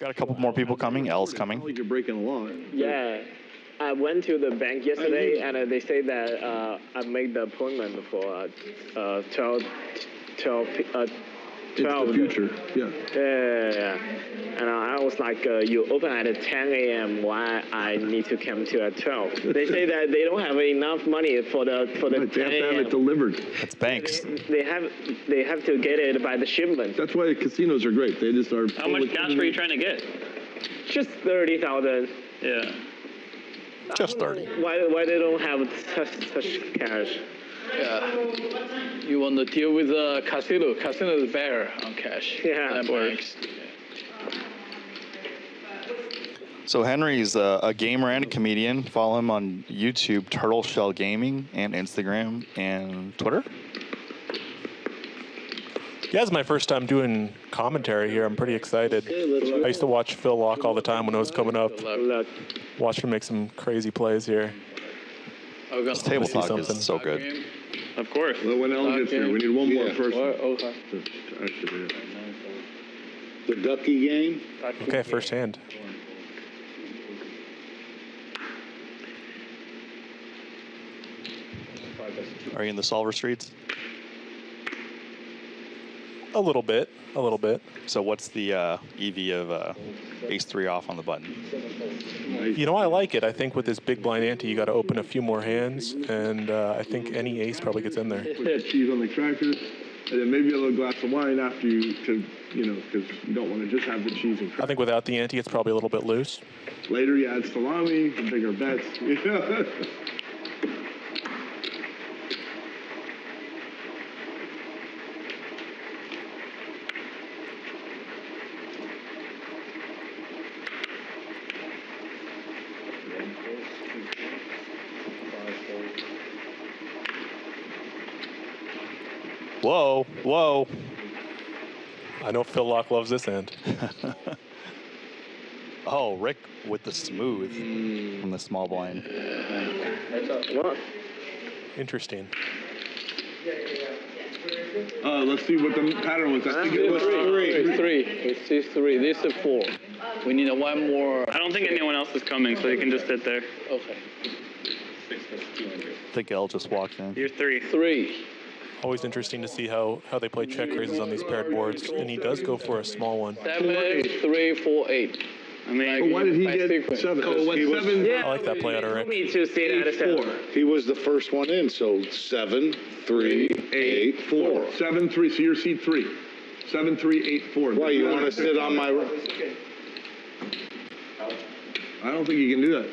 Got a couple more people coming. L's coming. Like you're breaking a law. Yeah. I went to the bank yesterday, and they say that I made the appointment for 12. It's the future. Yeah. Yeah. And I was like, you open at 10 a.m. Why I need to come to at 12? They say that they don't have enough money for the 10 They have to have a.m. it delivered. It's banks. They have to get it by the shipment. That's why casinos are great. They just are. How much cash were you trying to get? Just 30,000. Yeah. Just 30. Why they don't have such cash? Yeah. You want to deal with the casino. Casino is better on cash. Yeah, than of course. banks. So Henry's a gamer and a comedian. Follow him on YouTube, Turtle Shell Gaming, and Instagram and Twitter. Yeah, it's my first time doing commentary here. I'm pretty excited. I used to watch Phil Laak all the time when it was coming up. Watch him make some crazy plays here. This table talk is so good. Of course. Well, when Ellen gets here, we need one more person. Okay. The Ducky game? Okay, first hand. Are you in the solver streets? A little bit. So what's the EV of ace-3 off on the button? You know, I like it. I think with this big blind ante, you got to open a few more hands, and I think any ace probably gets in there. Put cheese on the crackers, and then maybe a little glass of wine after because you don't want to just have the cheese and crackers. I think without the ante, it's probably a little bit loose. Later, you add salami, the bigger bets. Whoa, whoa. I know Phil Laak loves this hand. Oh, Rick with the smooth from the small blind. Interesting. Let's see what the pattern was. I think it was Three. It's 3. This is 4. We need one more. I don't think anyone else is coming, so you can just sit there. Okay. I think L just walked in. You're 3. 3. Always interesting to see how they play check raises on these paired boards, and he does go for a small one. 7, 3, 4, 8. I mean, why did he get sequence. 7? Oh, He was 7. Yeah. I like that play out of Rick. Me to see that as 4. He was the first one in, so 7, 3, 8, 4. 7, 3. So you're seat 3. 7, 3, 8, 4. Why, you want to sit on my... I don't think you can do that.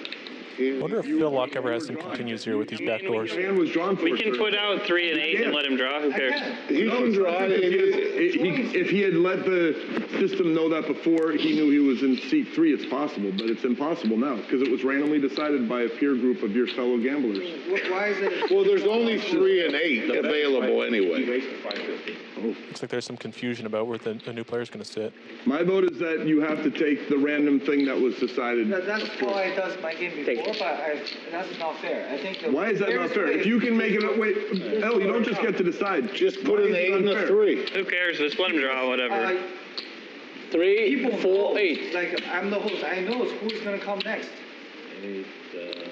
I wonder if Phil Laak ever has some continues here with these back doors. Hand was drawn for we can put out 3 and 8 and let him draw. Who cares? He can draw it. If he had let the system know that before he knew he was in seat 3, it's possible, but it's impossible now because it was randomly decided by a peer group of your fellow gamblers. Why is it? Well, there's only 3 and 8 available anyway. Looks like there's some confusion about where the new player's going to sit. My vote is that you have to take the random thing that was decided. That's how I does my game before, but that's not fair. I think. Why is that not fair? If you can make it, wait, L, you don't just get to decide. Just put an 8 and a 3. Who cares? Just let him draw, whatever. 3, 4, 8. Like, I'm the host. I know who's going to come next.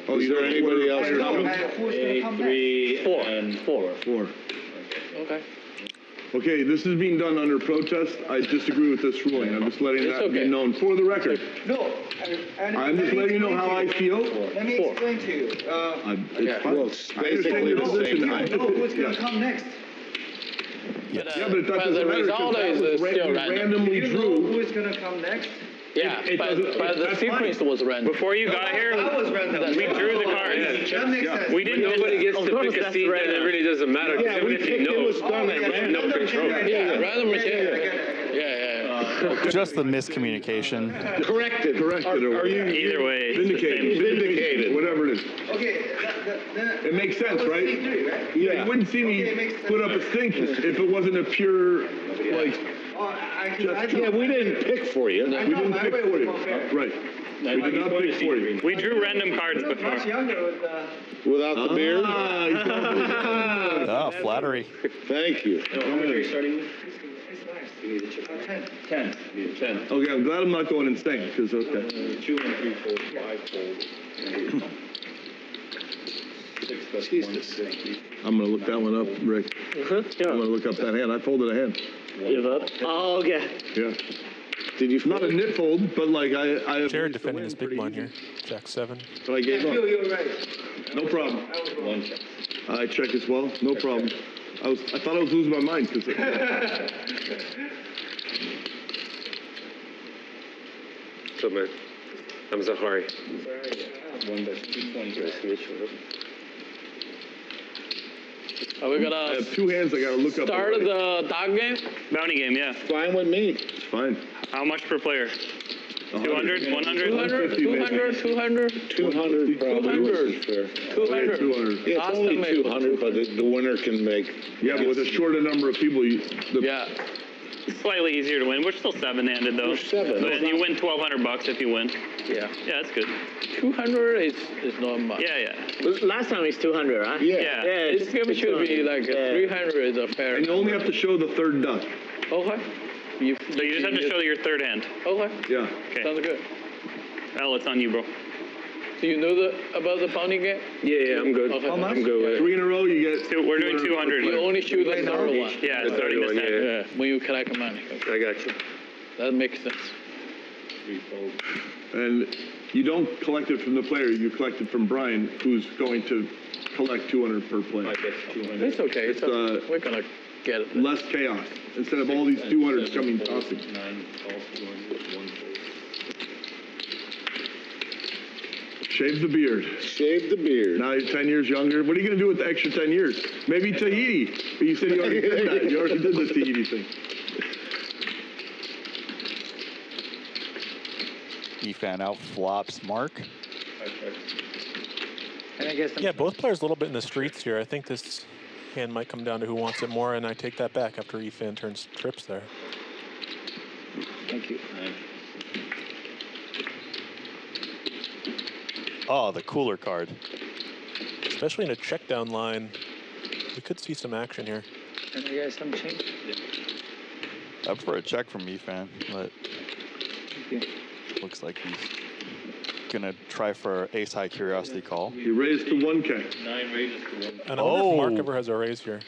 Oh, Is there anybody else I know coming? who's going to come next. 4. 4. Okay. Okay, this is being done under protest. I disagree with this ruling. I'm just letting that be known for the record. No. I'm just letting you know how I feel. Let me explain to you. It's fine. Well, it's I understand basically your the position. same I thing. just- know who's going to come next. Yeah, but that But doesn't the matter result because is that was still we random. randomly You know drew. who's going to come next? Yeah, It but doesn't- the that's sequence fine. was random. Before you got here, That was random. we drew the cards. That makes sense. We didn't. Nobody gets to course pick a that's seat, random. and it really doesn't matter. Yeah, we Even if you picked it know, was done at random. no control. Yeah, random I machine. get it. Yeah. Just the miscommunication. Corrected. Are you Either way, it's the vindicated? same. Vindicated. Whatever it is. Okay. It makes sense, that was right? C3, right? Yeah, you wouldn't see me Okay, it makes sense. put up a stink if it wasn't a pure, like, Oh, I Yeah, we didn't pick for you. we didn't pick for you. Right. We did not pick for you. We drew random cards much before. younger with Without the beard? Ah, flattery. Thank you. It's nice. 10. Okay, I'm glad I'm not going insane, because, okay. 2 and 3 fold, 5 fold. 6 plus 1, 6. I'm going to look that one up, Rick. Yeah. I'm going to look up that hand. I folded a hand. Give up. Oh, okay. Yeah. Did you? Not a nit fold, but like I have. Jared defending his big blind here. Jack 7. But I gave up. You're right. No problem. 1 check. I check as well. No problem. I thought I was losing my mind because. So man, I'm Zahari. 1 bet 220. Nice to meet you. Are we I gonna have 2 hands. I gotta look up. start the dog game? Bounty game, yeah. Fine with me. It's fine. How much per player? 200, 100? 200, 200, 200, 200 probably. 200. 200. 200. Yeah, it's only 200, but the winner can make. Yeah, but with a shorter number of people, Yeah. Slightly easier to win. We're still 7-handed though. We're 7. But you win $1,200 if you win. Yeah. Yeah, that's good. 200 is not much. Yeah. Last time it's 200, right? Yeah. This game should be like 300 is a fair. and you only have to show the third duck. Okay. So you just have to show your third hand. Okay. Yeah. Okay. Sounds good. Al, it's on you, bro. Do you know about the bounty game? Yeah, I'm good. Okay. I'm good with it. 3 in a row, you get. We're doing 200. You only shoot the third one. Yeah, The starting third this one, hand. yeah. Yeah, when you collect money. Okay. I got you. That makes sense. 3 fold. And you don't collect it from the player. You collect it from Brian, who's going to collect 200 per player. 5 bets 200. It's okay. It's, We're gonna get it. Less chaos instead of all these 200s coming tossing. 9 calls 200, 1 fold. Shave the beard. Shave the beard. Now you're 10 years younger. What are you going to do with the extra 10 years? Maybe Tahiti. But you said you already did that. You already did the Tahiti thing. Efan out flops Marc. 5 checks. And I guess Yeah, both players a little bit in the streets here. I think this hand might come down to who wants it more, and I take that back after Efan turns trips there. Thank you. 9. Oh, the cooler card. Especially in a check down line, we could see some action here. And I guess some change. I prefer a check from Efan, but Thank you. looks like he's gonna try for ace high curiosity call. He raised to 1K. 9 raises to 1. And I wonder if Marc Oh. ever has a raise here.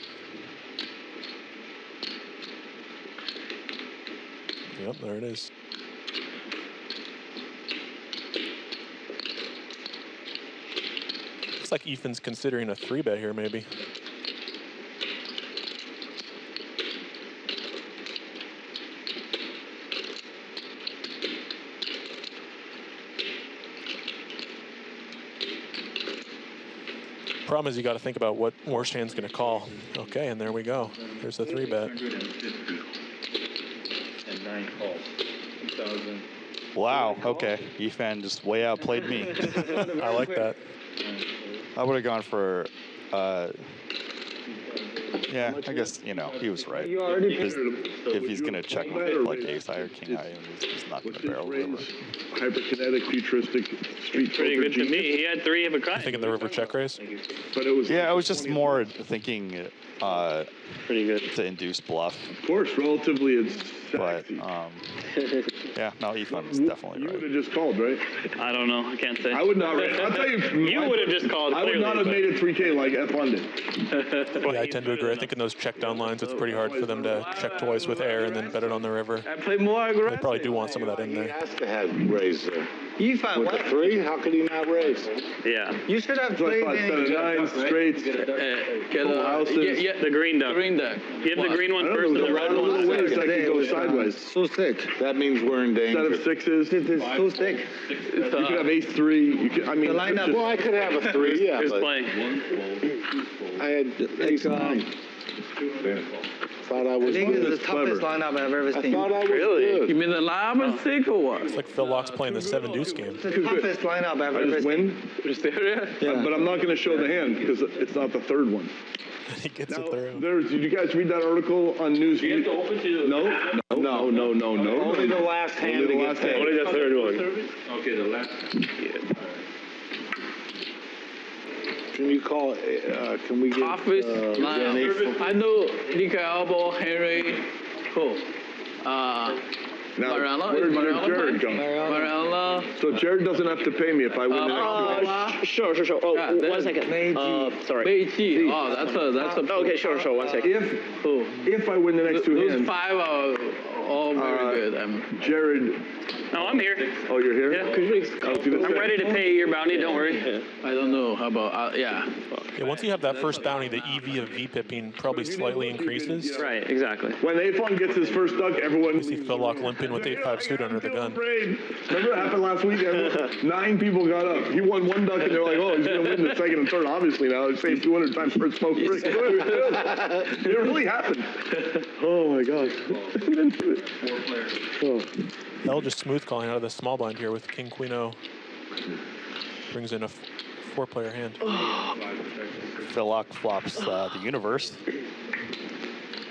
Yep, there it is. Looks like Ethan's considering a 3-bet here, maybe. Problem is you got to think about what worst hand's going to call. Okay, and there we go. There's the 3-bet. 650. And 9 calls. 2,000. Wow, okay. Efan just way outplayed me. I like that. I would have gone for, yeah, I guess, you know, he was right. You already Just, if he's going to check like ace high or king high, he's not going What's to his barrel the river. range? Hyperkinetic, futuristic, street Pretty poker good to genius. me. He had 3 of a kind. Thinking the river check raise. But it was. Yeah, I was just more thinking Pretty good. to induce bluff, Of course, relatively, it's but sexy. yeah, no, Efan is definitely You would right. have just called, right? I don't know. I can't say. I would not. I'll tell you. You would have just called. I would not have made it 3K like Efan did. Yeah, I tend to agree. I think in those check down lines, it's pretty hard for them to check twice with air and then bet it on the river. I play more They aggressive. probably do want some of that in He there. has to have raised there. Efan, With what? the 3, how could he not raise? Yeah. You should have So I played thought set of in. 9s, straights. Get Full a houses. yeah, The green duck. green deck. Give the green I one don't first know, and the there red were a one. little ways that could go was, sideways. So thick. That means we're in Set danger. of 6s. It is so thick. You could have ace 3. You could, I mean, The lineup- it's Well, I could have a 3, yeah, Who's but playing? 1 fold, 2 fold. I had ace 9. 200 calls. Thought I I was think it's good. the toughest lineup I've ever I seen. thought I was You good. mean the lava sick or what? It's like Phil Locke's playing the 7 deuce game. It's the toughest lineup I've I ever just seen. win. Serious? Yeah. But I'm not going to show the hand because it's not the third one. He gets Now, it through. did you guys read that article on News? You have to open to the... No. Only the last hand Only to the get last paid. hand. Only the third one. Okay, the last. Can you call, can we get, Office Danny lineup. I know Nick Elbow, Henry, cool. Now, Mariano? where Is did Mariano Jared play? go? Mariano. So Jared doesn't have to pay me if I win the next two hands? Sure. Oh, Yeah, 1 second. Sorry. Beiji. Oh, that's a. Okay, sure. 1 second. If I win the next two Those hands, 5 are all very good. Jared. No, I'm here. Oh, you're here? Yeah. I'm I'm ready to pay your bounty. Don't worry. I don't know how about yeah. Yeah, once you have that first bounty, the EV of V-pipping probably slightly increases. Right, exactly. When Efan gets his first duck, everyone. You see Phil Laak limping with 8-5 suit under the gun. Remember what happened last week? 9 people got up. He won 1 duck, and they're like, "Oh, he's gonna win the second and third." Obviously, now it's saved 200 times per smoke break. It really happened. Oh my gosh. Oh. L just smooth calling out of the small blind here with King Queen O. Brings in a 4-player hand. Phil Laak flops the universe.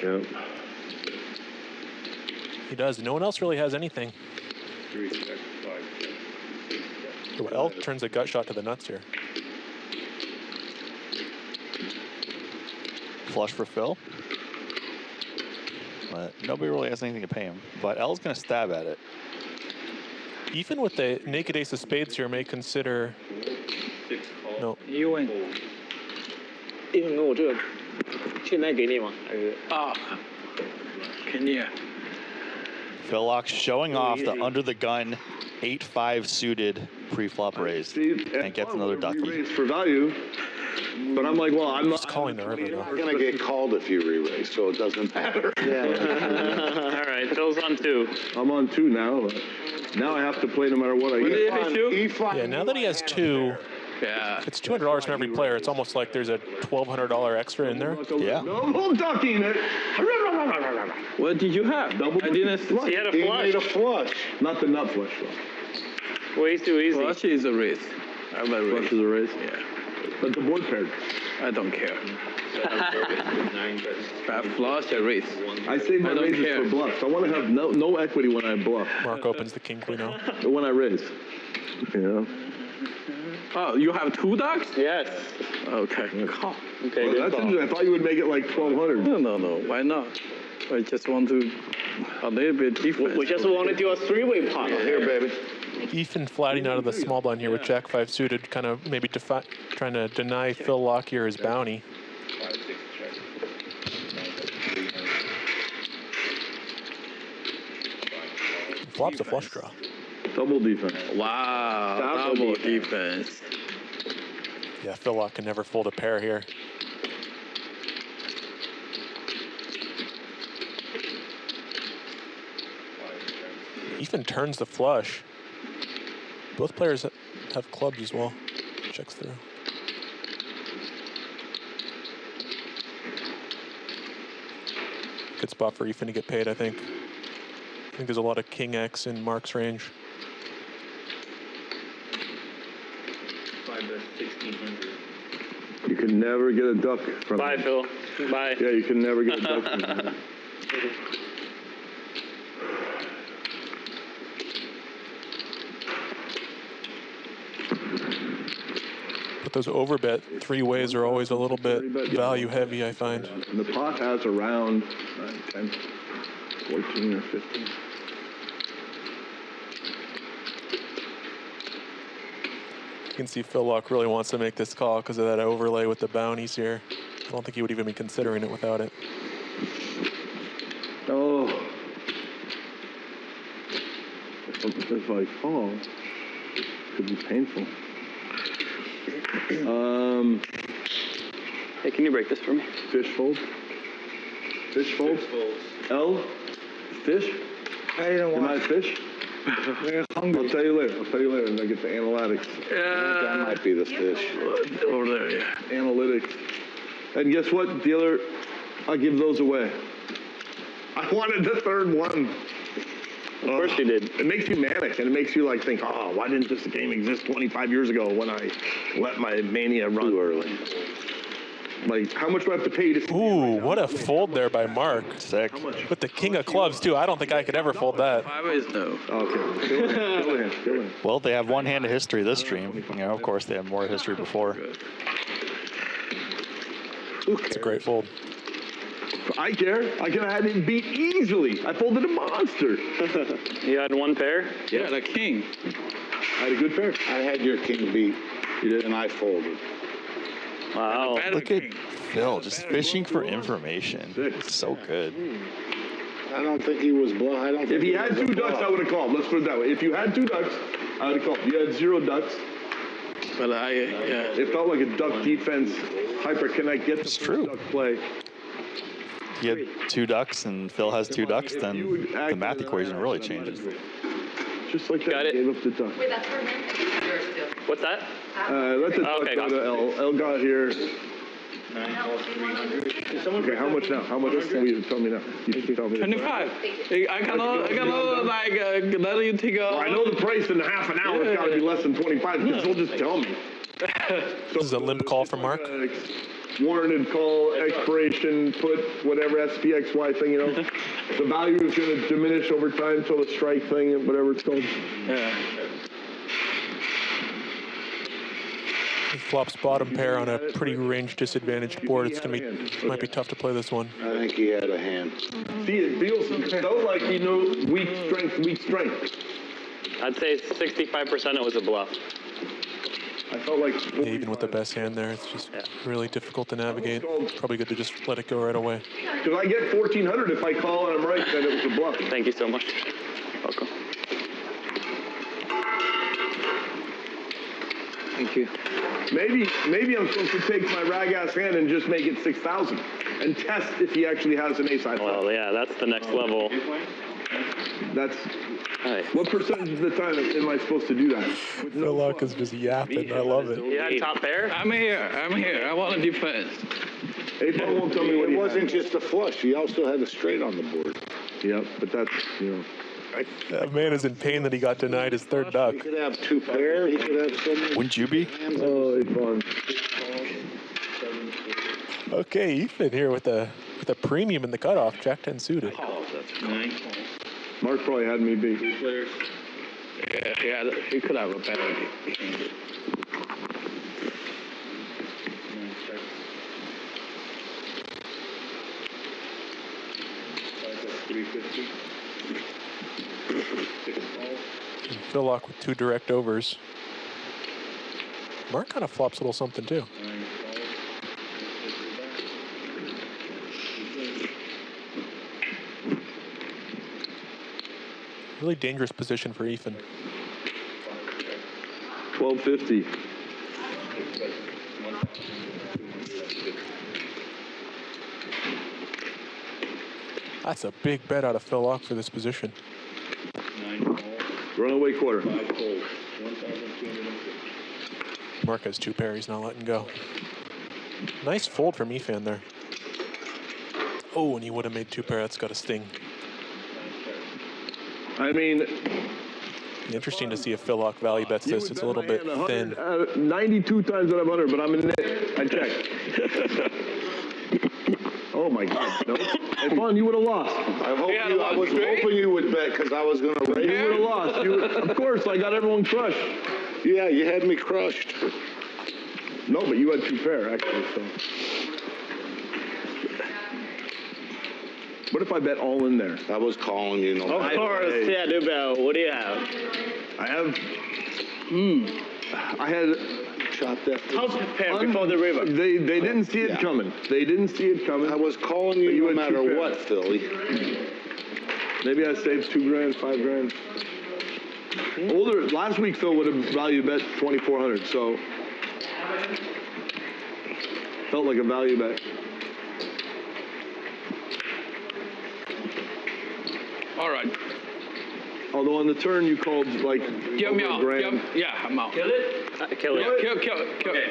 Yep. He does. No one else really has anything. So L turns a gut shot to the nuts here. Flush for Phil. But nobody really has anything to pay him. But L's going to stab at it. Even with the naked ace of spades here, may consider. No. you win. 一分钟我这个现在给你吗？还是？ Can you? Phil Laak showing off the under the gun 8-5 suited pre-flop raise and gets another Ducky. Raise for value. But I'm like, well, I'm not. Just calling the river though. You're going to get called if you re-raise, so it doesn't matter. All right, Phil's on 2. I'm on 2 now. Now I have to play no matter what I get. Yeah, now that he has 2, Yeah. it's $200 from every player. It's almost like there's a $1,200 extra in there. Yeah. No ducking it. What did you have? Double. I didn't. He had a He flush. made a flush. Not the nut flush though. Way too easy. Flush is a raise. I have a raise. Flush is a raise. Yeah. But the board paired. I don't care. That flush a raise. I save my I don't raises care. for bluffs. I want to have no equity when I bluff. Marc opens the King Queen O. When I raise. You know? Oh, you have 2 ducks? Yes. Okay. Okay, Well, good that's call. interesting. I thought you would make it like 1,200. No. Why not? I just want to a little bit different. We just want to do a 3-way pot. Here, baby. Ethan flatting out of the small blind here with Jack-5 suited, kind of maybe trying to deny Phil Laak here his bounty. Flops a flush draw. Double defense. Wow, double defense. Yeah, Phil Laak can never fold a pair here. Ethan turns the flush. Both players have clubs as well. Checks through. Good spot for Ethan to get paid, I think. I think there's a lot of King X in Marc's range. 5 bets, 1,600. You can never get a duck from Bye, Phil. Bye. Yeah, you can never get a duck from him. But those overbet 3 ways are always a little bit value heavy, I find. And the pot has around 9, 10, 14 or 15. You can see Phil Laak really wants to make this call because of that overlay with the bounties here. I don't think he would even be considering it without it. Oh. If I call, it could be painful. Hey, can you break this for me? Fish fold. Fish fold. L. Fish. I didn't Am I want. a fish? I'll tell you later. I'll tell you later when I get to analytics. That might be the fish. Over there, yeah. Analytics. And guess what, dealer? I give those away. I wanted the third one. Of course you did. It makes you manic, and it makes you like think, oh, why didn't this game exist 25 years ago when I let my mania run Too early. Like, how much do I have to pay to see? Ooh, what a fold there by Marc. Sick. With the king of clubs, too. I don't think I could ever fold that. 5 is no. Okay, still in. Well, they have one hand of history this stream. You know, of course, they have more history before. It's a great fold. I care. I could have had him beat easily. I folded a monster. You had one pair? Yeah, the king. I had a good pair. I had your king beat. You did, and I folded. Wow. Look at Phil, just fishing for information. It's so good. I don't think he was bluff. I don't think If he had was two a ducks, bluff. I would have called. Let's put it that way. If you had two ducks, I would have called. You had 0 ducks. But It felt like a duck defense. Hyper connect. Get the true. duck play. You had 2 ducks and Phil has 2 ducks, If then you would the act math as an equation eye, really then changes. Just like that. Got it. Gave up the duck. Wait, that's for him? Yours still. What's that? Let the duck Okay, go to L. L got here. 9 calls, 300. Okay, how much now? How much? Tell me now. You should tell me. 25. I cannot like let you take a. Well, I know the price in half an hour. It's got to be less than 25. Because they'll just tell me. This is a limp call from Marc. Warranted call, expiration, put whatever SPXY thing, you know. The value is going to diminish over time till the strike thing, whatever it's called. Yeah. He flops bottom pair on a pretty range disadvantaged board. It's might be tough to play this one. I think he had a hand. See, it feels like he knows weak strength. I'd say 65% it was a bluff. I felt like Yeah, even with the best hand there, it's just really difficult to navigate. Probably good to just let it go right away. Because I get 1,400 if I call and I'm right, then it was a bluff. Thank you so much. Welcome. Thank you. Maybe I'm supposed to take my rag-ass hand and just make it 6,000 and test if he actually has an ace high. Well, yeah, that's the next level. That's Right. what percentage of the time am I supposed to do that? With Phil Laak is just yapping. I love it. You had top pair? I'm here. I want to defense. Efan won't tell me what It he wasn't had. just a flush. He also had a straight on the board. Yep, but that's, you know. That man is in pain that he got denied his third duck. He could have 2 pair. He could have so many. Wouldn't you be? Oh, Efan. Okay, Efan here with a premium in the cutoff. Jack 10 suited. 9 calls. Marc probably had me beat. 3 players. Yeah, he could have a better game. 9 checks. 350. 6 calls. And Phil Laak with 2 direct overs. Marc kind of flops a little something too. 9 calls. 50 back. Really dangerous position for Efan. 1250. That's a big bet out of Phil Laak for this position. 9 calls. Runaway quarter. 5 calls. 1,250. Marc has 2 pair. He's not letting go. Nice fold from Efan there. Oh, and he would have made 2 pair. That's got a sting. I mean, Interesting to see if Phil Laak value bets this. It's a little bit thin. 92 times out of 100, but I'm in it. I checked. Oh my God! No, Efan, you would have lost. I was hoping you would bet because I was going to raise. You would have lost. Of course, I got everyone crushed. Yeah, you had me crushed. No, but you had 2 pair actually. So, what if I bet all in there? I was calling you. No. Of course, yeah, Dubel. What do you have? I had Chop that. Top pair before the river. They didn't see it coming. They didn't see it coming. I was calling you, You no had matter 2 pair. what, Philly. Maybe I saved $2 grand, $5 grand. Older last week, Phil would have value bet 2,400. So felt like a value bet. All right. Although on the turn you called like Kill me over out. a grand. Yeah, I'm out. Kill it. Kill.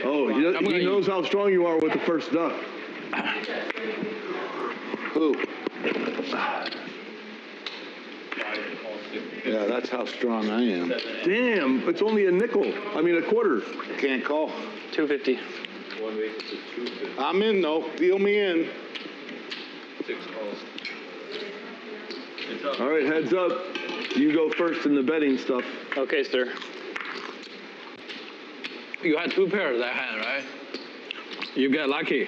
Oh, he knows how strong you are with the first duck. Who? 5 calls. 50. Yeah, that's how strong I am. Damn, it's only a nickel. I mean a quarter. Can't call. 250. 1 week to 250. I'm in though. Deal me in. 6 calls. It's up. All right, heads up. You go first in the betting stuff. Okay, sir. You had 2 pairs that hand, right? You get lucky.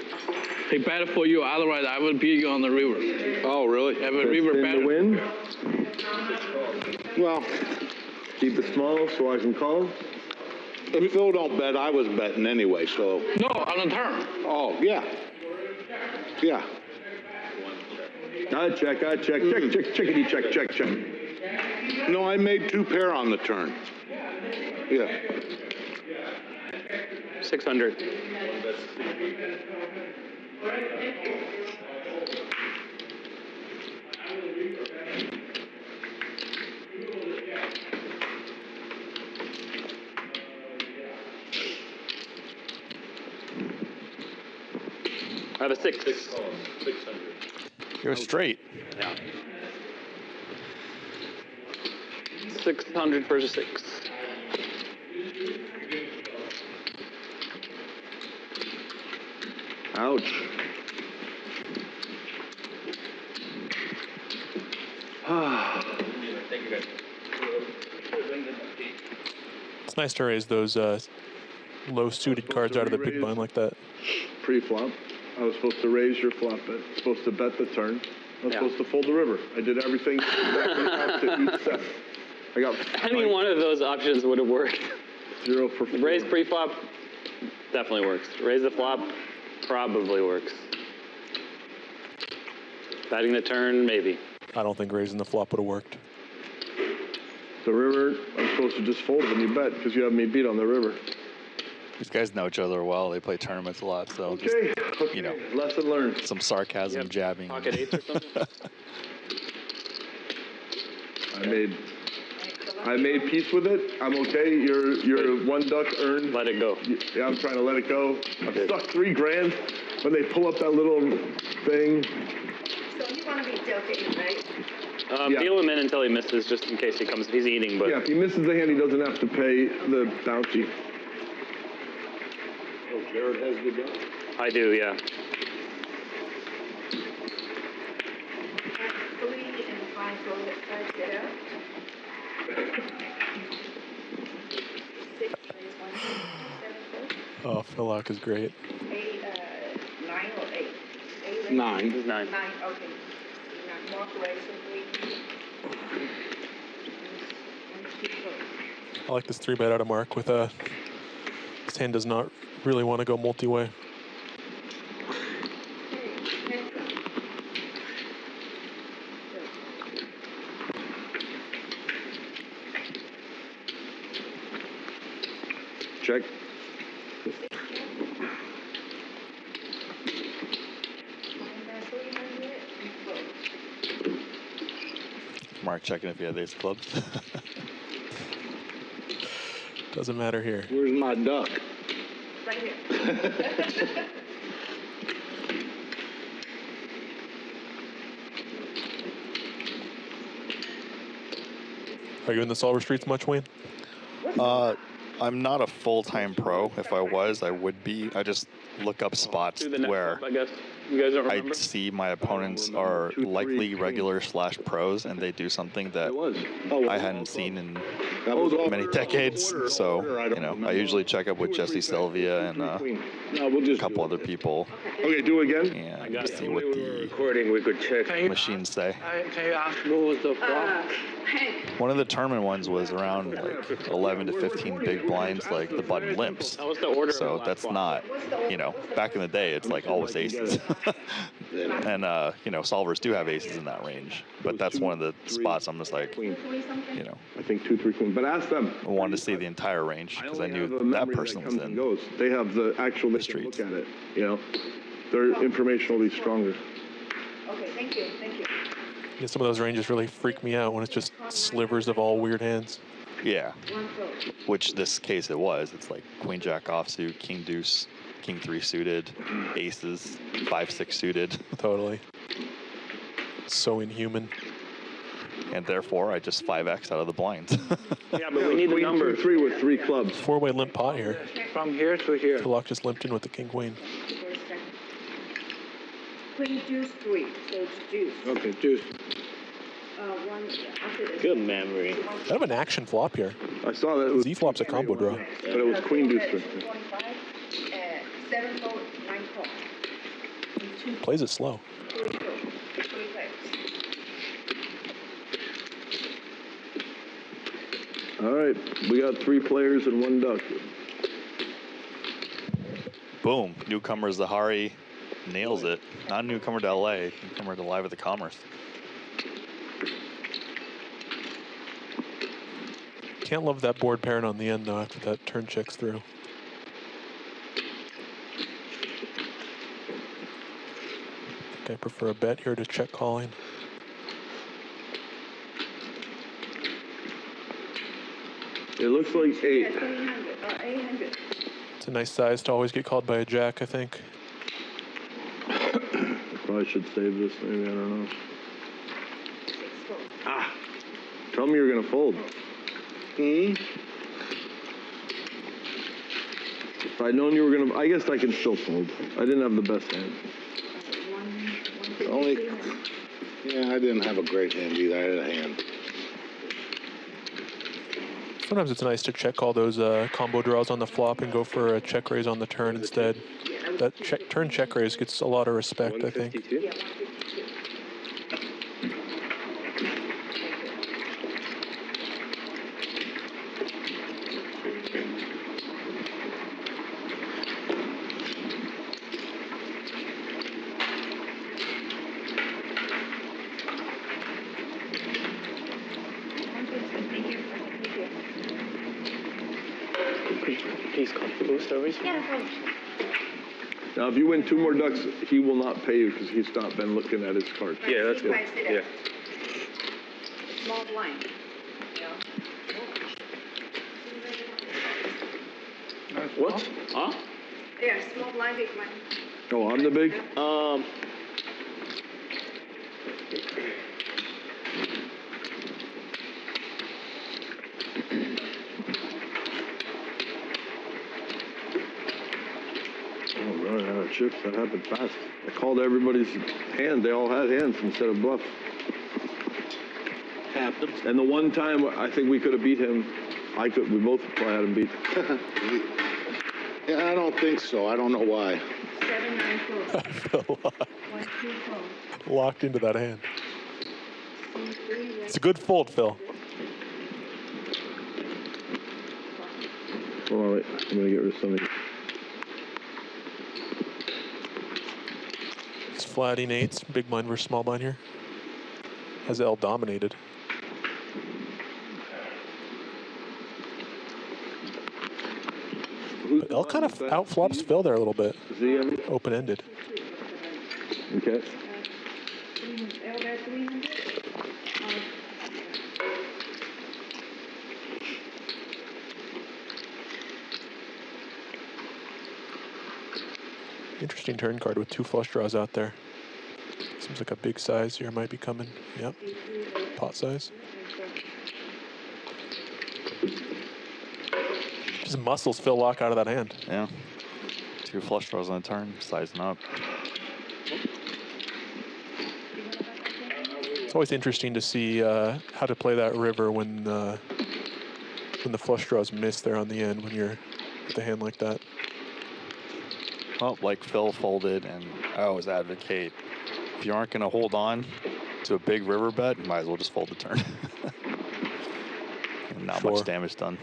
He bet for you, otherwise I will beat you on the river. Oh, really? Have a river Spin bet. to win. Well, Keep it small so I can call. if Phil don't bet, I was betting anyway, so. No, on the turn. Oh, yeah. Yeah. I check. Chickadee check. No, I made 2 pair on the turn. Yeah. 600. I have a 6. 600. You're straight. Yeah. 600 versus 6. Ouch. Thank you, guys. It's nice to raise those low suited cards out of the big blind like that. Pre-flop. I was supposed to raise your flop bet. Supposed to bet the turn. I was supposed to fold the river. I did everything exactly opposite each set. I got Any one of those options would have worked. 0 for 4. Raise pre-flop definitely works. Raise the flop probably works. Betting the turn, maybe. I don't think raising the flop would have worked. The river, I'm supposed to just fold when you bet because you have me beat on the river. These guys know each other well. They play tournaments a lot, so Okay. just, you know, Lesson learned. some sarcasm, jabbing. Pocket 8 or something? I made peace with it. I'm okay. Your 1 duck earned. Let it go. Yeah, I'm trying to let it go. I'm stuck $3,000 when they pull up that little thing. So you want to be Ducky, right? Yeah. Deal him in until he misses, just in case he comes. He's eating, but Yeah, if he misses the hand, he doesn't have to pay the bounty. Oh, Jared has the gun. I do, yeah. 3 and 5 go with 5 get out. 6 raise 1, 2, 7, 4. Oh, Phil Laak is great. 8, 9 or 8? 8 raise? 9. He's 9. 9, okay. Marc raise 3. I like this 3-bet out of Marc with his hand does not really want to go multi-way. Check. Marc checking if he had ace of clubs. Doesn't matter here. Where's my duck? Right here. Are you in the solver streets much, Wayne? I'm not a full-time pro. If I was, I would be. I just look up spots Do the next where flop, I guess. You guys don't I remember? see my opponents are 2, 3, likely king. regular / pros, and they do something that It was. I hadn't seen in That was all many decades. So, I you don't know, I remember. usually check up with 2 or 3 Jesse sets. Sylvia and 2, 3, a queen. No, we'll just couple do other it. people Okay, do it again. and see what the Recording, we could check. machines say. Can you ask what was the flop? One of the tournament ones was around like 11 to 15 big blinds, like the button limps. That was the order. So of the that's last not, you know, back in the day, it's like always aces. And, you know, solvers do have aces in that range. But that's one of the spots I'm just like, Queen. you know, I think 2, 3, queen. But ask them. I wanted to see the entire range because I only knew have a that memory person was comes and in. goes. They have the actual, they can streets. look at it, you know. Their information will be stronger. Okay, thank you. Yeah, some of those ranges really freak me out when it's just slivers of all weird hands. Yeah, 1 fold. which this case it was. It's like queen jack offsuit, king deuce, king 3 suited, aces, 5 6 suited, Totally. So inhuman. and therefore I just 5x out of the blinds. Yeah, but we need the Queen, numbers. 2, 3 with 3 clubs. 4-way limp pot here. From here to here. Phil Laak just limped in with the king queen. Queen deuce 3, so it's deuce. Okay, deuce. 1 after this. Good memory. Kind of an action flop here. I saw that. It was Z-flop's a combo draw. But it was queen deuce 3. 25, 7 fold, 9 call. Plays it slow. All right, we got 3 players and 1 duck. Boom. Newcomer Zahari nails it. Not a newcomer to LA, newcomer to Live at the Commerce. Can't love that board pairing on the end, though, after that turn checks through. I think I prefer a bet here to check calling. It looks like 8. 800. It's a nice size to always get called by a jack, I think. Probably should save this, maybe, I don't know. Ah, tell me you're gonna fold. If I'd known you were gonna, I guess I can still fold. I didn't have the best hand. Yeah, I didn't have a great hand either. I had a hand. Sometimes it's nice to check call those combo draws on the flop and go for a check raise on the turn instead. That turn check raise gets a lot of respect, I think. Please call full service. Now, if you win 2 more ducks, he will not pay you because he's not been looking at his card. Yeah, that's good. Yeah. Small blind. What? Huh? Yeah, small blind, big blind. Oh, I'm the big? Chips, that happened fast. I called everybody's hand. They all had hands instead of bluff. Happens. And the one time I think we could have beat him, we both probably had him beat. Yeah, I don't think so. I don't know why. 7, 9, 4. I feel 1, 2, 4. locked into that hand. It's a good fold, Phil. Hold on, wait. I'm going to get rid of something. It's flatting 8s, big blind versus small blind here. Has L dominated. But L kind of outflops Phil there a little bit. Open-ended. Okay. Interesting turn card with 2 flush draws out there. Seems like a big size here might be coming. Yep. Pot size. Just muscles Phil Laak out of that hand. Yeah. 2 flush draws on the turn, sizing up. It's always interesting to see how to play that river when the flush draws miss there on the end when you're with a hand like that. Well, like Phil folded, and I always advocate, if you aren't going to hold on to a big river bet, you might as well just fold the turn. And not much damage done.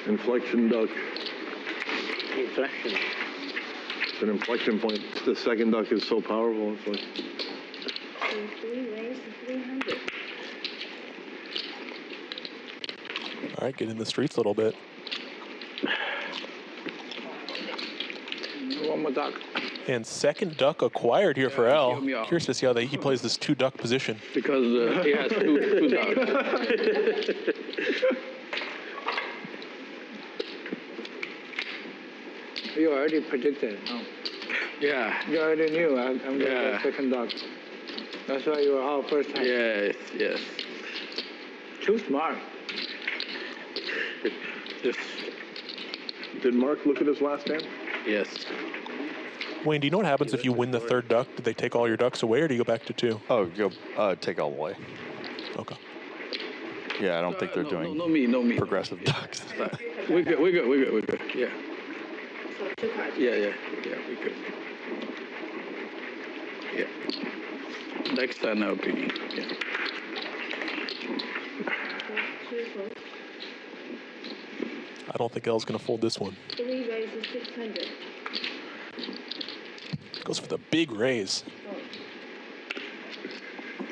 Inflection duck. Inflection. It's an inflection point. The second duck is so powerful. It's like. 3, raise 300. All right, get in the streets a little bit. One more duck. And second duck acquired here for L. Curious to see how he plays this 2 duck position. Because he has two ducks. You already predicted. No. Yeah. You already knew I'm going to get second duck. That's why you were out first time. Yes, yes. Too smart. Yes. Did Marc look at his last hand? Yes. Wayne, do you know what happens if you win the 3rd duck? Do they take all your ducks away, or do you go back to 2? Oh, go take all the way. Okay. Yeah, I don't think they're doing no me. progressive ducks. We're good. Yeah. So 2 cards. Yeah, we good. Yeah. Next time I'll be, yeah. 2 close. I don't think L's going to fold this one. 3 raises 600. Goes for the big raise.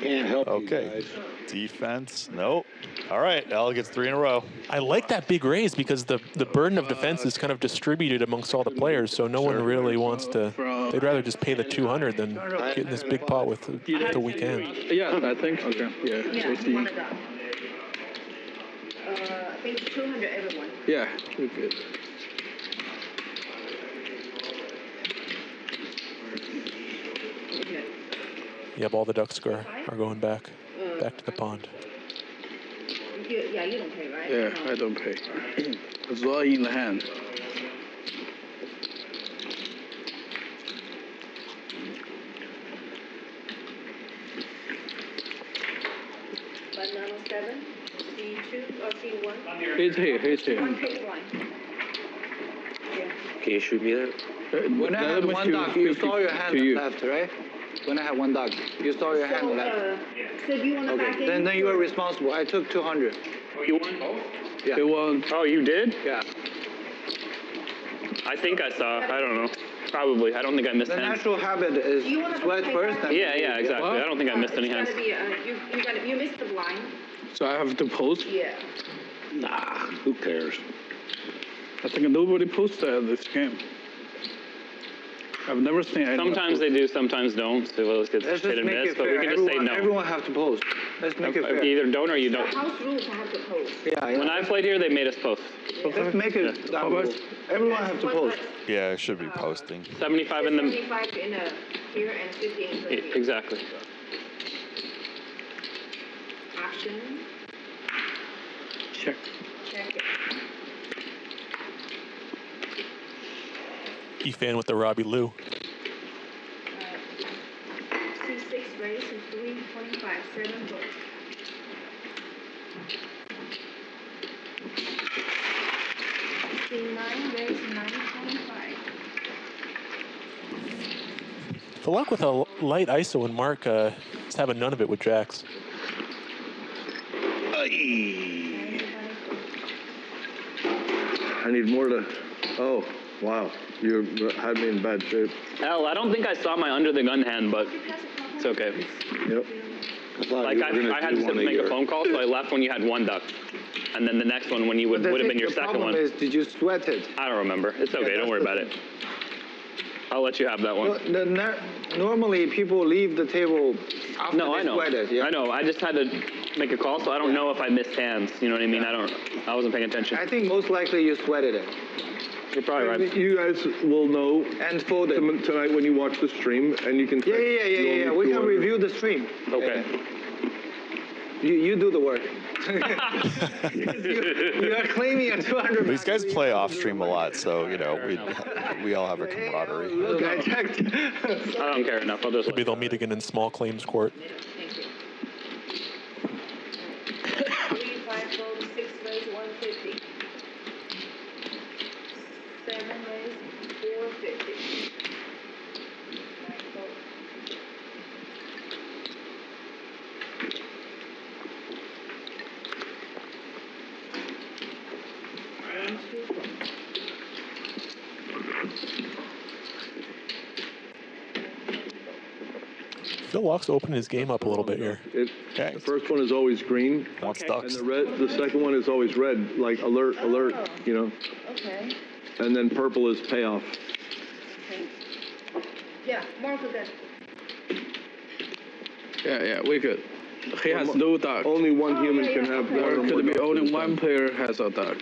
Can't help Okay. you guys. Defense. Nope. All right. L gets 3 in a row. I like that big raise because the burden of defense is kind of distributed amongst all the players, so no one really wants to. They'd rather just pay the 200 than get in this big pot with the weak hand. Yeah, I think. Okay. Yeah. Yeah, We'll see. one of them. I think 200 everyone. Yeah, we're good. Okay. Yep, all the ducks are going back to the pond. You don't pay, right? Yeah, No. I don't pay. It's all in the hand. Banana 7, C2 or C1? He's here. One big one. Yeah. Can you shoot me that? When I had one duck, you saw your hand left, right? When I had one duck, you saw your hand left. So do you want to back in? Then you are responsible. I took 200. Oh, you won both? Yeah. You won. Oh, you did? Yeah. I think I saw. I don't know. Probably. I don't think I missed The hands. natural habit is Do you want to sweat pay first. back? And Yeah, exactly. I don't think I missed any hands. You missed the blind. So I have to post? Yeah. Nah, who cares? I think nobody posted this game. I've never seen anyone. Sometimes they do, sometimes don't. So it gets Let's hit just and make miss, it but fair. we can just say no. Everyone have to post. Let's make it fair. Either don't or you don't. House rules have to post. Yeah. When I played here, they made us post. Let's make it that way. Everyone have to post. Yeah, it should be posting. 75 in the... 75 in here and 50 in here. Exactly. Action. Check. Check it. Efan with the Robbie Lou. C6 raise and 325, 7 votes. C9 raise 925. The luck with a light ISO and Marc is having none of it with jacks. I need more to. Oh, wow. You had me in bad shape. L, I don't think I saw my under the gun hand, but it's okay. Yep. Like I had to make a phone call, so I left when you had 1 duck. And then the next one when you would have been your second one. The problem is, did you sweat it? I don't remember. It's okay, don't worry about it. I'll let you have that one. Normally, people leave the table after No, they I know. sweat it. Yeah? I know. I just had to make a call, so I don't know if I missed hands. You know what I mean? I wasn't paying attention. I think most likely you sweated it. You're probably right. You guys will know and folded tonight when you watch the stream, and you can. Yeah. We can review the stream. Okay. You do the work. you are claiming a 200. These guys play off stream a lot, so you know we all have a camaraderie. Look, I checked. I don't care enough. I'll just. Maybe they'll meet again in small claims court. Thank you. 3, 5 votes, 6 raise 150. 7 raise 450. 9 votes. Phil Laak's opening his game up a little bit here. The first one is always green. Wants And ducks. the second one is always red, like alert, you know. Okay. And then purple is payoff. Okay. Yeah, Mark again. Yeah, we good. He has no duck. Only one human can have one Or or more could be ducks only at a one time. player has a duck.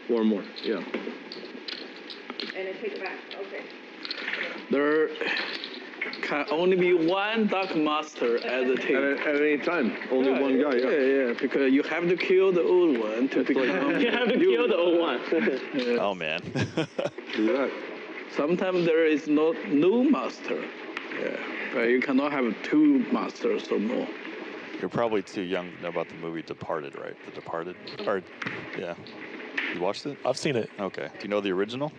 Or more, yeah. And then take it back. Okay. There can only be one duck master at the table. At any time, only one guy. Yeah, because you have to kill the old one to become. You have to kill the old one. Yes. Oh man. Do that. Sometimes there is no master. Yeah, but you cannot have 2 masters or more. You're probably too young to know about the movie Departed, right? The Departed? Or, yeah. You watched it? I've seen it. Okay. Do you know the original?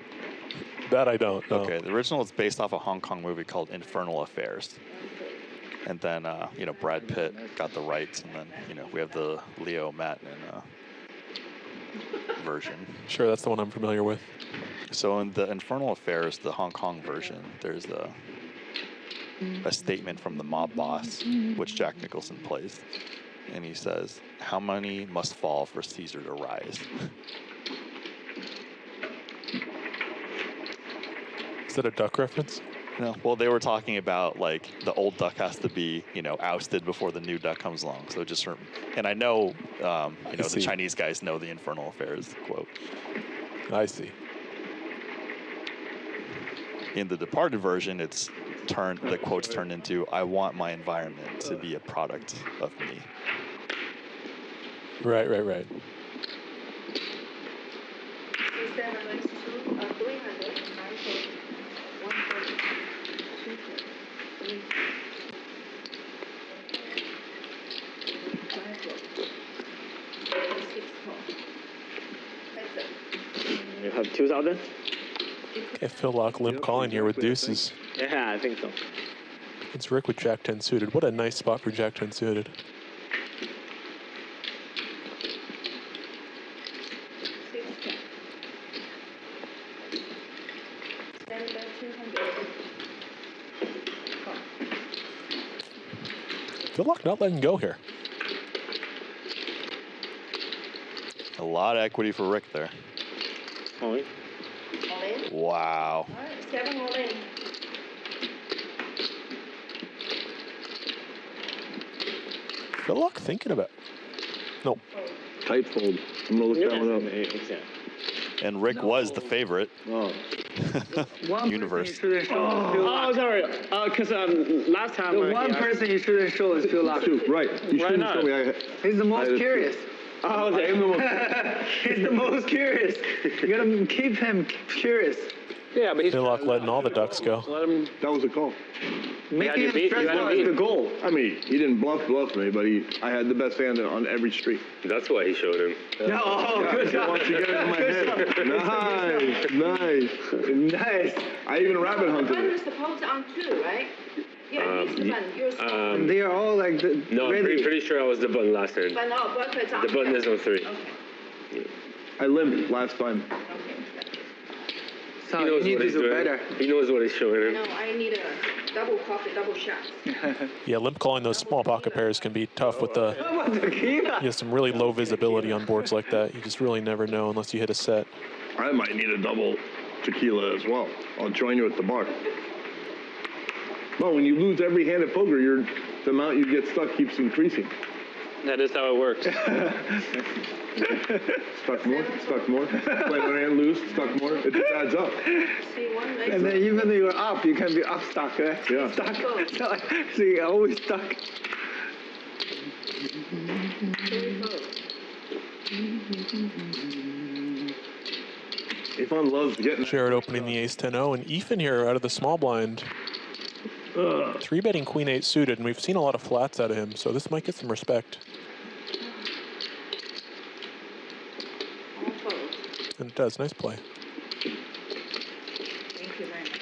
That I don't know. Okay. The original is based off a Hong Kong movie called Infernal Affairs. And then, you know, Brad Pitt got the rights, and then, you know, we have the Leo Matin version. Sure, that's the one I'm familiar with. So in the Infernal Affairs, the Hong Kong version, there's a statement from the mob boss, which Jack Nicholson plays. And he says, "How many must fall for Caesar to rise?" Is that a duck reference? No. Well, they were talking about, like, the old duck has to be, you know, ousted before the new duck comes along. So just, and I know, you know, the Chinese guys know the Infernal Affairs quote. I see. In the Departed version, it's turned, the quote's turned into, "I want my environment to be a product of me." Right, right, right. You have 2,000? Okay, Phil Laak limp calling here with deuces. Yeah, I think so. It's Rick with Jack 10 suited. What a nice spot for Jack 10 suited. Phil Laak not letting go here. A lot of equity for Rick there. All in. All in? Wow. All right, 7 all in. Phil Laak thinking about. No. Tight fold. I'm gonna look that one up. And Rick was the favorite. Oh. Universe. Oh, sorry. Because last time. The one person you shouldn't show is Phil Laak. Right. You Why shouldn't not? show me. He's the most curious. Oh, I am the most. He's the most curious. You gotta keep him curious. Yeah, but he's. Phil Laak letting all the ducks go. Let him. That was a call. Making you him beat- you stressed had him out is beat. the goal. I mean, he didn't bluff me, but I had the best hand on every street. That's why he showed him. No, good job. Once you get it in my head. Nice. Nice. I even rabbit One hunted is it. supposed on 2, right? Yeah, he's the one. You're supposed They are all like the No, I'm ready. pretty sure I was the button last hand. But no, Buffett's on The button is on 3. Okay. I limped last time. Okay. So He you knows need what to he's do doing. better. He knows what he's showing him. No, I need a double coffee, double shot. Yeah, limp calling those small pocket pairs can be tough with the. You have some really low visibility on boards like that. You just really never know unless you hit a set. I might need a double tequila as well. I'll join you at the bar. No, when you lose every hand at poker, the amount you get stuck keeps increasing. That is how it works. Stuck more, play one hand, lose, stuck more. It just adds up. See, one nice And then even though you're up, you can be up stuck, right? Yeah. Stuck. So you're always stuck. Efan loves getting. Jared opening the ace-10-0, and Efan here out of the small blind. 3-betting queen-8 suited, and we've seen a lot of flats out of him, so this might get some respect. And it does. Nice play. Thank you very much.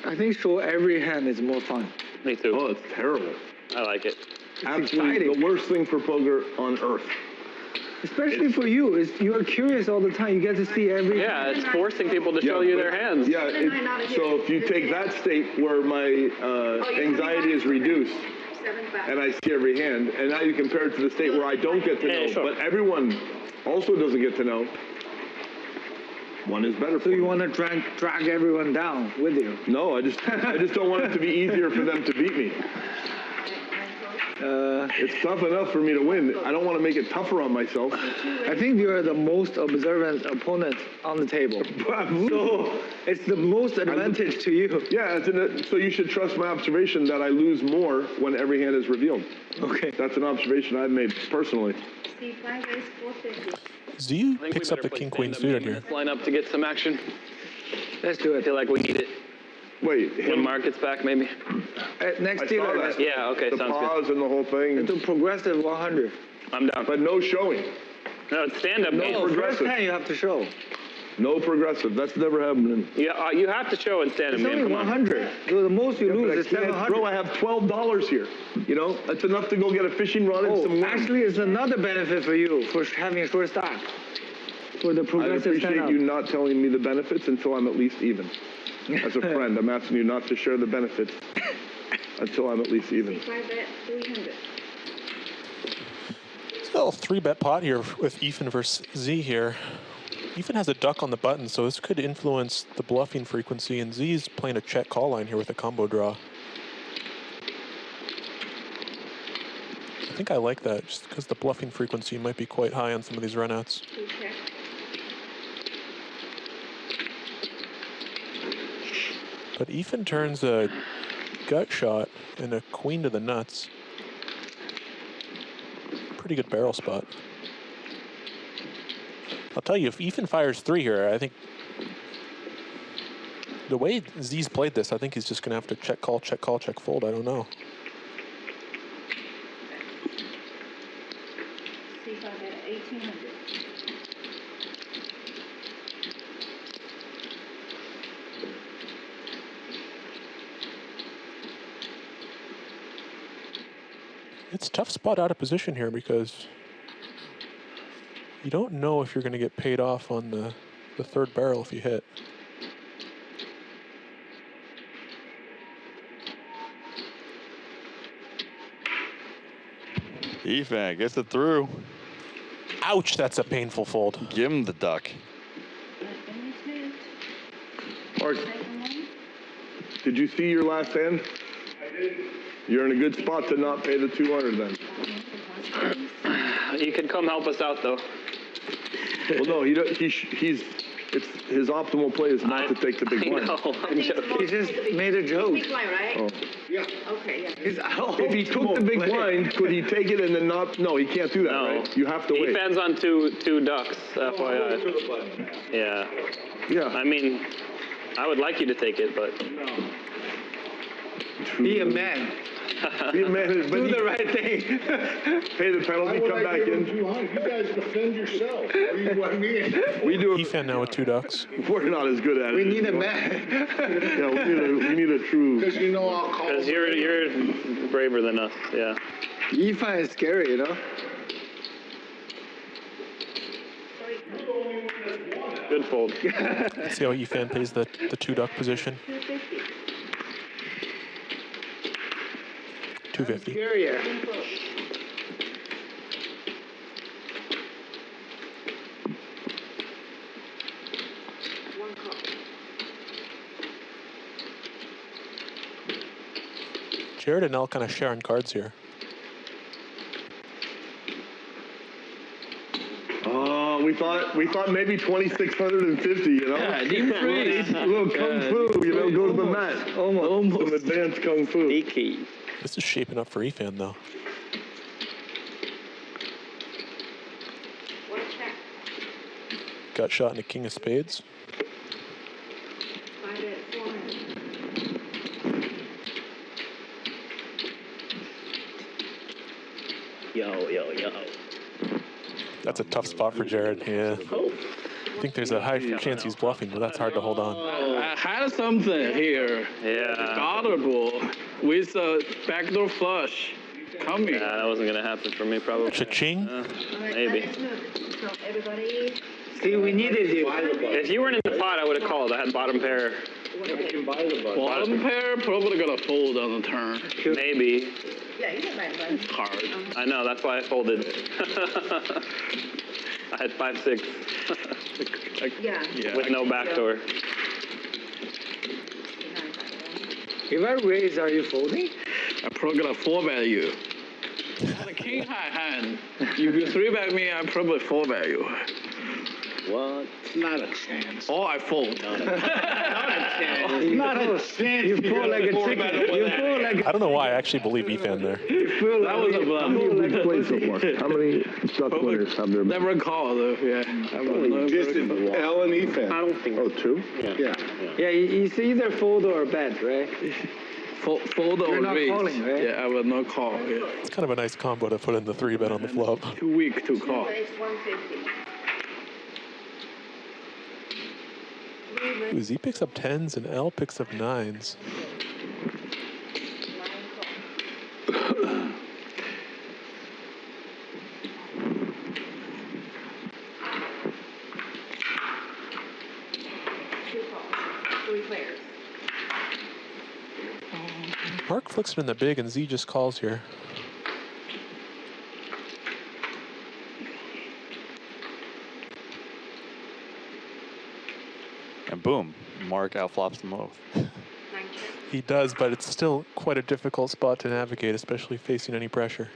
I think show every hand is more fun. Me too. Oh, it's terrible. I like it. Absolutely exciting. the worst thing for poker on earth. Especially for you, you're curious all the time. You get to see every. Yeah, it's forcing people to show you their hands. Yeah, so if you take that state where my anxiety is reduced, and I see every hand, and now you compare it to the state where I don't get to know, Yeah, sure. but everyone also doesn't get to know, one is better So for you me. want to drag everyone down with you. No, I just don't want it to be easier for them to beat me. It's tough enough for me to win. I don't want to make it tougher on myself. I think you're the most observant opponent on the table. So it's the most advantage to you. Yeah, so you should trust my observation that I lose more when every hand is revealed. Okay. That's an observation I've made personally. Z picks up a king-queen suited here. Line up to get some action. Let's do I it. feel like we need it. Wait, When Marc gets back, maybe. Next I dealer. saw that. Yeah, okay, The sounds pause and the whole thing, Do progressive 100. I'm down. but no showing. No, it's stand-up No game. Oh, first progressive. hand you have to show. No progressive. That's never happening. Yeah, you have to show in stand-up It's game. only Come on. 100. So the most you But lose I is can't, 700. bro, I have $12 here. You know, that's enough to go get a fishing rod and some Oh, worms. actually, it's another benefit for you for having short stock. For the I progressive appreciate stand-up. you not telling me the benefits until I'm at least even. As a friend, I'm asking you not to share the benefits until I'm at least even. Still 3-bet pot here with Efan versus Z here. Efan has a duck on the button, so this could influence the bluffing frequency, and Z's playing a check call line here with a combo draw. I think I like that, just because the bluffing frequency might be quite high on some of these runouts. But Efan turns a gut shot and a queen to the nuts. Pretty good barrel spot. I'll tell you, if Efan fires 3 here, I think the way Z's played this, I think he's just going to have to check call, check fold. I don't know. It's a tough spot out of position here because you don't know if you're going to get paid off on the third barrel if you hit. Efan gets it through. Ouch, that's a painful fold. Give him the duck. Marc, did you see your last hand? I did. You're in a good spot to not pay the 200 then. You can come help us out, though. Well, no, he's it's his optimal play is not to take the big I one. know, I'm joking. He just made a joke. Big line, right? Oh. Yeah. Okay, yeah. If he took the big blind, could he take it and then not? No, he can't do that, No. right? You have to wait. Efan's on two ducks, FYI. To the button. Yeah. Yeah. I mean, I would like you to take it, but Be a man. Be a man, but Do the right thing. pay the Why penalty, would come I back give him in. 200? You guys defend yourself. What do you want me in? We do. Efan now with 2 ducks. We're not as good at it. We need a anymore. man. Yeah, we need a true. Because you know I'll call because him. you're braver than us. Yeah. Efan is scary, you know? Good fold. Let's see how Efan plays the 2 duck position. 250. Scarier. Jared and Elle kind of sharing cards here. Oh, we thought maybe 2,650. You know. Yeah, deep freeze. A little kung fu, you know, go to the mat. Almost. Some advanced kung fu. Sneaky. This is shaping up for Efan though. Gut shot and a king of spades. Yo. That's a tough spot for Jared. Yeah. I think there's a high chance he's bluffing, but that's hard to hold on. I had something here. Yeah. Startable with a backdoor flush coming. Yeah, that wasn't gonna happen for me probably. Cha-ching. Maybe. So everybody. See, we needed you. If you weren't in the pot, I would have called. I had bottom pair. You can buy the button. Bottom pair probably gonna fold on the turn. Maybe. Yeah, you can buy one. Hard. I know. That's why I folded. I had 5-6 Yeah. with no backdoor. If I raise, are you folding? I'm probably gonna 4-bet you. king high hand. If you 3-bet me, I probably 4-bet you. What? Not a chance. Or I fold. Not a chance. You fall like a chicken. You fall like I don't know why I actually believe Efan there. That was a bluff. How many have we played so far? How many duck winners have there been? Never call though, yeah. Just L and Efan. I don't think. Oh, two? Yeah. Yeah, it's either fold or bet, right? Fold or You're not raise. calling, right? Yeah, I will not call. Yeah. It's kind of a nice combo to put in the 3-bet on the flop. Too weak to call. It's 150. Ooh, Z picks up 10s and L picks up 9s. Three players. Marc flicks it in the big and Z just calls here. And boom, Marc outflops them both. He does, but it's still quite a difficult spot to navigate, especially facing any pressure.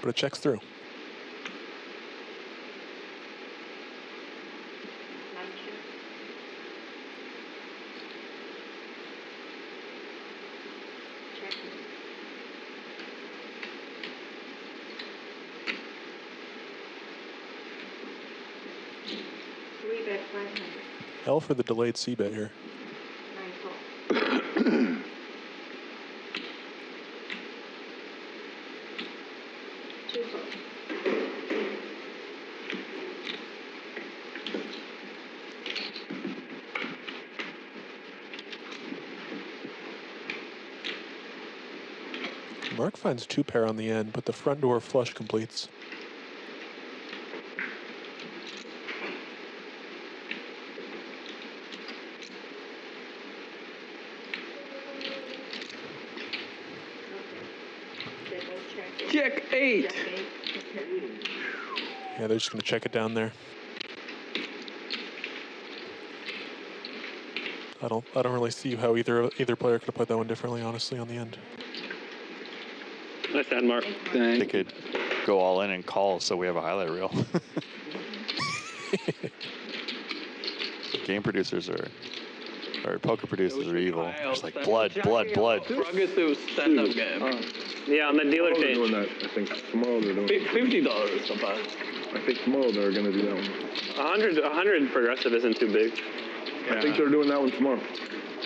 But it checks through. L for the delayed C bet here. Marc finds 2-pair on the end, but the front door flush completes. Check 8. Yeah, they're just going to check it down there. I don't really see how either player could have played that one differently, honestly, on the end. Nice hand, Marc. They could go all in and call, so we have a highlight reel. Game producers or poker producers are evil. It's like blood. Progressive stand-up game. Yeah, on the dealer They're change. doing that. I think tomorrow they're doing it. $50 about. I think tomorrow they're going to do that one. 100 progressive isn't too big. I think they're doing that one tomorrow.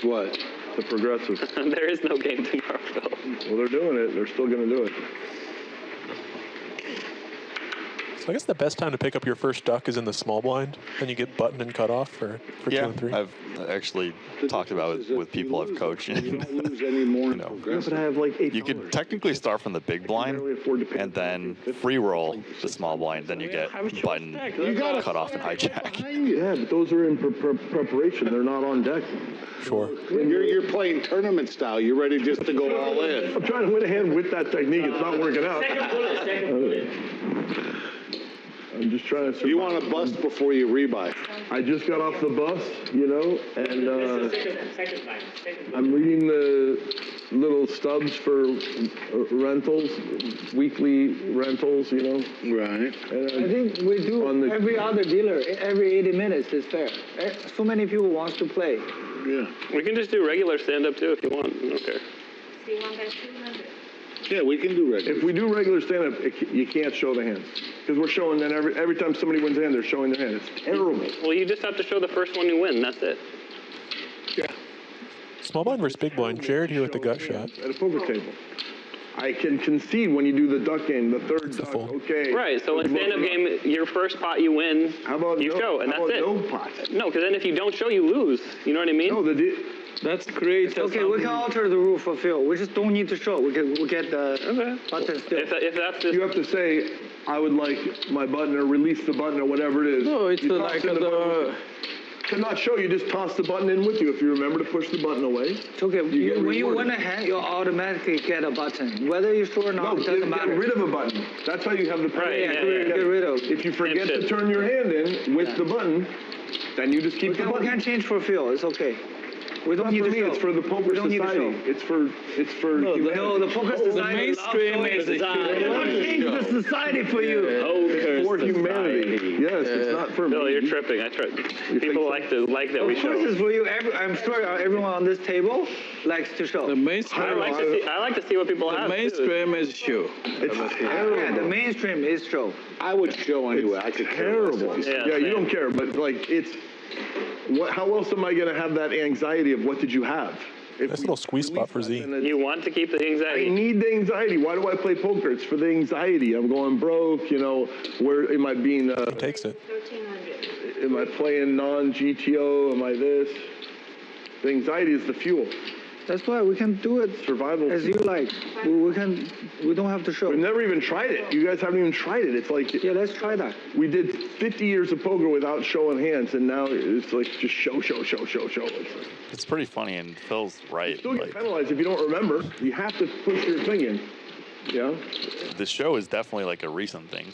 What? The progressive. There is no game tomorrow, Phil. Well, they're doing it. They're still going to do it. So I guess the best time to pick up your first duck is in the small blind. Then you get buttoned and cut off for 2 and 3. I've actually talked about it with people I've coached. You don't lose any more. Yeah, but I have like $8. You could technically start from the big blind and then free roll the small blind. Then you get button, cut off, and hijack. Yeah, but those are in preparation. They're not on deck. Sure. You're playing tournament style. You're ready just to go all in. I'm trying to win a hand with that technique. It's not working out. I'm just trying to survive. You want to bust before you rebuy. I just got off the bus, you know, and I'm reading the little stubs for rentals, weekly rentals, you know. Right. And I think we do every other dealer, every 80 minutes is fair. So many people want to play. Yeah. We can just do regular stand-up too if you want. I don't care. Yeah, we can do regular. If we do regular stand-up, you can't show the hands. Because we're showing then every time somebody wins a hand, they're showing their hand. It's terrible. Well, you just have to show the first one you win. That's it. Yeah. Small blind versus big blind. Jared here with the gut shot. At a poker table. I can concede when you do the duck game, the third duck, okay. Right, so in stand-up game, your first pot you win, you show, and that's it. No pot? No, because then if you don't show, you lose. You know what I mean? No, that's great. Okay, we can alter the rule for Phil. We just don't need to show. We get the button still. If that's just... You have to say, I would like my button or release the button or whatever it is. No, it's like the... To not show, you just toss the button in with you. If you remember to push the button away. It's okay. When you win a hand, you automatically get a button. Whether you're sure or not, it doesn't matter. Get rid of a button. That's how you have the power. Right, get rid of. If you forget to turn your hand in with the button, then you just keep the button. We can change for Phil. It's okay. We don't need for to me. show. It's for the poker We don't need to society. show. It's for humanity. No, the poker society. The mainstream is the It's the society for you. It's for humanity. Yes, it's not for Bill, me. you're tripping. I trip. People like that we Of show. course, it's for you. I'm sure everyone on this table likes to show. The mainstream. I like to see what people The have. mainstream is show. It's Yeah, the mainstream is show. I would show anyway. I could care less. terrible. Yeah, You don't care, but like it's. How else am I going to have that anxiety of what did you have? Nice little squeeze spot for Z. You want to keep the I anxiety. need the anxiety. Why do I play poker? It's for the anxiety. I'm going broke. Where am I being? He takes it. 1,300. Am I playing non-GTO? Am I this? The anxiety is the fuel. That's why we can do it Survival. as you like. We don't have to show. We've never even tried it. You guys haven't even tried it. It's like Yeah, let's try that. we did 50 years of poker without showing hands, and now it's like just show. It's pretty funny, and Phil's right. Still get Like, penalized if you don't remember. You have to push your thing in. Yeah. the show is definitely like a recent thing.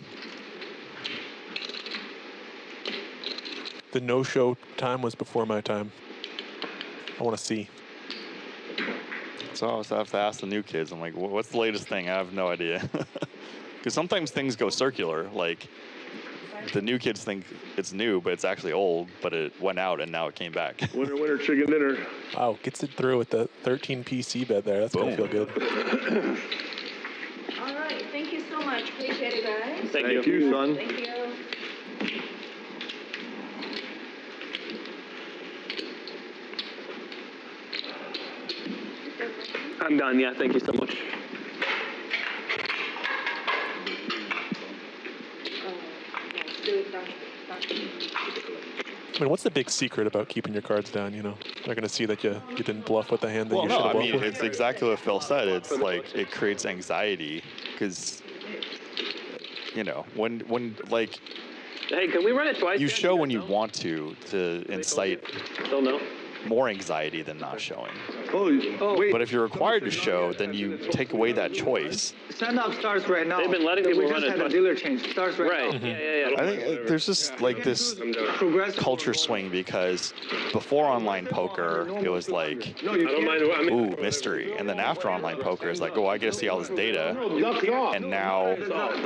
The no-show time was before my time. I want to see. So I always have to ask the new kids. I'm like, what's the latest thing? I have no idea. Because sometimes things go circular. Like the new kids think it's new, but it's actually old. But it went out and now it came back. Winner, chicken dinner. Wow, gets it through with the 13 PC bet there. That's gonna feel good. All right, thank you so much. Appreciate it, guys. Thank you. you, son. Thank you. I'm done. Yeah, thank you so much. I mean, what's the big secret about keeping your cards down? They're gonna see that you didn't bluff with the hand that Well, you no, should have I bluffed mean, with. it's exactly what Phil said. It's like it creates anxiety because, when like Hey, can we run it twice? you show when you want to incite Still no. more anxiety than not showing. Oh, wait. But if you're required to show, then you take away that choice. Stand-up starts right now. They've been letting people we run just it had a twice. dealer change. Starts right now. Yeah. I think there's just like this Progressive. culture swing because before online poker, it was like, No, you can't. ooh, mystery. And then after online poker, it's like, oh, I get to see all this data. And now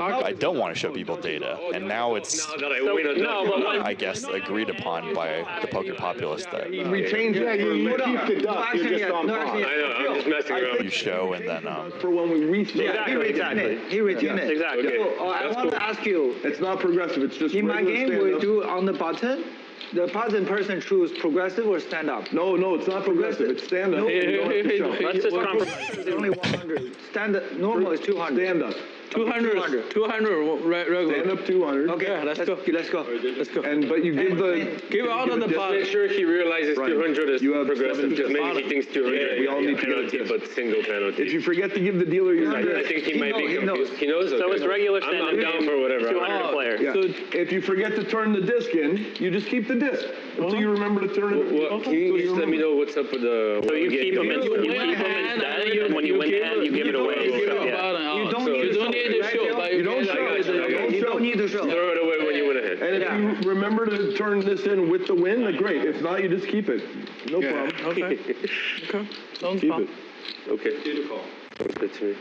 I don't want to show people data. And now it's, I guess, agreed upon by the poker populace that We changed it. You keep the duck. You're just on pause. I'm just messing around. you show and then For when we restart. Exactly. He retained it. Exactly. So, I want to ask you, It's not progressive. It's just in my regular game, stand-up. we do on the button, the button person choose progressive or stand-up. No, it's not progressive. It's stand-up. No. You don't have to show. Let's just compromise. It's only 100. Normal is 200. Stand-up. 200 regular. Stand-up 200. Okay, Yeah, let's go. Let's go. Let's go. But you give the... Give out of the Make bottom. Make sure he realizes Right. 200 is You have progressive, because 7 maybe he thinks 200 we all need to get penalty, this. but single penalty. If you forget to give the dealer your... I think he might be he knows. confused. He knows. So okay. it's regular I'm stand-up down game, for whatever. 200 players. Yeah. So- If you forget to turn the disc in, you just keep the disc until you remember to turn it. Well, can you just let me know what's up with the... So you keep them in dead, and when you win the hand, you give it away. Yeah. You don't need to show, but You don't show. You don't need to show. Throw it away when you win a hand. And if you remember to turn this in with the win, then great. If not, you just keep it. No problem. Okay. Okay. Sounds Keep fun. it. Okay. Sounds good to me.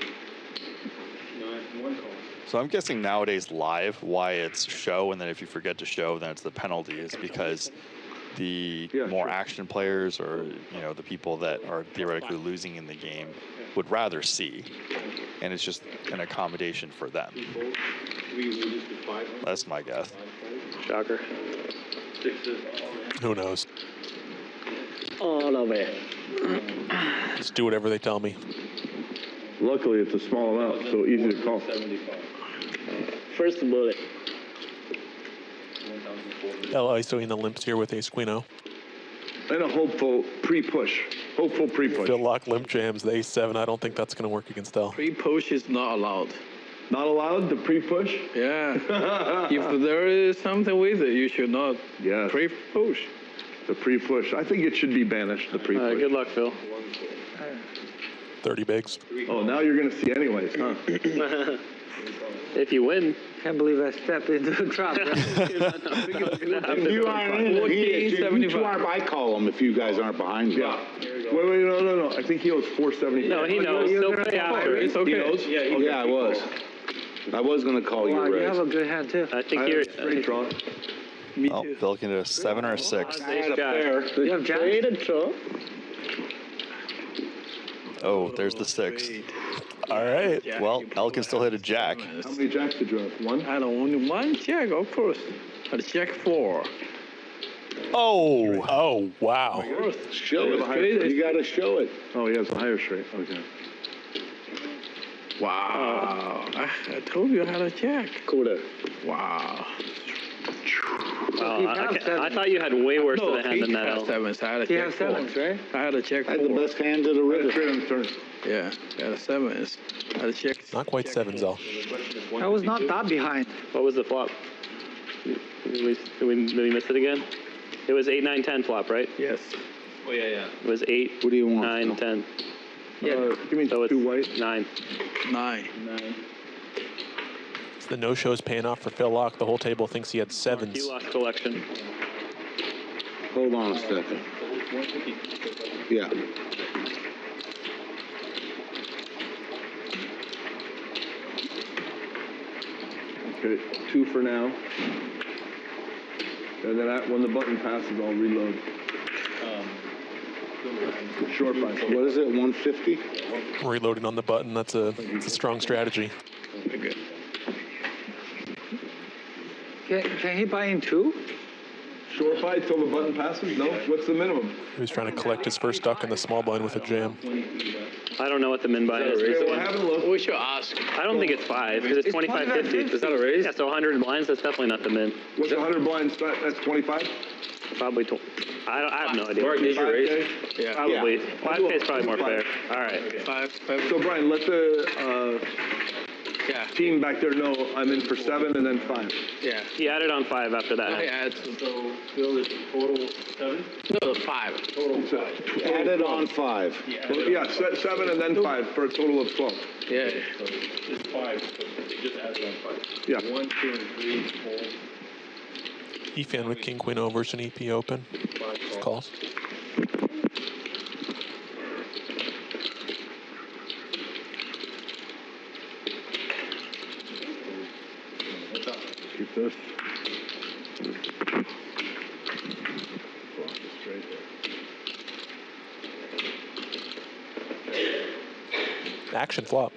So I'm guessing nowadays live, why it's show, and then if you forget to show, then it's the penalty, is because the more action players or the people that are theoretically losing in the game would rather see, and it's just an accommodation for them. That's my guess. Shocker. Who knows? All of it. Just do whatever they tell me. Luckily, it's a small amount, so easy to call. First bullet. El ISO in the limps here with ace queen o. And a hopeful pre-push. Phil Laak limp jams the ace 7. I don't think that's going to work against El. Pre-push is not allowed. Not allowed, the pre-push? Yeah. If there is something with it, you should not Yes. pre-push. The pre-push. I think it should be banished, the pre-push. Good luck, Phil. 30 bigs. Oh, now you're going to see anyways, huh? If you win. Can't believe I stepped into the trap. If you aren't in, 14, I call them if you guys aren't behind me. Yeah. Wait, no. I think he owes 470. No, he knows. He'll pay after. It's okay. He knows? Yeah, I was. I was going to call you, Wow, you Ray. have a good hand, too. I think you're straight draw. Oh, Bill can do a 7 or a 6. I had a pair. You have jacks? Oh, there's the 6. All right. Well, Al can still hit a jack. How many jacks did you have? One? I don't only one jack, of course. But jack 4. Oh, wow. Show it. You got to show it. Oh, he has a higher straight. Okay. Wow. I told you I had a jack. Cooler. Wow. I thought you had way worse of a hand than that. He had sevens. I had a He jack has 4. sevens, right? I had a jack 4. I had the best hand of the river. Straight on the turn. Yeah, I had a sevens. I had a jack. Not quite sevens, though. I was not that behind. What was the flop? Did we miss it again? It was 8, 9, 10 flop, right? Yes. Oh, yeah. It was 8, What do you want? 9, 10. Yeah. Give me So it's 2 white. 9. 9. The no-show's paying off for Phil Laak. The whole table thinks he had He sevens. lost collection. Hold on a second. Yeah. Okay, 2 for now. And then when the button passes, I'll reload. Short by. What is it, 150? Reloading on the button. That's a strong strategy. Good. Can he buy in 2? Short by till the button passes? No? What's the minimum? He was trying to collect his first duck in the small blind with a jam. I don't know what the min buy is. Okay, well, have a look. We should ask. I don't think it's 5 because it's 25.50. Is that a raise? Yeah, so 100 blinds. That's definitely not the min. What's 100 blinds? That's 25? Probably. I have no idea. Marc, did you raise? Yeah. Probably. 5K is probably more fair. All right. 5. So, Brian, let the team back there know I'm in for 7 and then 5. Yeah. He added on 5 after that. I add. So, Bill is total 7? No, 5. Total 5. Added on 5. Yeah, 7 and then 5 for a total of 12. Yeah. So it's 5. So they just added on 5. Yeah. 1, 2, and 3, 4. Efan with King Queen overs and EP open. Calls. Keep this. Action flop.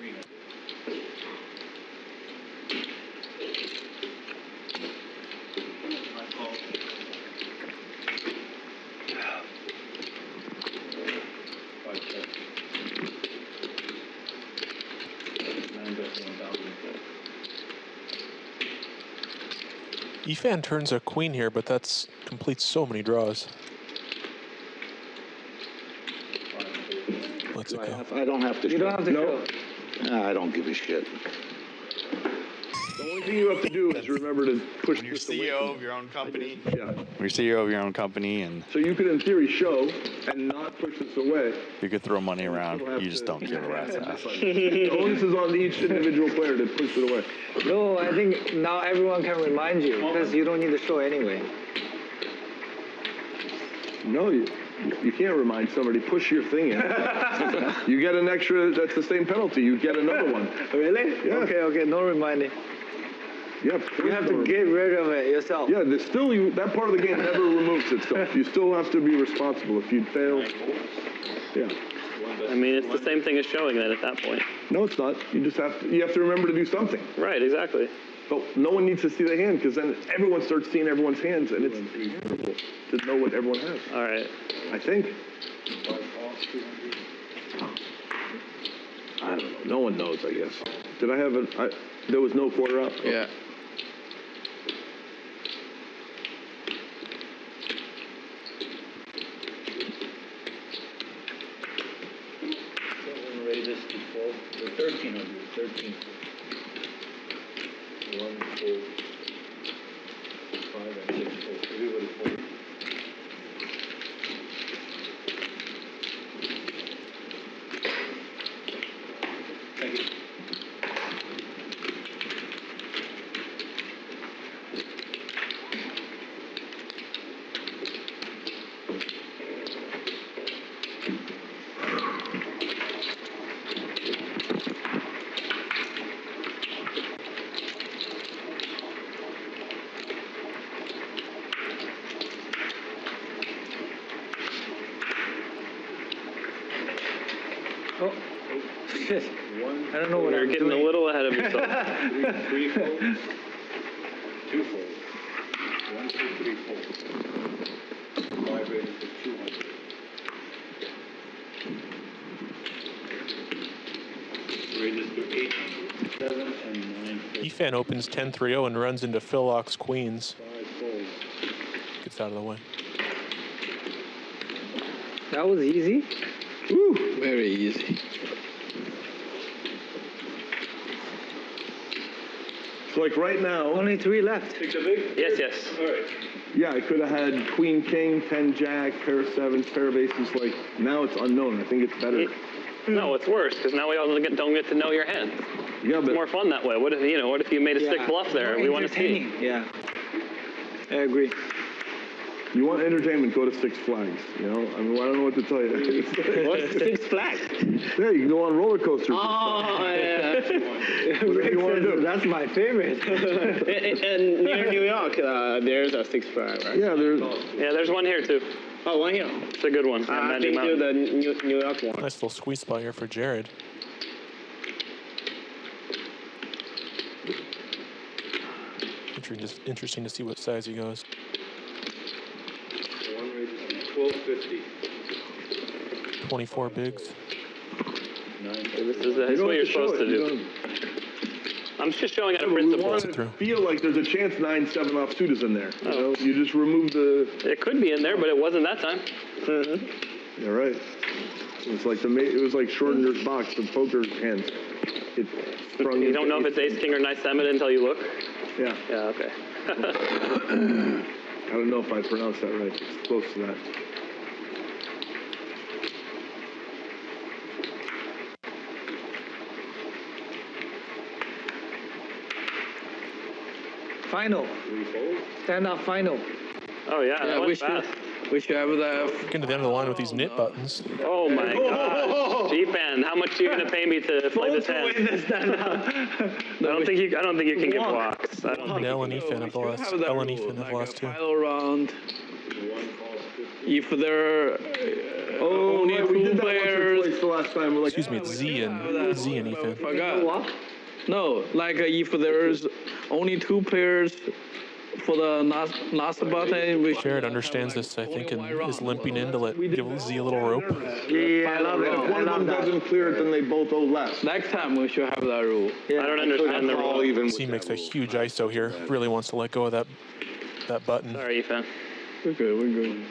Efan turns a queen here, but that's completes so many draws. Let's it go. I don't have to show. You don't have to No. show. I don't give a shit. The only thing you have to do is remember to push When you're this away CEO from- of your own company. Yeah. When you're CEO of your own company and So you could, in theory, show and not push this away. you could throw money around, you just don't give a rat's ass. The onus is on each individual player to push it away. No, I think now everyone can remind you because you don't need to show anyway. No, you can't remind somebody, push your thing in. You get an extra, that's the same penalty. You get another one. Really? Yeah. Okay, no reminding. Yeah, You have to get rid of it yourself. Yeah, there's still that part of the game never removes itself. You still have to be responsible if you fail. Yeah. I mean, it's the same thing as showing that at that point. No, it's not. You just have to remember to do something. Right, exactly. But no one needs to see the hand because then everyone starts seeing everyone's hands and it's terrible to know what everyone has. All right. I think. I don't know. No one knows, I guess. Did I have there was no quarter up? Yeah. Someone raised this to 12, to 1300, 13. 1, 4, 5, and 6, 4. Everybody 4. Shit. I don't know what You're I'm getting doing. a little ahead of yourself. Three folds. Two folds. 1, 2, 3 folds. 5 raises to 200. 6 raises to 800. 7 and 9 folds. Efan opens 10-3-0 and runs into Phil Laak's queens. 5 folds. Gets out of the way. That was easy. Woo, very easy. So like right now, Only 3 left. Take the big? Yes, yes. All right. yeah, I could have had queen, king, 10, jack, pair of sevens, pair of aces. Like now it's unknown. I think it's better. No, it's worse because now we all don't get to know your hand. Yeah, It's but more fun that way. What if you made a sick bluff there? We want to see. Yeah. I agree. you want entertainment, go to Six Flags. You know, I mean, I don't know what to tell you. What's Six Flags? Yeah, you can go on roller coasters. Oh, yeah. Whatever you want to do. That's my favorite. And near New York, there's a Six Flags, right? Yeah, There's one here too. Oh, one here. It's a good one. I've been to the New York one. Nice little squeeze spot here for Jared. Interesting to see what size he goes. 1 raises to 1250. 24 bigs. 9. This is what you're supposed to do. I'm just showing out a we principle. want to feel like there's a chance 9-7 offsuit is in there. You Oh. know, you just remove the. It could be in there, but it wasn't that time. Yeah, right. It's like it was like Schrodinger's box, the poker hands. It sprung. You don't know if it's ace, king, or nice seven until you look? Yeah. Yeah, okay. I don't know if I pronounced that right. It's close to that. Final. Stand up final. Oh, yeah, that went fast. We should have that. Getting to the end of the line with these knit buttons. Oh, my God. G-Fan, how much are you going to pay me to play this hand? I don't think you can get blocks. I don't think Nell and Efan have lost. Ell and Efan have lost too. Final round. If there are only right, we two did that once or players. twice the last time. We're like, Excuse me, it's Z and Efan. Forgot. No, like if there's only two players for the last button, we Jared understands this, I think, and is limping in to give Z a little rope. Yeah, I love it. if one of them doesn't clear it, then they both owe less. Next time we should have that rule. I don't understand the rule. Z makes a huge ISO here. Really wants to let go of that button. Sorry, Efan. We're good.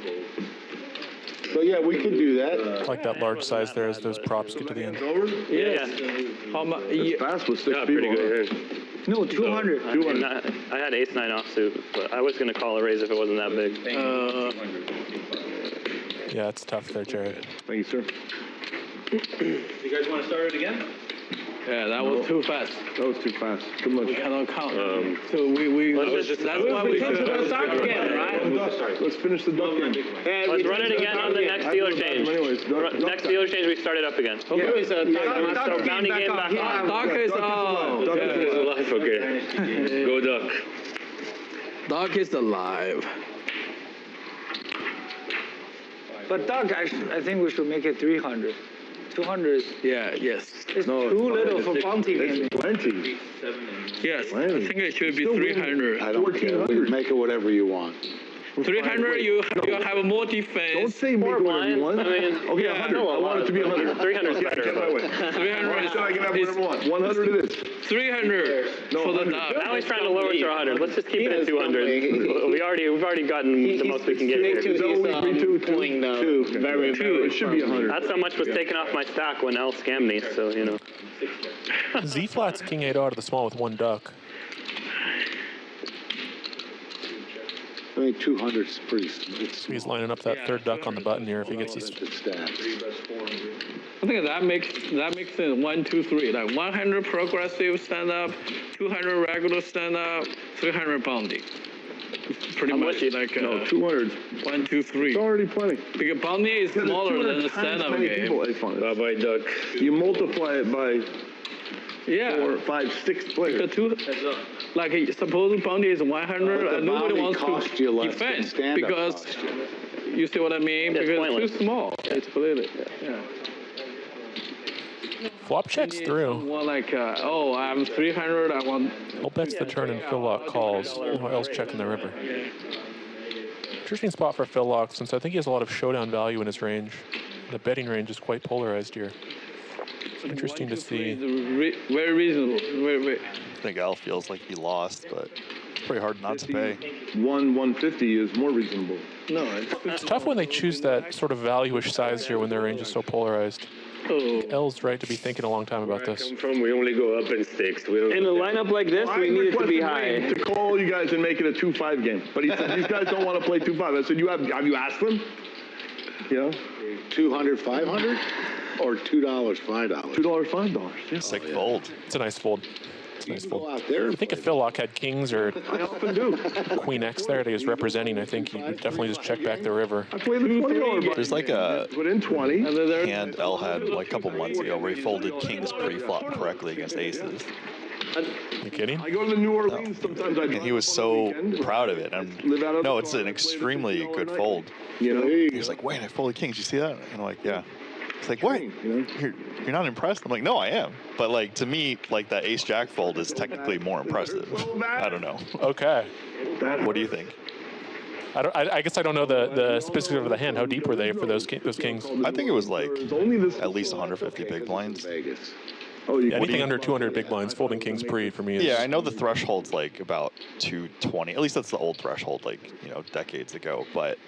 So yeah, we could do that. I like that large size there as those props get to the end. Yeah. How much? Fast with 6 people. Pretty good. No, 200. I mean, I had ace nine offsuit, but I was going to call a raise if it wasn't that big. Yeah, it's tough there, Jared. Thank you, sir. You guys want to start it again? Yeah, that was too fast. That was too fast. Too much. We cannot count. So we that's why we should have start again, right? Let's finish the duck game. Let's run it again on the next dealer change. Next dealer change, we start it up again. So bounty game back on. Duck is out. Alive, okay. Go duck. Duck is alive. But Doug, I think we should make it 300. 200 is Yes. too little for bounty game. Plenty. Yes, I think it should be 300. I don't care. We make it whatever you want. 300, you have more defense. Don't say make whatever you want. I mean, Okay, 100. I want it to be 100. 300 is better. Get my way. 300 So I can have whatever I want. 100 it is. 300 No, for the 100. duck. Now he's trying to lower it to 100. Let's just keep it at 200. We've already gotten the most we can get here. He's pulling the very, very. It should be 100. That's how much was taken off my stack when L scammed me, so, you know. Z flats king 8 out of the small with one duck. I mean, 200 is pretty. He's lining up that third duck on the button here if he gets his. I think that makes sense. 1, 2, 3. Like 100 progressive stand up, 200 regular stand up, 300 bounty. Pretty much like No, 200. 1, 2, 3. It's already plenty. Because bounty is smaller than the stand up game. Bye-bye, duck. You multiply it by 4, 5, 6 players. Like suppose bounty is 100 and nobody wants to defend because you see what I mean? It's because pointless. it's too small. It's completely. Yeah. Flop checks through. More like, oh, I'm 300. I want. I'll bets the turn and Phil Laak calls. What else checking the river? Interesting spot for Phil Laak since I think he has a lot of showdown value in his range. The betting range is quite polarized here. It's interesting to see. Very reasonable. I think Al feels like he lost, but it's pretty hard not to pay. 150 is more reasonable. No, it's tough when they choose that sort of value-ish size here when their range is so polarized. L's right to be thinking a long time about this. We only go up in stakes. We don't In a lineup like this, we need it to be high. To call you guys and make it a 2-5 game, but he said these guys don't want to play 2-5. I said, have you asked them? Yeah. 200, 500, or $2, $5. $2, $5. Yeah. Sick fold. It's a nice fold. It's a nice fold. Out there. I think if Phil Laak had kings or I often do. Queen X there that he was representing, I think he would definitely just check back the river. I played the $20. There's like a put in 20. hand L had like a couple months ago where he folded kings pre-flop correctly against aces. You kidding? I go to New Orleans sometimes. And he was so proud of it. No, it's an extremely good fold. You know, he was like, "Wait, I folded kings. You see that?" And I'm like, "Yeah." It's like, "What? You're not impressed?" I'm like, "No, I am." But like to me, like that ace jack fold is technically more impressive. I don't know. Okay. What do you think? I guess I don't know the specifics of the hand. How deep were they for those kings? I think it was like at least 150 big blinds. Oh, yeah, anything under 200 big blinds, folding kings pre for me is... Yeah, I know the threshold's like about 220. At least that's the old threshold, like, decades ago. But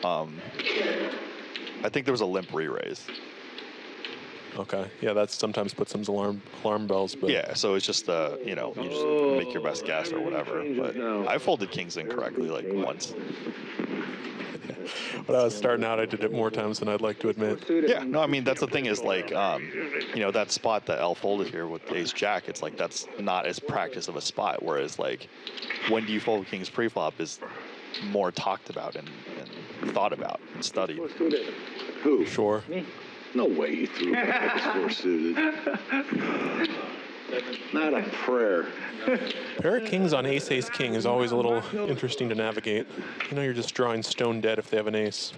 I think there was a limp re-raise. Okay. Yeah, that sometimes puts some alarm bells. But yeah, so it's just, you just make your best guess or whatever. But I folded kings incorrectly like once. When I was starting out, I did it more times than I'd like to admit. Yeah, no, I mean, that's the thing is like, that spot that L folded here with ace jack, it's like that's not as practice of a spot. Whereas like, when do you fold kings pre-flop is more talked about and thought about and studied. Who? Sure. Me? No way he threw that four suited. Not a prayer. Pair of kings on ace king is always a little interesting to navigate. You're just drawing stone dead if they have an ace.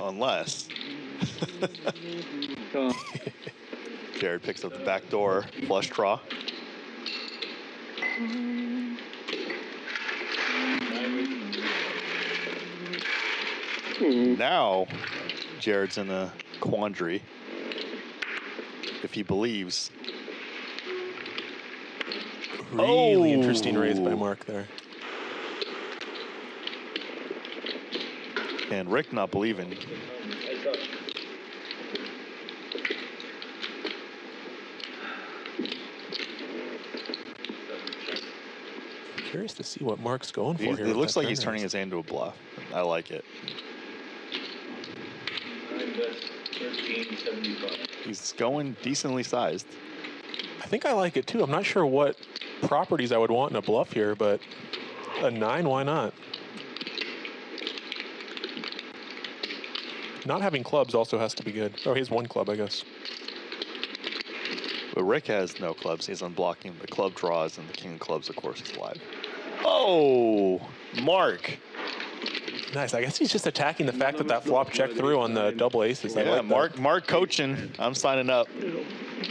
Unless Jared picks up the back door flush draw. Now Jared's in a quandary. If he believes. Really interesting raise by Marc there. And Rick not believing. Curious to see what Marc's going for here. It looks like he's turning his hand into a bluff. I like it. He's going decently sized. I think I like it too. I'm not sure what properties I would want in a bluff here, but a 9, why not? Not having clubs also has to be good. Oh, he has one club, I guess. But Rick has no clubs. He's unblocking the club draws, and the king of clubs, of course, is live. Oh, Marc. Nice. I guess he's just attacking the fact that flop checked through on the double aces. Yeah, like Marc coaching. I'm signing up.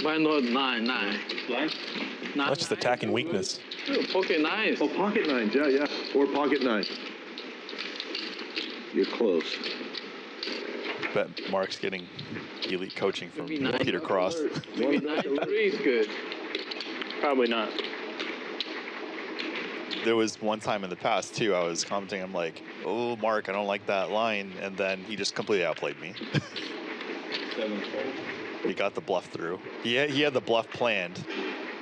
Why not 9? That's just attacking weakness. Pocket nines. Oh, pocket nines. Yeah. Or pocket nines. You're close. Bet Marc's getting elite coaching from Peter Cross. Maybe 9-3 is good. Probably not. There was one time in the past, too, I was commenting, I'm like, oh, Marc, I don't like that line. And then he just completely outplayed me. He got the bluff through. He had the bluff planned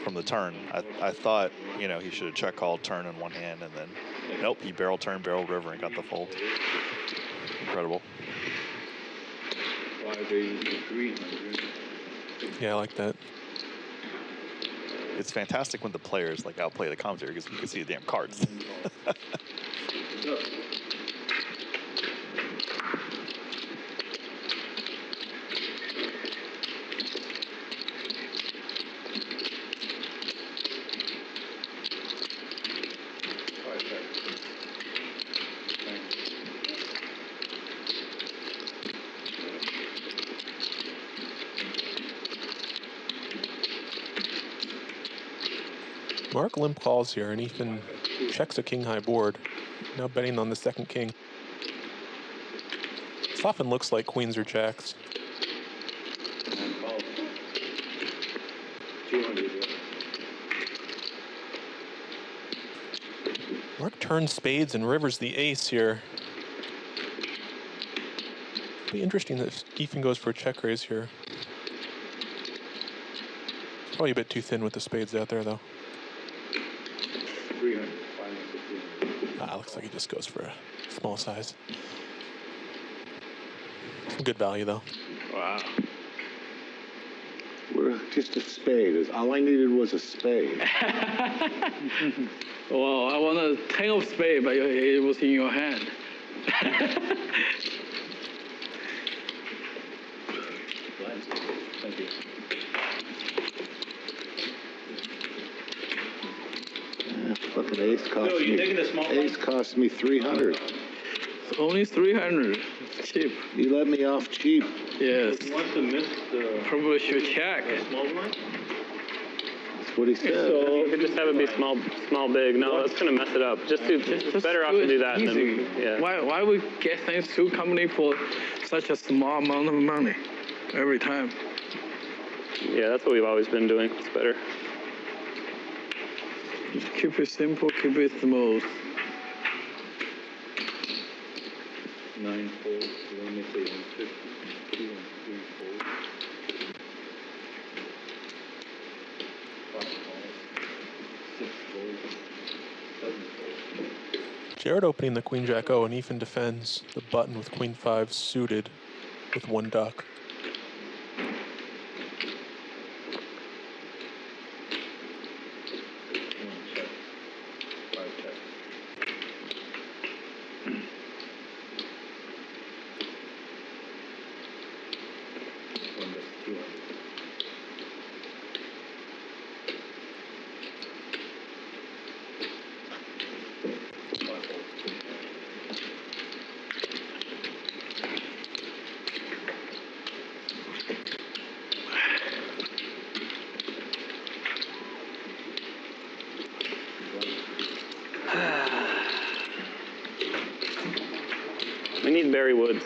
from the turn. I thought, he should have check called turn in one hand. And then, nope, he barrel turned, barrel river, and got the fold. Incredible. Yeah, I like that. It's fantastic when the players outplay the commentary because you can see the damn cards. Marc limp calls here, and Efan checks a king-high board. Now betting on the second king. This often looks like queens or jacks. 200. Marc turns spades and rivers the ace here. It'll be interesting if Efan goes for a check raise here. Probably a bit too thin with the spades out there, though. 300. Looks like he just goes for a small size. Some good value, though. Wow. We're just a spade. All I needed was a spade. Well, I want a 10 of spade, but it was in your hand. Thank you. Fucking ace cost you taking the small Ace cost me 300. It's only 300. It's cheap. You let me off cheap. Yes. You want to miss the Probably should check. small one? That's what he said. So you could just have it be small, big. No, that's gonna mess it up. It's better off to do that. Easy. Than, yeah. Why we get things to company for such a small amount of money every time? Yeah, that's what we've always been doing. It's better. Just keep it simple, keep it smooth. 9 folds, let me say 150, 2 and 3 folds. 5 folds, 6 folds, 7 folds. Jared opening the queen jack O, and Efan defends the button with queen 5 suited with 1 duck. We need Barry Woods.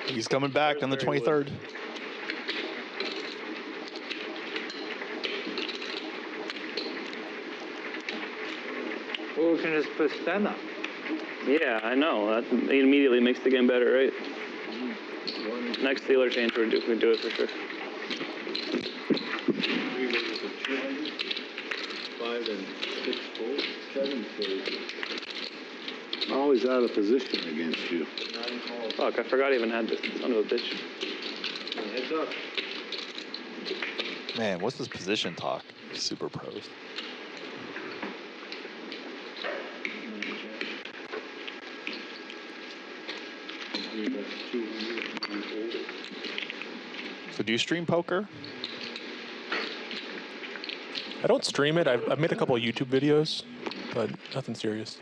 He's coming back on the 23rd. Or we can just put stand up. Yeah, I know. That immediately makes the game better, right? Next Steeler change, we do it for sure. 3 ways of 200, 5 and 6 folds, 7 folds. I'm always out of position against you. 9 calls. Fuck, I forgot I even had this. Son of a bitch. Heads up. Man, what's this position talk? Super pros. So do you stream poker? I don't stream it. I've made a couple of YouTube videos, but nothing serious.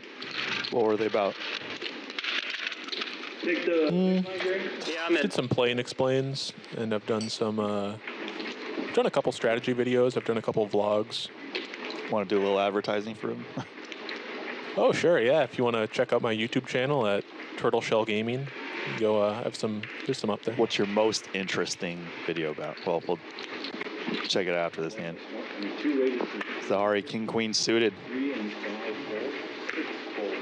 What were they about? Take the Yeah, I'm in. Did some play and explains, and I've done some. I've done a couple strategy videos. I've done a couple vlogs. Want to do a little advertising for him? Oh sure, yeah. If you want to check out my YouTube channel at Turtle Shell Gaming, go. Have some. There's some up there. What's your most interesting video about? Well, we'll check it out after this hand. 2 raises to Sorry, King Queen suited. 3 and 5 folds, 6 folds.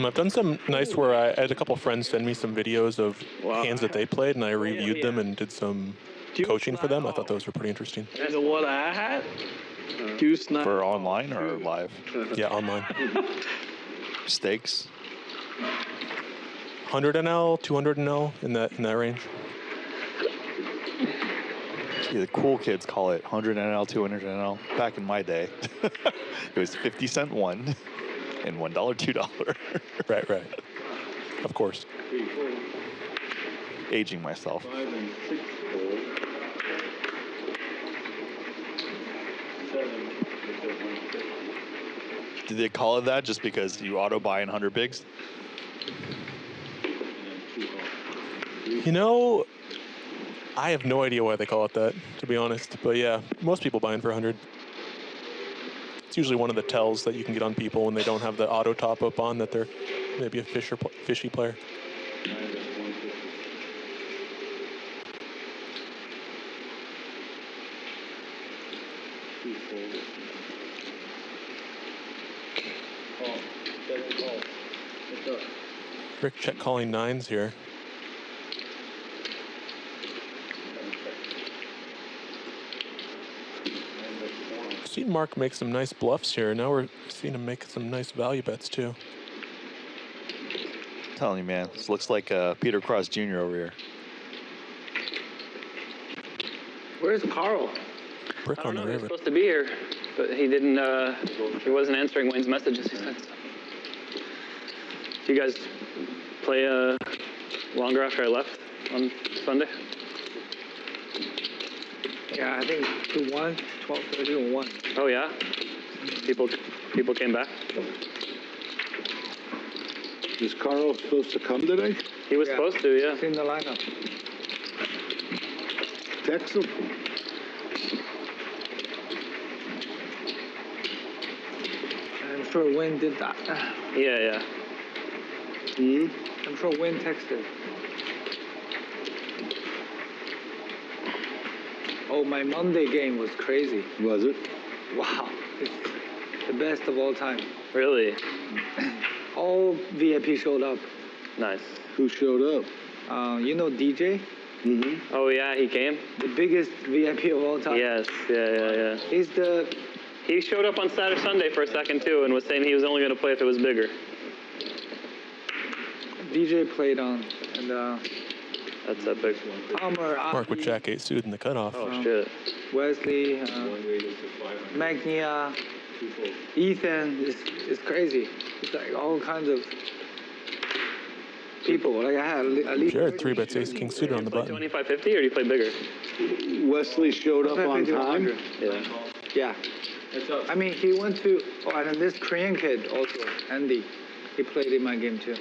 I've done some nice where I had a couple friends send me some videos of hands that they played, and I reviewed them and did some coaching for them. I thought those were pretty interesting. That's what I had. Deuce nine. For online or live? Yeah, online. Stakes? 100 NL, 200 NL, in that range. Yeah, the cool kids call it 100 NL, 200 NL. Back in my day, it was 50 cent one and $1, $2. Right. Of course. 3 folds, Aging myself. 5 and 6 folds, 7 with the 150. Did they call it that just because you auto buy in 100 bigs? And then 2 calls. You know, I have no idea why they call it that, to be honest. But yeah, most people buy in for 100. It's usually one of the tells that you can get on people when they don't have the auto top up on that they're maybe a fishy player. Rick check calling 9s here. I've seen Marc make some nice bluffs here. Now we're seeing him make some nice value bets too. I'm telling you, man, this looks like Peter Cross Jr. over here. Where's Carl? Brick I don't on know. the He was river. supposed to be here, but he didn't. He wasn't answering Wayne's messages. He said. Do you guys play longer after I left on Sunday? Yeah, I think to 1, 12:30 or 1. Oh yeah. People came back. Is Carl supposed to come today? He was supposed to, yeah. It's in the lineup. Text him. I'm sure Wayne did that. Yeah. I'm sure Wayne texted. Oh, my Monday game was crazy. Was it? Wow. It's the best of all time. Really? All VIP showed up. Nice. Who showed up? You know DJ? Mm-hmm. Oh yeah, he came. The biggest VIP of all time. Yes. Yeah. He's the... He showed up on Saturday, Sunday for a second too, and was saying he was only going to play if it was bigger. DJ played on, and That's epic. Palmer, Marc with Jack 8 suited in the cutoff. Oh shit. Wesley, Magnia, Ethan. It's crazy. It's like all kinds of people. Like I had at least. Jared 3-bets ace king suited on the button. 25-50, or do you play bigger? Wesley showed up on time. Yeah. I mean, he went to. Oh, and then this Korean kid also, Andy. He played in my game too.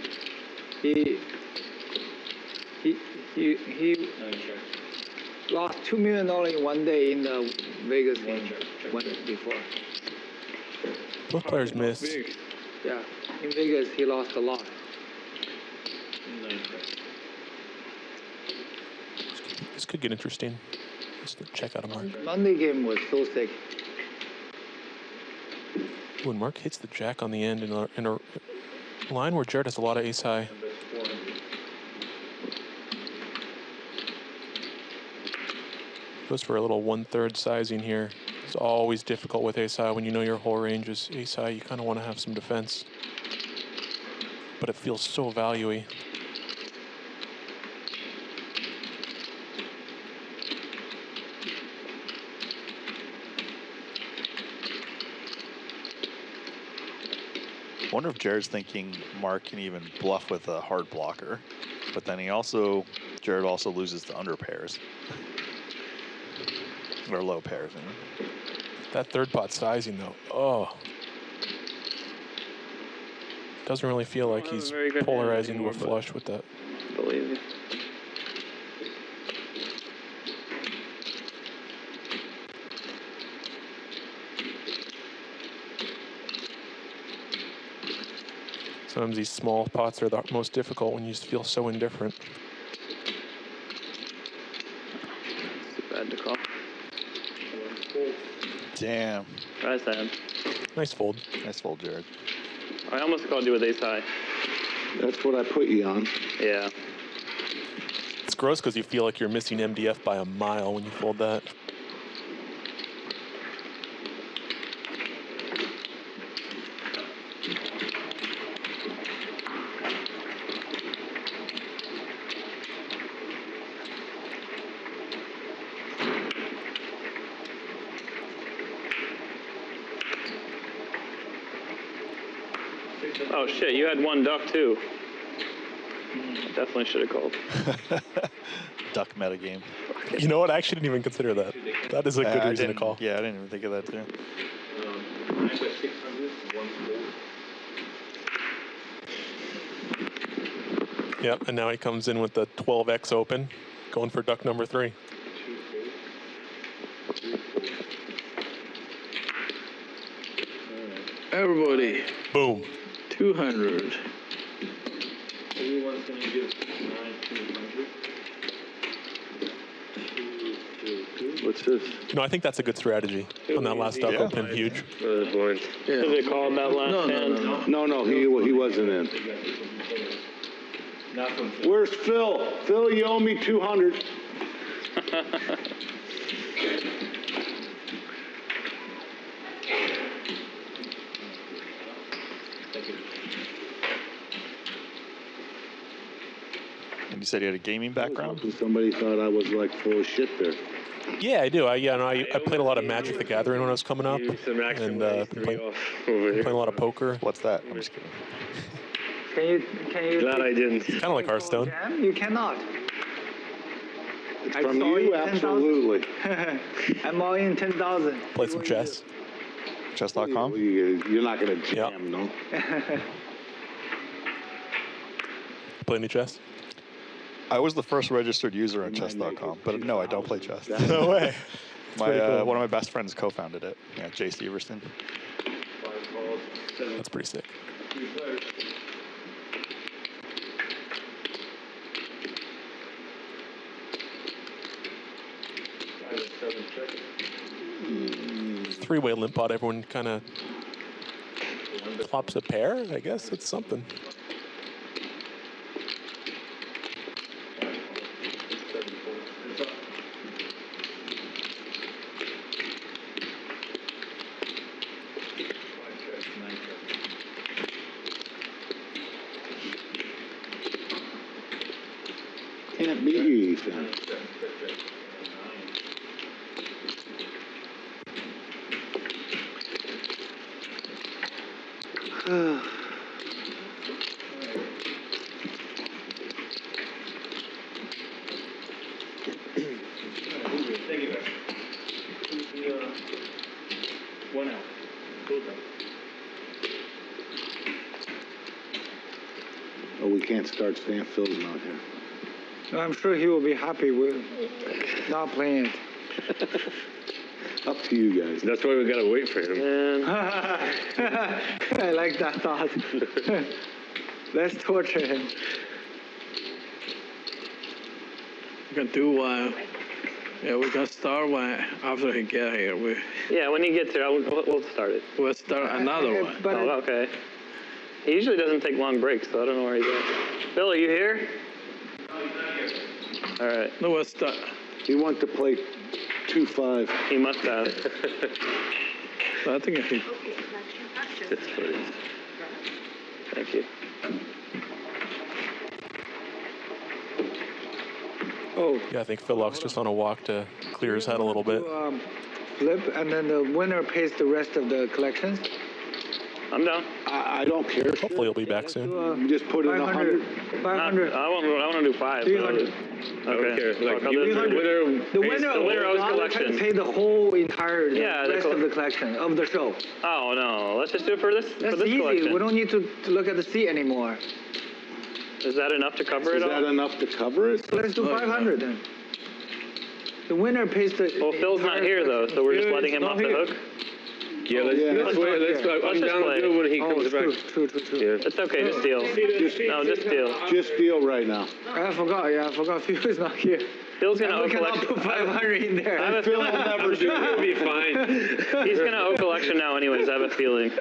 He lost $2 million in one day in the Vegas game one before. Both players missed. Yeah, in Vegas he lost a lot. This could get interesting. Just to check out a Marc. Monday game was so sick. When Marc hits the jack on the end in a line where Jared has a lot of ace high. Goes for a little 1/3 sizing here. It's always difficult with ace high when you know your whole range is ace high. You kind of want to have some defense, but it feels so value-y. I wonder if Jared's thinking Marc can even bluff with a hard blocker, but then Jared also loses the under pairs. Or low pairs, you know? That third pot sizing though, oh. Doesn't really feel like he's polarizing to a flush with that. Believe you. Sometimes these small pots are the most difficult when you just feel so indifferent. Too bad to call. Damn. Nice hand. Nice fold. Nice fold, Jared. I almost called you with ace high. That's what I put you on. Yeah. It's gross because you feel like you're missing MDF by a mile when you fold that. Oh shit, you had one duck too. Definitely should have called. Duck metagame. You know what? I actually didn't even consider that. That is a good reason to call. Yeah, I didn't even think of that too. 600, Yep, and now he comes in with the 12x open, going for duck number 3. Everybody. Boom. 200. Everyone's gonna give 9,200. What's this? No, I think that's a good strategy on that last duck open huge. Is it called that last hand? No, he wasn't in. Where's Phil? Phil, you owe me 200. And you said you had a gaming background? Somebody thought I was like full of shit there. Yeah, I do. I played a lot of Magic the Gathering when I was coming up, and been playing a lot of poker. What's that? I'm just kidding. Can you? Glad I didn't. Kind of like Hearthstone. You cannot. From you, absolutely. I'm all in 10,000. Played some chess. Chess.com? You're not going to jam, no? Play any chess? I was the first registered user on chess.com, but no, I don't play chess. No way. One of my best friends co-founded it. Yeah, Jay Severson. That's pretty sick. Three-way limp pot. Everyone kind of flops a pair. I guess it's something. Can't beat you, Efan. Oh, we can't start Stan Phil's not here. I'm sure he will be happy with not playing it. Up to you guys. That's why we gotta wait for him. I like that thought. Let's torture him. We can do one. Yeah, we can start one after he get here. Yeah, when he gets here, we'll start it. We'll start another one. Oh, okay. He usually doesn't take long breaks, so I don't know where he's at. Bill, are you here? No, he's not here. All right. No, we'll start. He wants to play 2-5. He must have. I think he... Thank you. Oh. Yeah, I think Phil Locke's just on a walk to clear his head a little bit. Flip, and then the winner pays the rest of the collections. I'm down. I don't care. Hopefully he'll be back soon. Just put in 100. 500. I want to do 5. 300. Okay. I don't care. Like, The winner owes collection. Pay the whole entire rest of the collection of the show. Oh no! Let's just do it for this. That's for this easy. collection. We don't need to look at the seat anymore. Is that enough to cover it all? Is that enough to cover it? So let's do 500 then. The winner pays the. Well, Phil's not here though, so we're just letting him off the hook. Yeah, let's wait. I'm down to do it when he comes back. True. Yeah. It's okay, just deal. Just deal. Just deal right now. I forgot Phil is not here. Phil's gonna owe we cannot collection. put 500 in there. I have a Phil feeling will never do it. It'll be fine. He's gonna owe collection now anyways, I have a feeling. I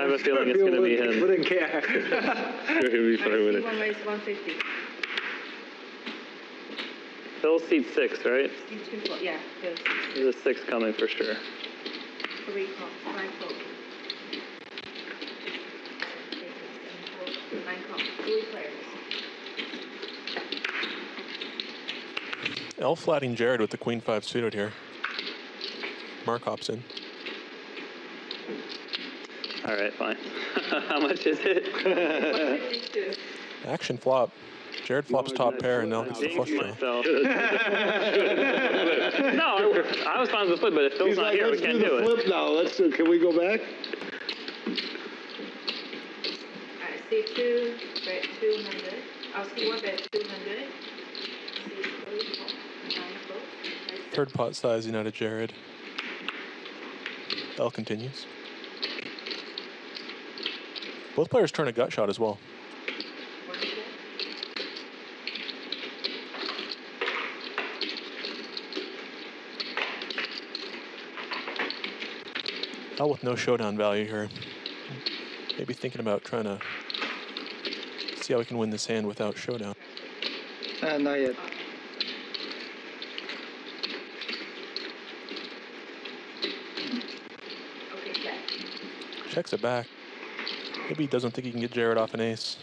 have a feeling it's gonna be him. Wouldn't care. He'll be fine with it. One raise 150. Phil's seat 6, right? Yeah, Phil's There's a 6 coming for sure. 3 call, 5 call. 9 call, 3 players. L flatting Jared with the Queen 5 suited here. Marc hops in. All right, fine. How much is it? Action flop. Jared flops top pair and L gets the flush draw. Myself. No, I was fine with the flip, but if Phil's He's not like, here, we let's can't do do the it. flip now. Can we go back? Alright, C2, bet 200. I'll C1 bet 200. C3, 9 call. Third pot size, United Jared. Bell continues. Both players turn a gut shot as well. Bell with no showdown value here. Maybe thinking about trying to see how we can win this hand without showdown. Not yet. Checks it back. Maybe he doesn't think he can get Jared off an ace.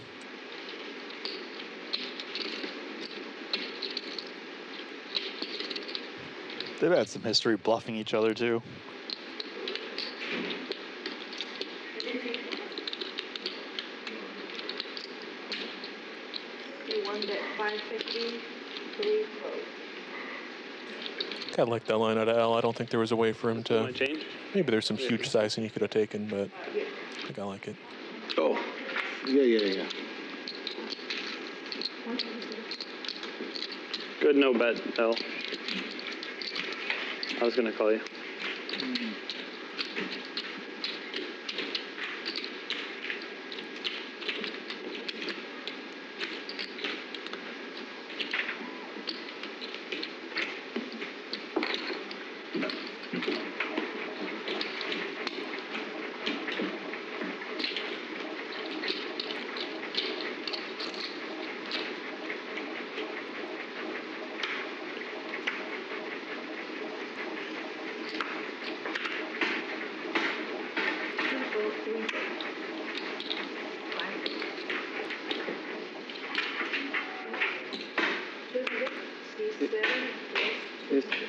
They've had some history bluffing each other too. I like that line out of L. I don't think there was a way for him to change. Maybe there's some huge sizing he could have taken, but I think I like it. Oh, yeah. Good no bet, L. I was gonna call you.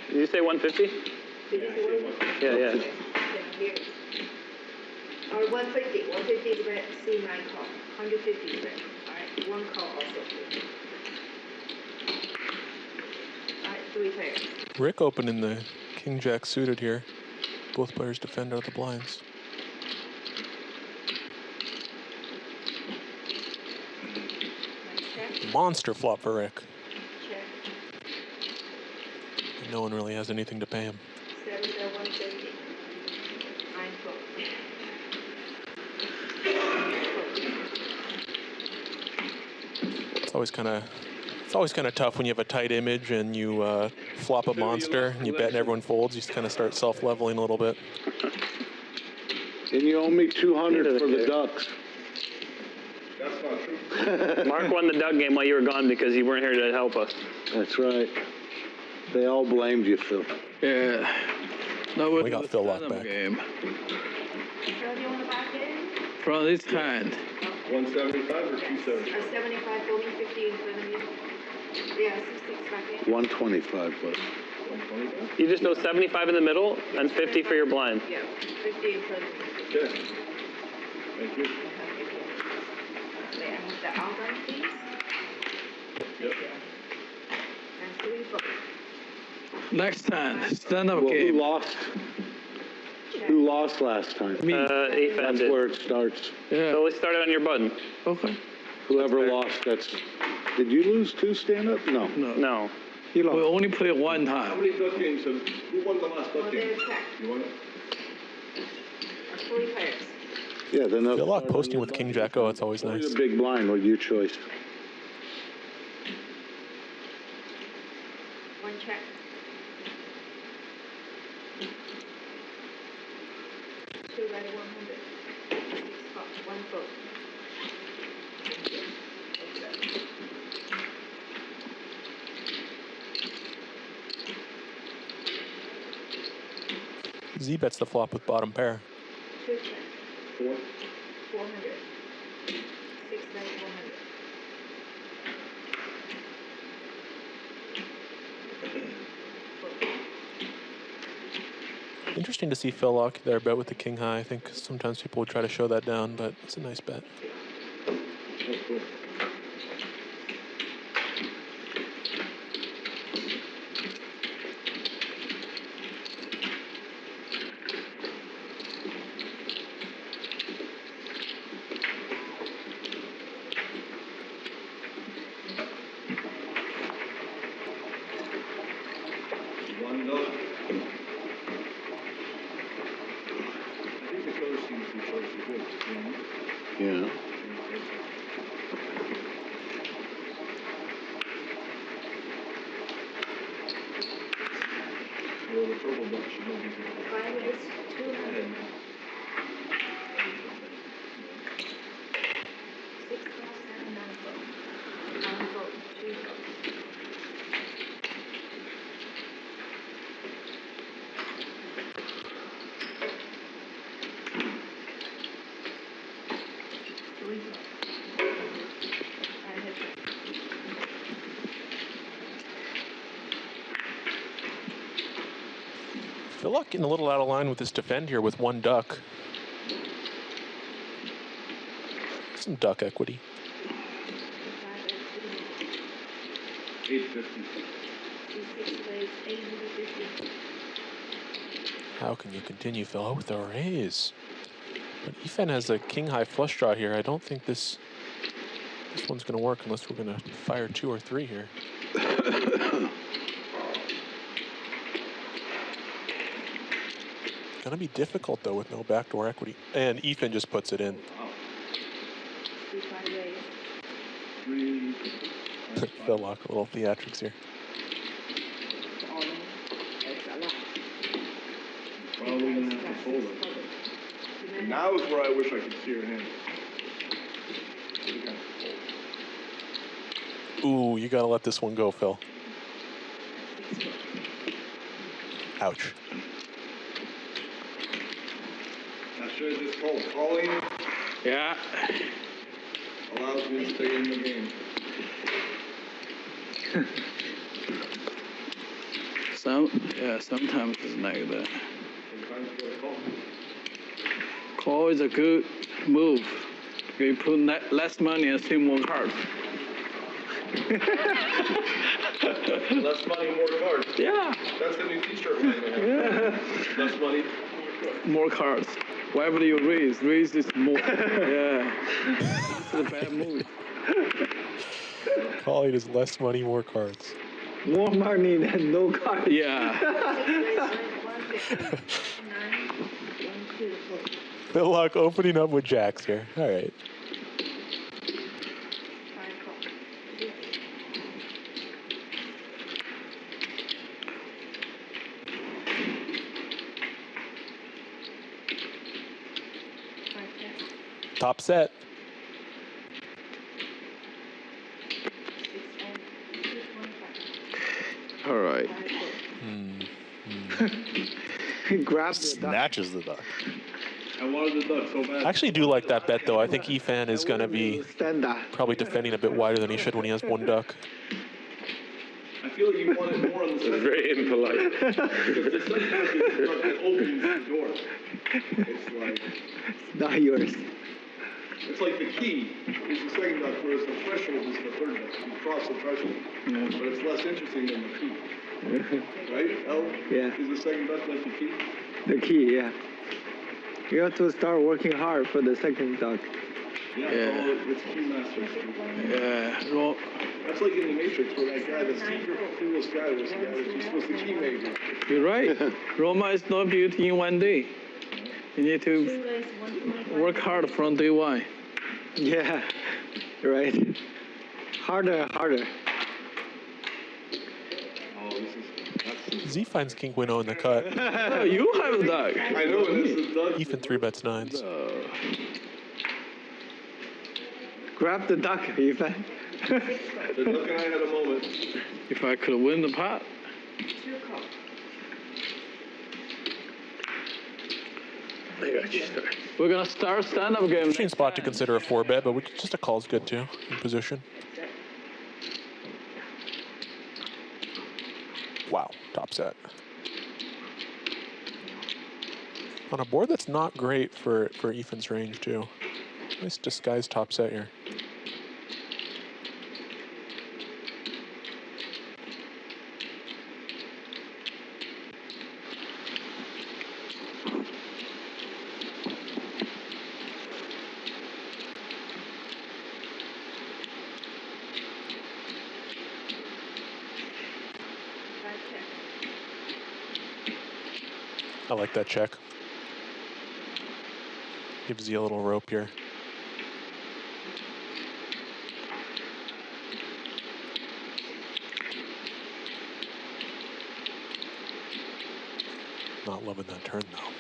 Did you say 150? Yeah. Or 150. 150 is red, C9 call. 150 is red. Alright, one call also. Alright, 3 pairs. Rick opening the king-jack suited here. Both players defend out of the blinds. Monster flop for Rick. And no one really has anything to pay him. 150. 9 call. It's always kind of tough when you have a tight image and you flop a monster and you bet and everyone folds. You just kind of start self-leveling a little bit. And you owe me 200 for the Ducks. That's not true. Mark won the Duck game while you were gone because you weren't here to help us. That's right. They all blamed you, Phil. Yeah. No, we got Phil Laak back. Game. So do you want to back in? From this hand. 175 or 275? Or 75, only 50 in front of you. Yeah, 66 back in. 125, but 125? You just owe 75 in the middle and 50 for your blind. Yeah, 50 in front of you. Okay. Thank you. May I have the outline, please? Yep. And 3 votes. Next time, stand-up well, game. Who lost last time? Me. Efan That's did. where it starts. Yeah. So let's start it on your button. Okay. Whoever lost, that's... Did you lose 2 stand-up? No. No. We only play one How time. many duck games have... Who won the last duck game? You want it? 3 pairs. Yeah, then... Phil Laak posting with king-jack O, it's always Who's nice. a big blind with your choice? 1 check. 2 ready, 100. 6 call, 1 vote. Thank you. Z bets the flop with bottom pair. 2 check. 4. 400. 6 ready, 100. Interesting to see Phil Laak there bet with the king high. I think sometimes people would try to show that down, but it's a nice bet. Oh, cool. Or the purple duck should know these. 5 raise 200. 6 calls, 7 non-vote. 1 vote, 3 votes. I feel like getting a little out of line with this defend here with 1 duck. Some duck equity. 850. How can you continue, Phil? Oh, with a raise. But Efan has a king-high flush draw here. I don't think this one's going to work unless we're going to fire 2 or 3 here. Going to be difficult, though, with no backdoor equity. And Efan just puts it in. Phil Laak, a little theatrics here. Probably gonna have to fold it. Now is where I wish I could see your hand. Ooh, you got to let this one go, Phil. Ouch. Now should I just call? Calling Yeah. allows me to stay in the game. Sometimes it's like that. Sometimes you gotta call. Call is a good move. You put less money and see more cards. Less money, more cards. Yeah. That's the new t-shirt we're gonna have. Yeah. Less money, More cards. Whatever you raise is more. Yeah. It's a bad move. Calling is less money, more cards. More money than no cards. Yeah. Phil Laak opening up with jacks here. All right. Top set. All right. He grabs the duck. Snatches the duck. I wanted the duck so bad. I actually do like that bet, though. I think Efan is going to be probably defending a bit wider than he should when he has 1 duck. I feel like you want it more on the second. Very impolite. Because the second duck is the duck that opens the door. It's like, Not yours. it's like the key is the second duck, whereas the threshold is the third duck. You cross the threshold. But it's less interesting than the key. Right, El? Yeah. Is the second duck like the key? The key, yeah. You have to start working hard for the second duck. Yeah. Oh, it's key master. Yeah. Well, That's like in the Matrix where that guy, the secret coolest guy was the guy that was the key maker. you're right. Roma is not built in one day. You need to work hard from day 1. Yeah, right. Harder and harder. Oh, Z finds King Winnow in the cut. Oh, you have a duck. I know, and this is duck. Ethan 3-bets 9s. Grab the duck, Efan. The duck and I had a moment. If I could win the pot. We're gonna start stand-up game. Interesting spot to consider a 4-bet, but just a call's good too in position. Wow, top set. On a board that's not great for Ethan's range too. Nice disguised top set here. I like that check. Gives you a little rope here. Not loving that turn though.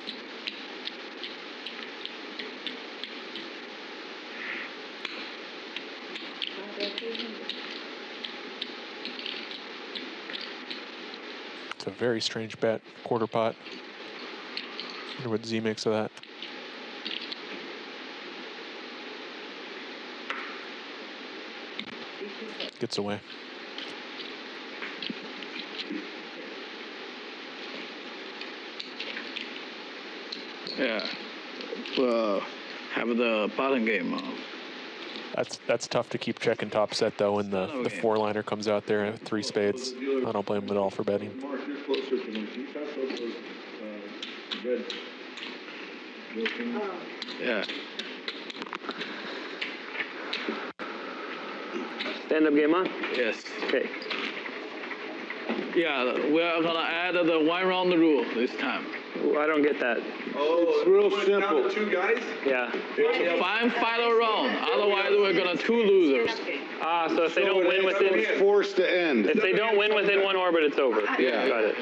It's a very strange bet, quarter pot. I wonder what Z makes of that. Gets away. Yeah. Have the bottom game on. That's tough to keep checking top set though when the four liner comes out there at 3 spades. I don't blame him at all for betting. Marc, you're closer to them. Can you pass out those red? Yeah. Stand-up game on? Yes. Okay. Yeah, we're gonna add the 1 round rule this time. Ooh, I don't get that. Oh, it's real simple. Down to 2 guys? Yeah. Find final round, otherwise we're gonna 2 losers. Ah, so if they don't win within... It's forced to end. If they don't win within 1 orbit, it's over. Yeah. Got it.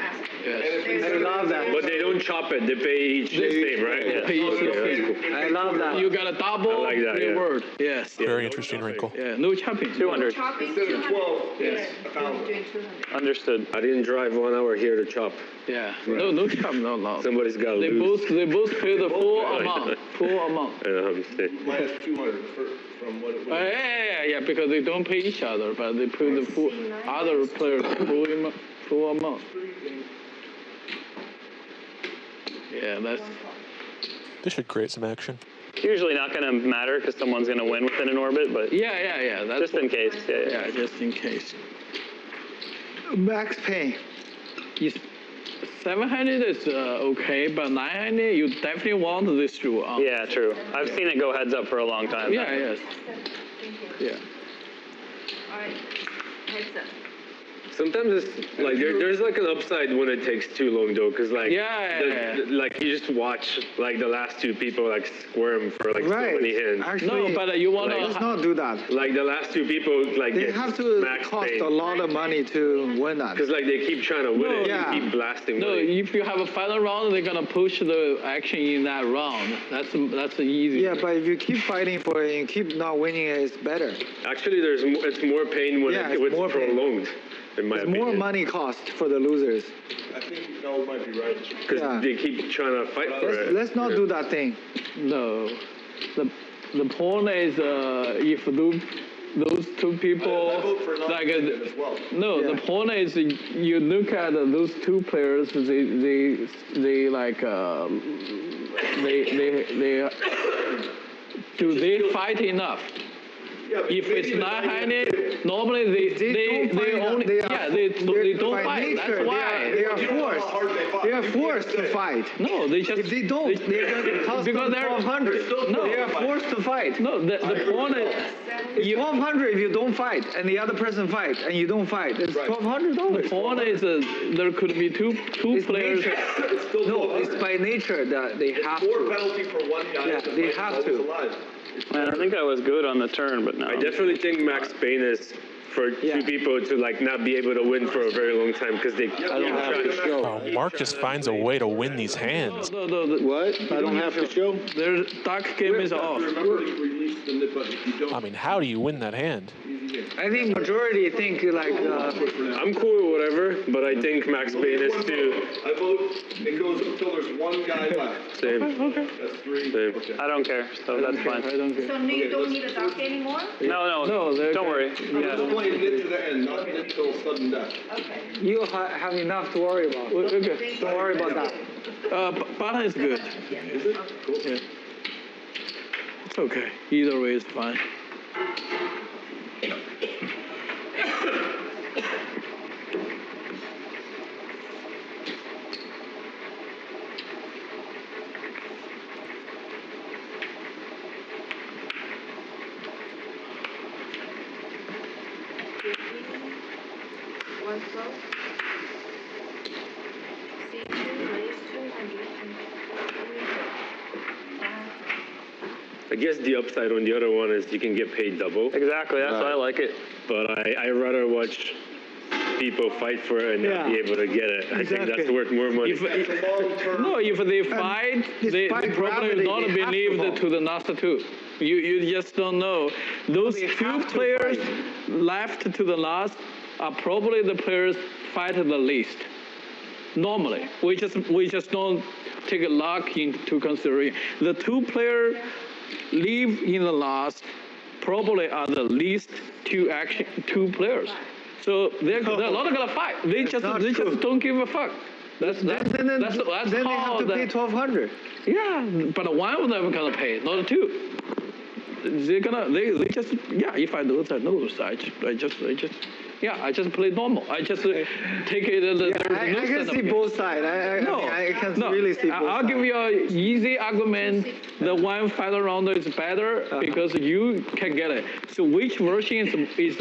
Yes. I love that. But they don't chop it. They pay each the same, right? They pay each the same. I love that. You got a double I like that, yeah. reward. Yes. Very interesting wrinkle. Yeah, no chopping. 200. Chopping Instead of 200. 12, Yes. it's 1,000. Doing 200. Understood. I didn't drive 1 hour here to chop. Yeah. No chop, no. Somebody's got to They lose. both pay the full amount. Full amount. I know how to say. Minus 200 from what it was. Yeah, because they don't pay each other, but they pay the full other players full amount. Yeah, that's. This should create some action. Usually not going to matter because someone's going to win within an orbit, but Yeah. That's just in case. Yeah, just in case. Max pay. 700 is okay, but 900 you definitely want this rule on. Yeah, true. I've seen it go heads up for a long time. Yeah, yes. Yeah. All right. Heads up. Sometimes it's like there's like an upside when it takes too long though, because like like you just watch like the last 2 people like squirm for like so many hands. Actually, No, but you want to. let's not do that. Like the last 2 people like They get have to max cost pain. a lot of money to win that. Because like they keep trying to win it, Yeah. you keep blasting No, money. if you have a final round, they're gonna push the action in that round. That's easy. Yeah, but if you keep fighting for it and keep not winning it, it's better. Actually, it's more pain when Yeah, it's it's more pain. prolonged. In my It's opinion. more money cost for the losers. I think Mel might be right. Because Yeah. they keep trying to fight for it. Let's not do that thing. No, the point is if those 2 people I vote for like non-competitive as well. no, Yeah. the point is you look at those 2 players. They like they do they fight enough? Yeah, If it's 900, normally they only they don't by fight. nature, That's why. they are forced. They are forced to fight. No, they just If they don't, they're going to cost because them they're 1,200. no. They are forced to fight. No, the point is It's 1,200 if you don't fight, and the other person fight, and you don't fight. It's $1,200. the point is there could be two It's players. nature. It's still No, it's by nature that they have more to. penalty for 1 guy. Yeah, than they fighting have both to. alive. Man, I think I was good on the turn, but no. I definitely think max pain is for 2 people to like not be able to win for a very long time because they don't have to show. Oh, Marc just finds a way to win these hands. No, What? I don't have to show? their duck game is off. Remember to release the nip button. If you don't, I mean, how do you win that hand? I think majority think like I'm cool with whatever, but I think max pain is too. I vote it goes until there's 1 guy left. Same. Okay. That's 3. Same. Okay. I don't care, so that's fine. I don't care. So you don't need a dock anymore? No, they're don't worry. I'm just playing nip to the end, not nip till sudden death. Okay. you have enough to worry about. Okay. Don't worry about that. Bottom is good. Is it? Cool. Yeah. It's okay. Either way is fine. One close. C2 raise 200 and I guess the upside on the other one is you can get paid double. Exactly, that's why I like it. But I rather watch people fight for it and not be able to get it. I think that's worth more money. If they fight, they probably not believe to the last two. You just don't know. Those two players left to the last are probably the players fight the least. Normally, we just don't take luck into consideration. The two players leave in the last probably are the least two players. So they're not gonna fight. They just don't give a fuck. That's then they have to pay 1,200. Yeah, but one of them gonna pay, not two. They just if I lose, I lose. I just play normal. I just take it. I can see both sides. I can really see both sides. I'll give you an easy argument. The one final round is better because you can get it. So which version is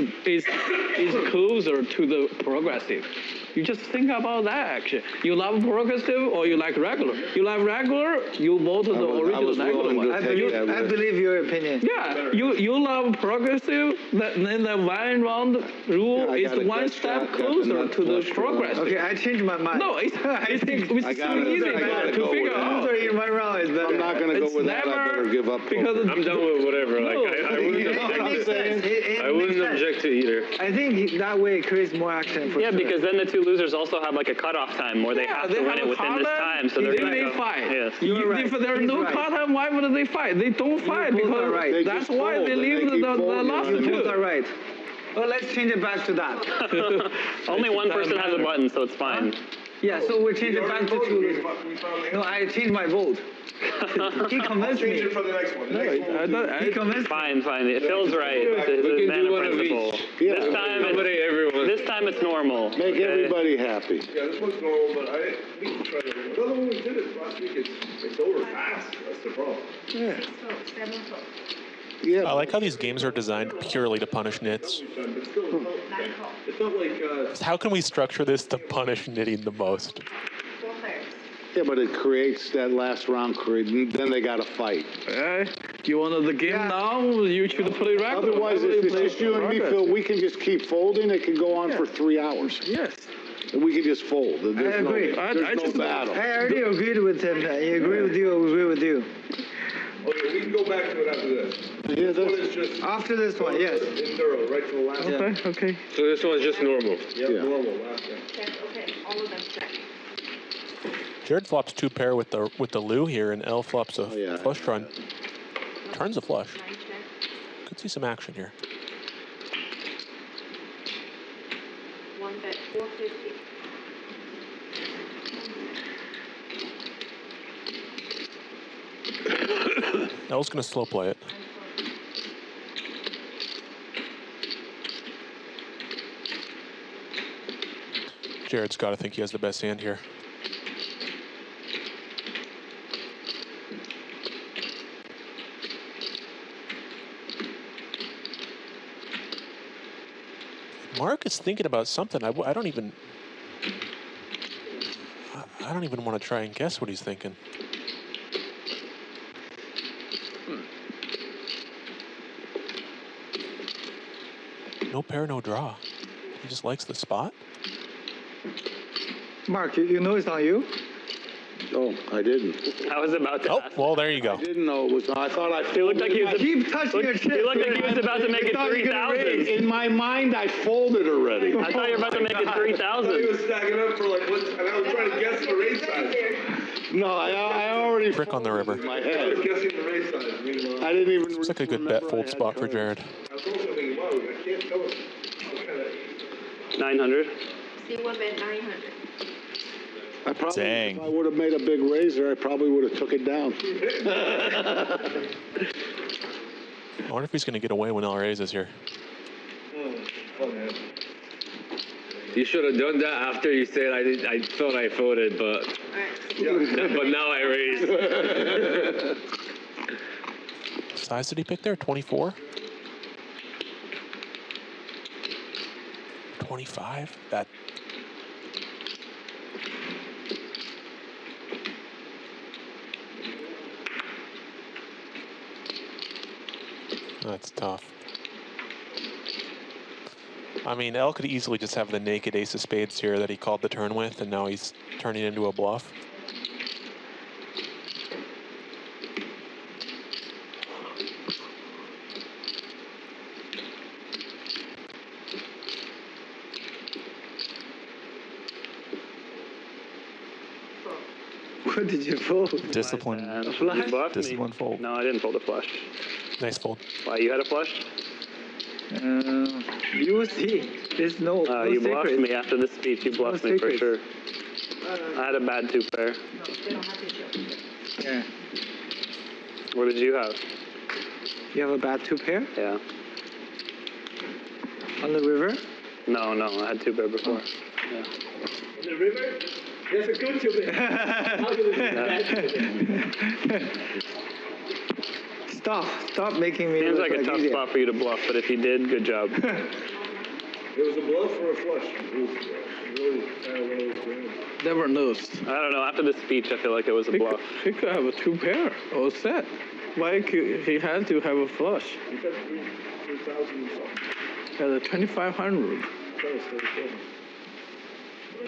closer to the progressive? You just think about that, actually. You love progressive or you like regular? You like regular, you vote the original regular one. I believe your opinion. Yeah, you love progressive, then the one round rule is one step closer to the progressive. Okay, I changed my mind. No, it's too easy to figure out. In one round is better. I'm not going to go with that. I better give up. Because I'm done with whatever. Like, I wouldn't object to either. I think that way it creates more action. Yeah, because then the two losers also have like a cutoff time where they have to win it within this time. So they're going to fight. Yes. If there's no cutoff, why would they fight? They don't fight because that's why they leave the last two. Both are right. Well, let's change it back to that. Only one person has a button, so it's fine. Yeah, so we change it back to two. No, I changed my vote. He convinced me. For the next one. He convinced me. Fine. It feels right. The mana principle. This time it's normal. Make everybody happy. Yeah, this one's normal, but we can try to. Another one we did it last week. It's over fast. That's the problem. Yeah. 6 votes, 7 votes. Yeah. I like how these games are designed purely to punish nits. It's not like. How can we structure this to punish knitting the most? 4 players. Yeah, but it creates that last round. Then they got to fight. You want the game now? You should play regular. Otherwise, if it's just you and me, Phil, we can just keep folding. It can go on for 3 hours. Yes. And we can just fold. There's I agree. There's no battle. I already agreed with him. I agree with you. I agree with you. Okay, we can go back to it after this. Yeah, This one is just After this one, yes. in thorough, right to the last one. Okay. So this one's just normal. Yeah, normal, last one. Okay, all of them check. Jared flops 2 pair with the Lou here, and L flops a flush draw. Turns a flush. 9 check. Could see some action here. 1 bet, 450. L's going to slow play it. Jared's got to think he has the best hand here. Marc is thinking about something. I don't even want to try and guess what he's thinking. No pair, no draw. He just likes the spot. Marc, you know it's on you? Oh, I didn't. I was about to. Oh, well, there you go. I didn't know it was. I thought I. He looked like he was. Keep touching your shit. He looked like he was about to make it 3,000. In my mind, I folded already. I thought you were about to make it 3,000. He was stacking up for like what? And I was trying to guess the race size. No, I already. Frick on the river. In my I head. was guessing the race size. Meanwhile, I didn't even. Looks like a good bet fold spot for Jared. I was also thinking, wow, I can't tell it. What kind of 900. See 1 bet, 900. I probably, Dang. if I would have made a big razor, I probably would have took it down. I wonder if he's going to get away when L raises here. You should have done that after you said I thought I folded, but now I raised. Size did he pick there? 24? 25? That. That's tough. I mean, L could easily just have the naked ace of spades here that he called the turn with, and now he's turning into a bluff. What did you fold? Discipline. A flush? Discipline fold. No, I didn't fold a flush. Nice fold. Why, you had a flush? You see, there's no, no you bluffed secret. me after this speech. You bluffed me for sure. I had a bad two pair. Yeah. What did you have? You have a bad two pair? Yeah. On the river? No, I had two pair before. Yeah. On the river? There's a good two pair. How could it be bad two pair? Stop making me. Seems look like a tough idiot. spot for you to bluff, but if you did, good job. It was a bluff or a flush? It was really kind of one of those games. Never knows. I don't know. After the speech, I feel like it was a bluff. He could have a two pair all set. Why could he had to have a flush? He said 3,000 or something. Had a 2,500.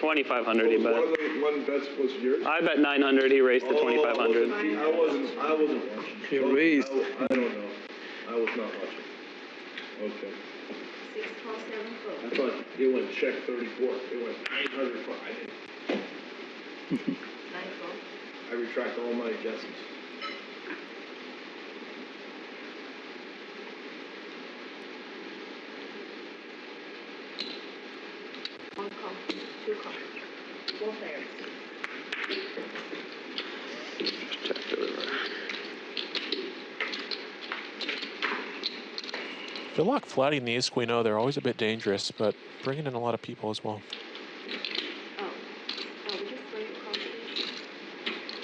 2,500 he bet. One bets was yours? I bet 900. He raced to 2,500. I wasn't watching. He raised. I don't know. I was not watching. Okay. 6, 4, 7, 4. I thought it went check 34. It went 900. I didn't. 9, 4. I retract all my guesses. One call, two calls, 4 pairs. Check the river. Laak flatting the ace queen O, they're always a bit dangerous, but bringing in a lot of people as well. Oh, we just played the call, please.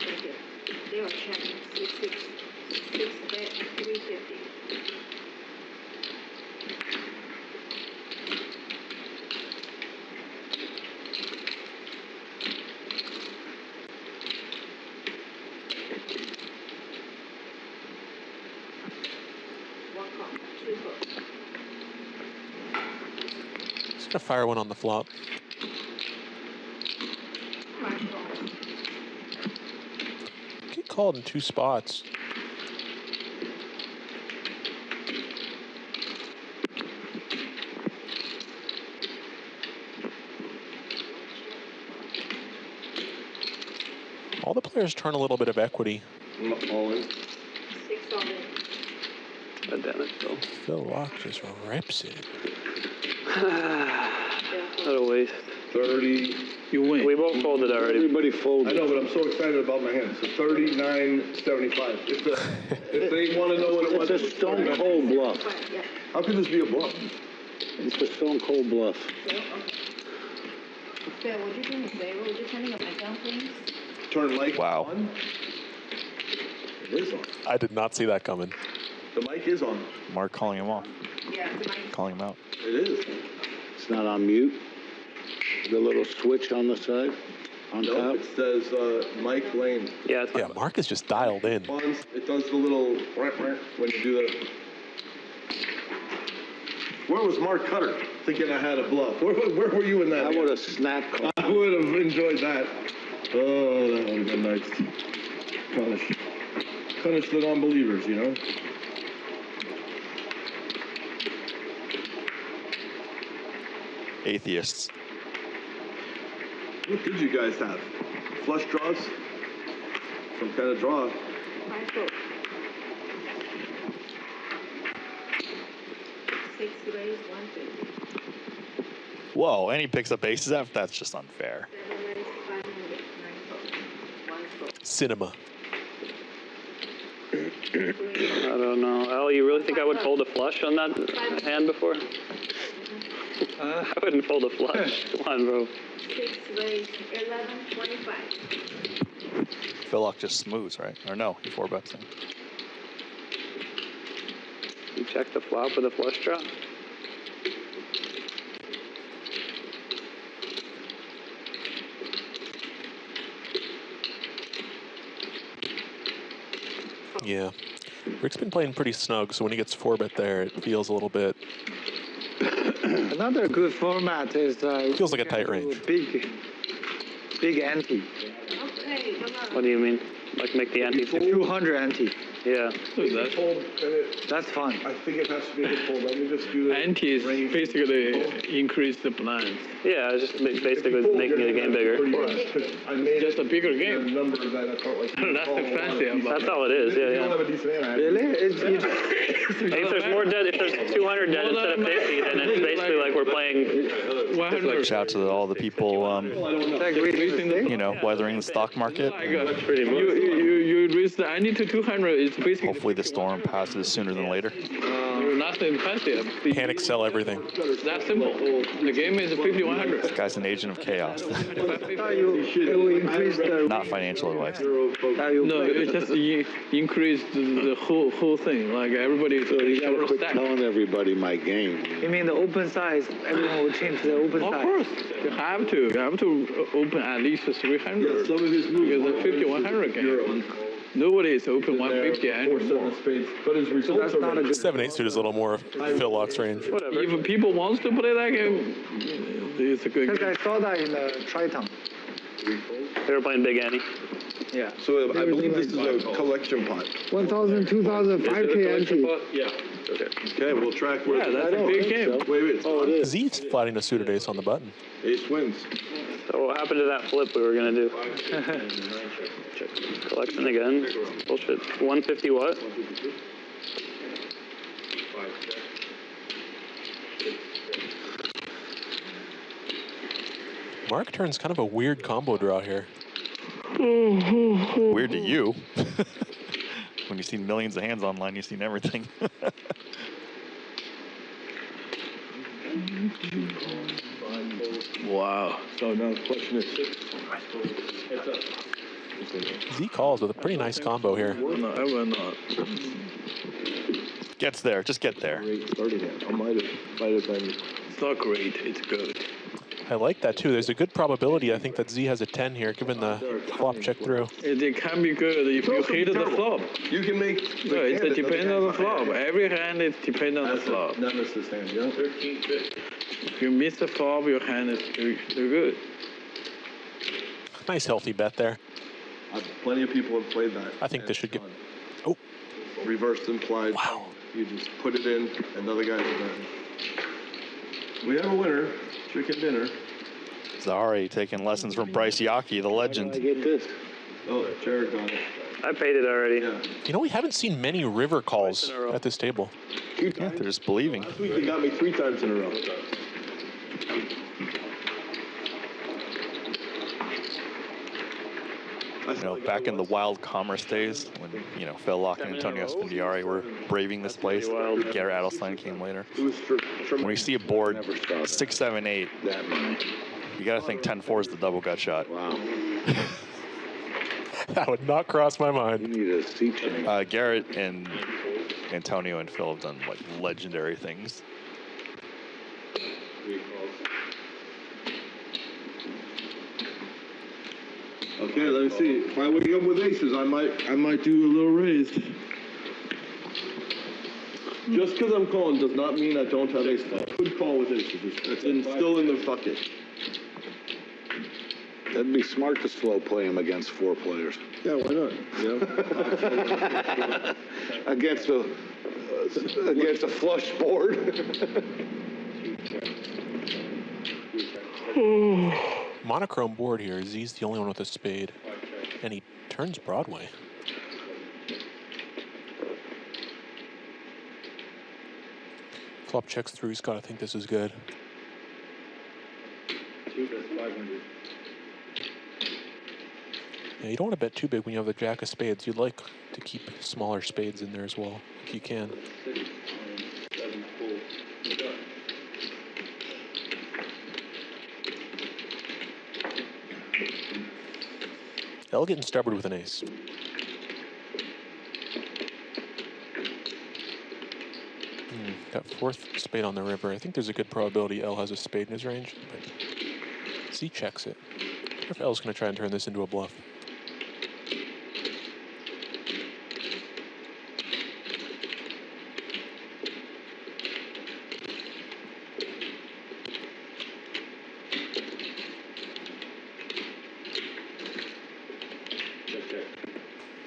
Thank you. They were checking 6, 6, 6 bet, 350. Just gonna fire one on the flop. Get called in 2 spots. All the players turn a little bit of equity. All in. 6 all in. God damn it, Phil. Laak just rips it. What a waste. 30. You win. We both folded already. Everybody folded. I know, but I'm so excited about my hand. So 39.75. If they want to know what it was, It's a stone cold bluff. Yeah. how can this be a bluff? It's a stone cold bluff. Phil, would you do me a favor? Would you turn your mic down, please? Turn mic Wow. on. It is on. I did not see that coming. The mic is on. Marc calling him off. Yeah, the mic. Calling him out. It is. It's not on mute. The little switch on the side, on No, top. it says Mike Lane. Yeah, it's Yeah, Marc is just dialed in. It does the little when you do that. Where was Mark Cutter thinking I had a bluff? Where were you in that? I would have snapped call. I would have enjoyed that. Oh, that would have been nice. Punish the non-believers, you know? Atheists. What did you guys have? Flush draws? Some kind of draw. 5, 4. 6 raise, 150. Whoa, and he picks up aces after. That's just unfair. 7 raise, 500, 9, 4. 1, 4. Cinema. I don't know. Al, you really think I would fold a flush on that hand before? I wouldn't fold a flush. Come on, bro. 6 raise, 11, 25. Laak just smooths, right? Or no, he 4-bets him. You check the flop with a flush draw. Yeah. Rick's been playing pretty snug, so when he gets 4-bet there, it feels a little bit Another good format is feels like a tight range. Big ante. Okay, come on. What do you mean? Like make the ante? 200 ante. Yeah. That's fun. I think it has to be a good fold. Let me just do the Ante is basically increase the blinds. Yeah, it's just basically making the game bigger. I made Just a bigger game. a number that I felt like. That's the fancy about That's all it is. You don't Yeah, have a decent hand. Really? If there's more dead, if there's 200 dead instead of 50, then it's basically like we're playing. 100. Shout out to all the people, you know, weathering the stock market. You raise the ante to 200. It's basically. Hopefully the storm passes sooner than later. Nothing fancy. Panic sell everything. It's that simple. The game is 5100. This guy's an agent of chaos. you increase the. Not financial advice. No, it just increase the whole thing. Like everybody. So you gotta quit telling everybody my game. You mean the open size? Everyone will change the open size. Of course, you have to. You have to open at least 300. Some of his moves. Because the 5100 game. Nobody is open 150 and more. But his results are not a good. 7/8 suit is a little more Phil Lock's range. Whatever. If people wants to play that game, it's a good Because game. I saw that in the Triton. They were playing big ante. Yeah. So I believe this is a collection pot. 1,000, 2,000, 5K ante. Yeah. Okay. Okay, we'll track where. Yeah, that's a big game. Wait. Oh, it is. Z's flatting a suited ace on the button. Ace wins. So what happened to that flip we were gonna do? Collection again. Bullshit. 150 what? Marc turns kind of a weird combo draw here. Weird to you. When you see millions of hands online, you've seen everything. Wow. So now the question is 6. Z calls with a pretty nice combo here. No, I will not. Gets there. Just get there. I might have been. It's not great. It's good. I like that too. There's a good probability I think that Z has a 10 here, given the flop check through. It can be good if you hit the flop. You can make. No, it depends on the flop. Every hand is depend on the flop. Not miss this hand, yeah? If you miss the flop, your hand is too good. Nice healthy bet there. Plenty of people have played that. I think this should get. Oh. Reversed implied. Wow. You just put it in, and the other guy's betting. We have a winner. Chicken dinner. Zari taking lessons from Bryce Yockey, the legend. I get this. Oh, Jared got it. I paid it already. Yeah. You know, we haven't seen many river calls at this table. Yeah, they're just believing. Last week they got me 3 times in a row. You know, back in the wild commerce days, when, you know, Phil Laak and Antonio Spendiari were braving this place, Garrett Adelstein came later. When we see a board 6, 7, 8, you got to think 10-4 is the double gut shot. Wow. That would not cross my mind. You need a seat change. Garrett and Antonio and Phil have done like legendary things. Okay, let me see. If I wake up with aces, I might do a little raise. Just because I'm calling does not mean I don't have aces. I could call with aces. It's still in the bucket. That'd be smart to slow play him against 4 players. Yeah, why not? Yeah. against a flush board. Monochrome board here. Z's the only one with a spade. And he turns Broadway. Flop checks through. He's got to think this is good. 500. Yeah, you don't want to bet too big when you have the jack of spades. You'd like to keep smaller spades in there as well, if you can. 7 full. L getting stubborn with an ace. Got 4th spade on the river. I think there's a good probability L has a spade in his range, but C checks it. I wonder if L's going to try and turn this into a bluff.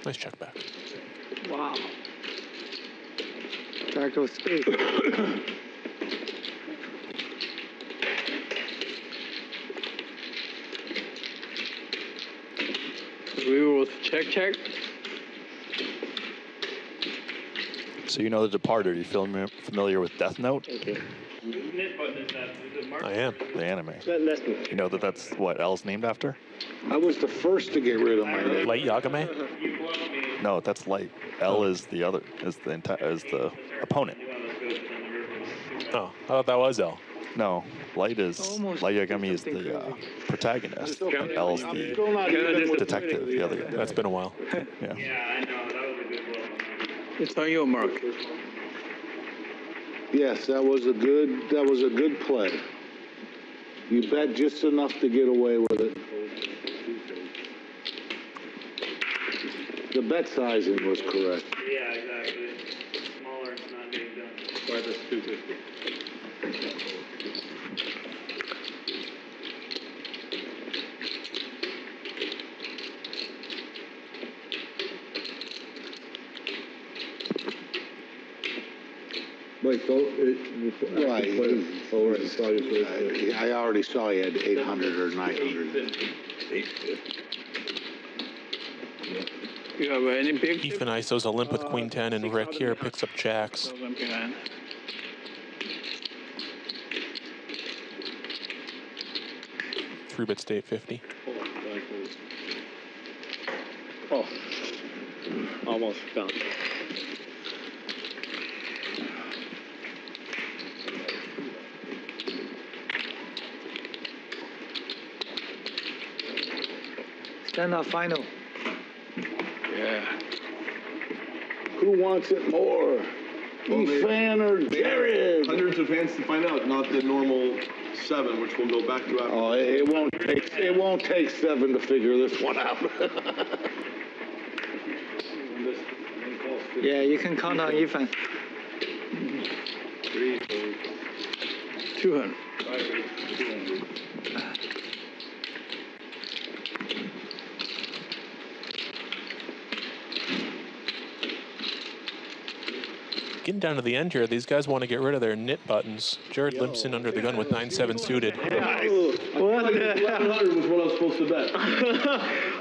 Nice check back. Wow. Jack of spades. We will check. So you know The Departed. Are you familiar with Death Note? I am. The anime. Let's go. You know that's what L's named after? I was the first to get rid of my name. Light Yagame? No, that's Light. L is the other, is the opponent. Oh, I thought that was L. No, Light Yagami is the protagonist, and L's the detective, the other guy. That's been a while. Yeah. Yeah, I know. That was a good bluff. It's on you, Mark. Yes, that was a good play. You bet just enough to get away with it. The bet sizing was correct. Yeah, exactly. Smaller, it's not getting done. Why that's 250. Right, I already saw you had 800 or 900. You have any big? Efan ISO's a limp with Queen 10, and Rick here picks up jacks. Three-bit state 50. Oh, almost done. Stand-up final. Yeah. Who wants it more? Efan or Jared? Hundreds of hands to find out, not the normal 7, which we'll go back to after. Oh, it won't take 7 to figure this one out. Yeah, you can count on Efan. 200. Getting down to the end here, these guys want to get rid of their knit buttons. Jared limps in under the gun with 9-7 suited. Nice. What? 1100 was what I was supposed to bet.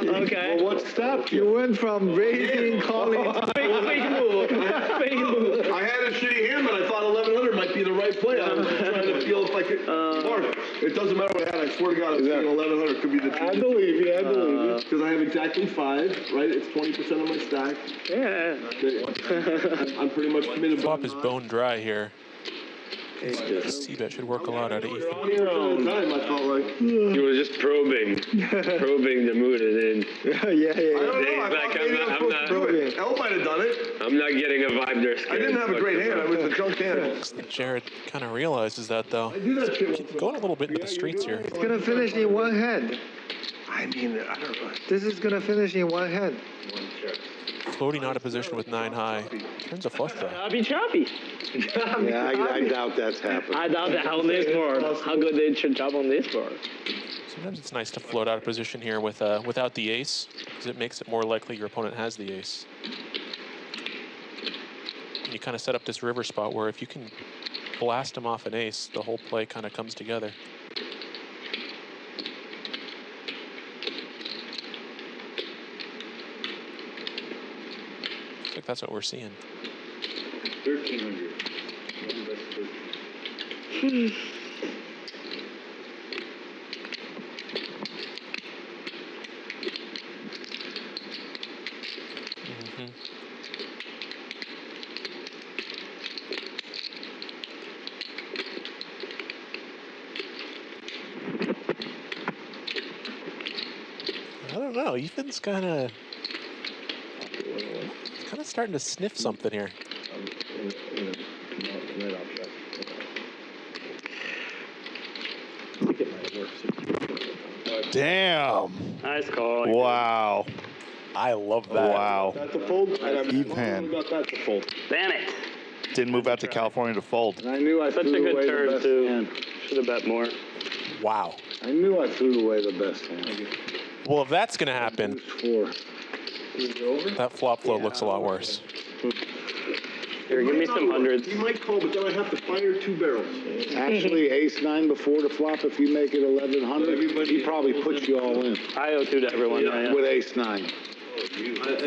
Okay. Well, what stopped you? You went from raising, calling. Fake move. Fake move. I had a shitty hand, but I thought 1100 might be the right play. I was just trying to feel if I could. Mark, it doesn't matter what I had. I swear to God, I was thinking 1100 could be the truth. I believe you. I believe you. Because I have exactly 5, right? It's 20% of my stack. Yeah. I'm pretty much committed. Flop is bone dry here. C-bet should work a lot out of Efan. I felt like. He was just probing the mood, and then Yeah. I don't know. like, I'm not. L might have done it. I'm not getting a vibe there. I didn't have a great hand. I was a junk hand. Jared kind of realizes that, though. I do that shit. Going a little bit into the streets here. It's gonna finish in one hand. I mean, I don't know. This is gonna finish in one hand. Floating out of position with 9 high. Turns a flush draw. Choppy. Yeah, I doubt that's happened. I doubt that on this board. How good they should jump on this board. Sometimes it's nice to float out of position here with without the ace, because it makes it more likely your opponent has the ace. And you kind of set up this river spot where if you can blast him off an ace, the whole play kind of comes together. I think that's what we're seeing. 1300. I don't know. Ethan's kind of starting to sniff something here. Damn. Nice call. Wow. I love that. Wow. That's a fold. Efan. That's a fold. Damn it. Didn't move out to California to fold. And I knew I Such a threw good away the turn, best too. hand. Should have bet more. Wow. I knew I threw away the best hand. Well, if that's going to happen, Deuce 4. That flop float looks a lot worse. Here, give me some hundreds. He might call, but then I have to fire 2 barrels. Actually, ace-9 before the flop, if you make it 1100, he probably puts you all in. I owe 2 to everyone. Yeah. With ace-9.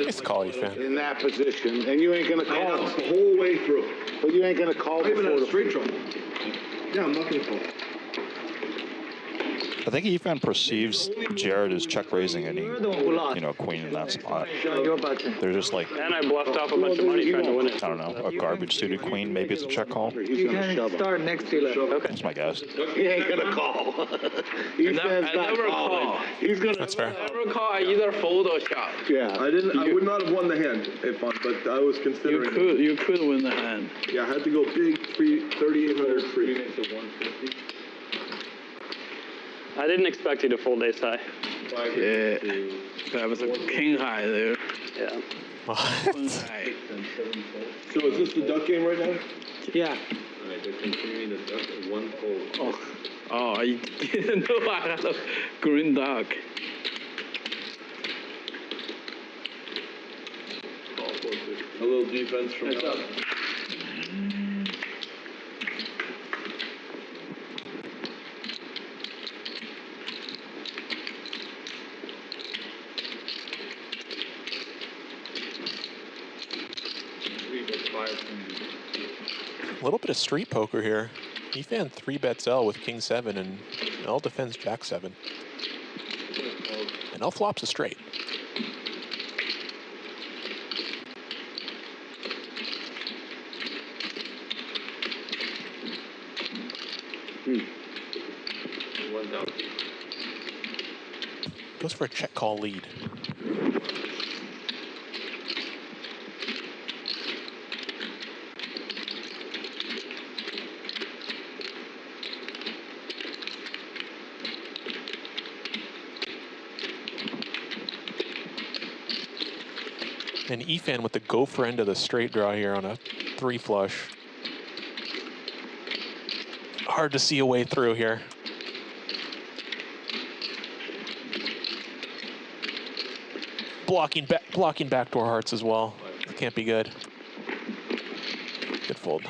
Nice call, Efan. In that position, and you ain't gonna call. The whole way through. But you ain't gonna call I even before had the straight trouble. Yeah, I'm not gonna call. I think Efan perceives Jared as check raising any, queen in that spot. They're just like, And I bluffed off a bunch of money trying to win it. I don't know, a garbage suited queen. Maybe it's a check call. You can start next dealer. Okay. That's my guess. He ain't gonna call. I never call. He's gonna. That's fair. I never call. I either fold or shove. Yeah. I would not have won the hand, Efan, but I was considering. You could win the hand. Yeah, I had to go big, 3,800 free. I didn't expect you to fold ace high. Yeah. That was a king high there. Yeah. Queen high. So is this the duck game right now? Yeah. All right, they're continuing the duck at 1 fold. Oh, I didn't know I had a green duck. A little defense from now. A little bit of street poker here. Efan 3-bets L with king 7, and L defends jack 7. And L flops a straight. Goes for a check call lead. And Efan with the gopher end of the straight draw here on a 3 flush. Hard to see a way through here. Blocking backdoor hearts as well. It can't be good. Good fold.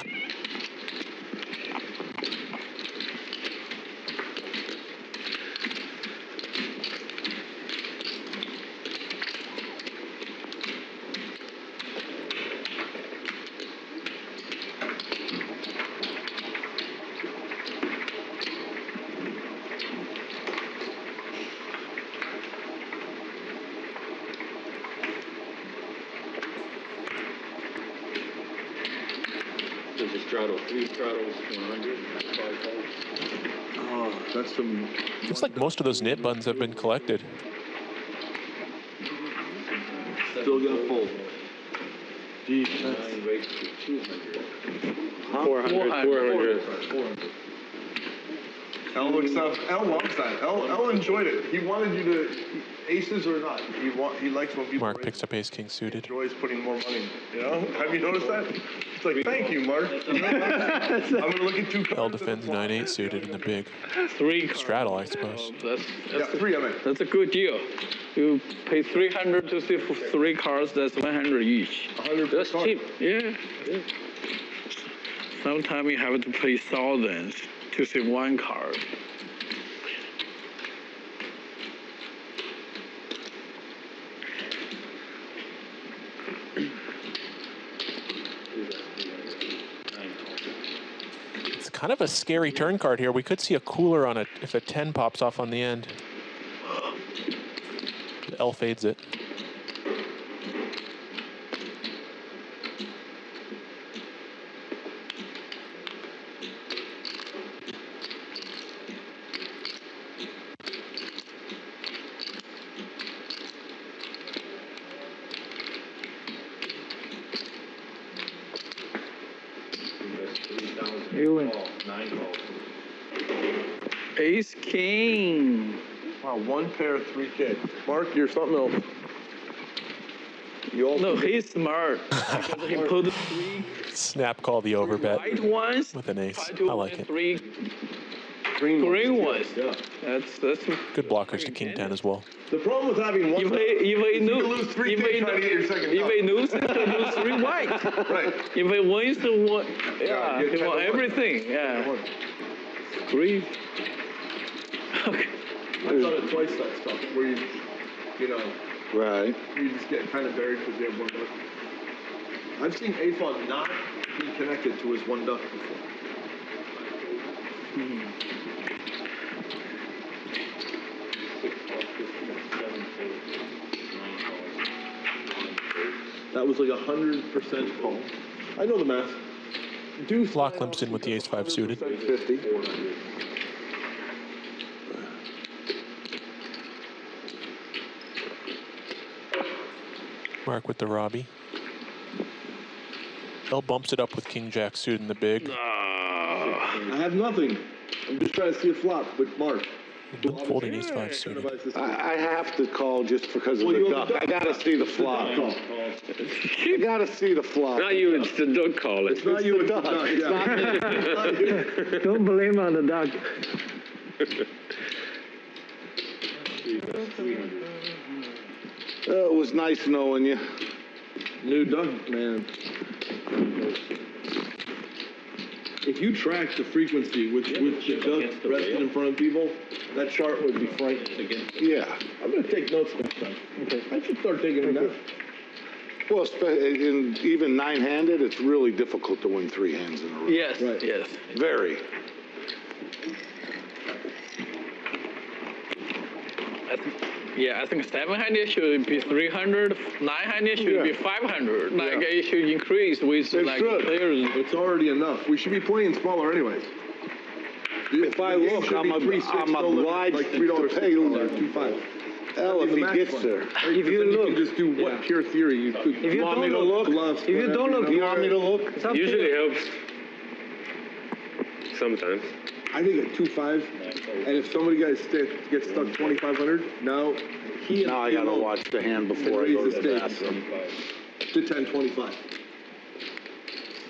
There's a straddle, 3 straddles, 100, 5 calls. Oh, that's some. Looks like most of those knit buttons have been collected. Still gonna fold. Defense. 9 rates to 200. 400. L looks up. L loves that. L enjoyed it. He wanted you to aces or not. He likes when people. Marc picks up ace king suited. Enjoys putting more money. You know? Have you noticed that? It's like, thank you, Marc. You know? I'm gonna look at 2 cards. L defends 9-8 suited in the big 3 straddle, I suppose. Yeah, 3 I mean. That's a good deal. You pay 300 to see 3 cards. That's 100 each. 100. That's cheap. Yeah. Sometimes you have to pay thousands to see 1 card. It's kind of a scary turn card here. We could see a cooler on it if a 10 pops off on the end. L fades it. You win. 9 calls. Ace king. Wow, 1 pair, 3K. Marc, you're something else. You all. No, he's smart. Because he put 3 Snap call the overbet white ones. with an ace. Try to I like win it. 3 green ones. Yeah. That's Good blockers to king 10 as well. The problem with having one if they lose 3 king trying to get your second if they lose, they lose 3 white. Right. If they win, they won. Yeah, you get they won 10-1. everything. Yeah. 3. Okay. I've done it twice that stuff where you know, Right. you just get kind of buried because you have one duck. I've seen Efan not be connected to his one duck before. That was like 100% call. I know the math. Deuce Laak limps in with the ace-5 suited. 50. Marc with the Robbie. L bumps it up with king-jack suited in the big. I have nothing. I'm just trying to see a flop with Marc. Folding ace-5 suited. I have to call just because of the duck. I gotta see the flop. I gotta see the flop. Not you, it's the duck call. It's not you, it's the duck. It's not me. Don't blame on the duck. It was nice knowing you. New duck, man. If you track the frequency with the duck rested in front of people, that chart would be frightening. Yeah. I'm going to take notes next time. Okay. I should start taking them now. Well, in even 9-handed, it's really difficult to win 3 hands in a row. Yes. Right. Yes. Very. I think 700 should be 300, 900 should be 500. Like it should increase with like players. It's already enough. We should be playing smaller anyways. If I look, I'm obliged like to $3 pay you. 2.5. Hell, if he gets there. If you look, you can just do what pure theory you could. If you want me to look, if you don't look, you want me to look? Usually helps. Sometimes. I think at 2.5, and if somebody gets stuck 2,500, now I gotta watch the hand before I go to the bathroom. To 10.25.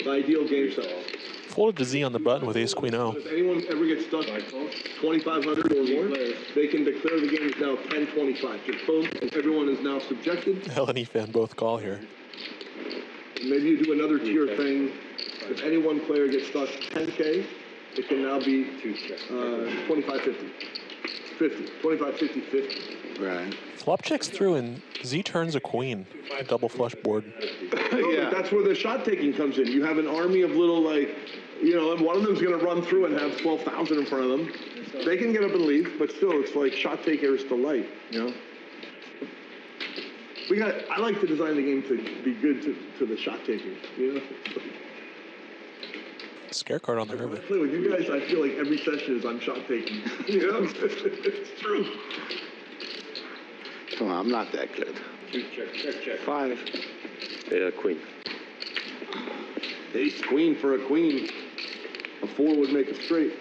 The ideal game size. Folded to Z on the button with ace-queen-0. If anyone ever gets stuck 2,500 or more, they can declare the game is now 10.25. Just boom, everyone is now subjected. L and E fan both call here. Maybe you do another tier thing. If any one player gets stuck 10K, it can now be 25-50. 50. 25-50, 50. Right. Flop checks through and Z turns a queen. A double flush board. Yeah. That's where the shot taking comes in. You have an army of little and one of them's going to run through and have 12,000 in front of them. They can get up and leave, but still, it's like shot takers delight, I like to design the game to be good to the shot takers, Scare card on the river. When I play with you guys, I feel like every session is I'm shot taking. It's true. Come on, I'm not that good. Check. 5. Yeah, queen. Ace queen for a queen. A 4 would make a straight.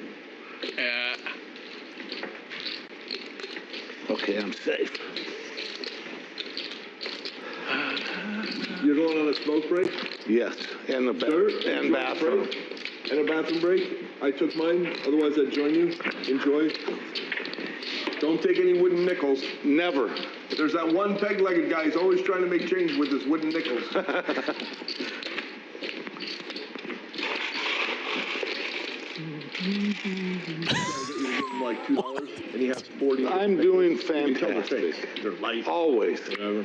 Okay, I'm safe. You're going on a smoke break? Yes, and the and bathroom. And a bathroom break. I took mine. Otherwise, I'd join you. Enjoy. Don't take any wooden nickels. Never. There's that one peg-legged guy who's always trying to make change with his wooden nickels. like $2, and he has 40. I'm doing fantastic. They're light. Always. Whatever.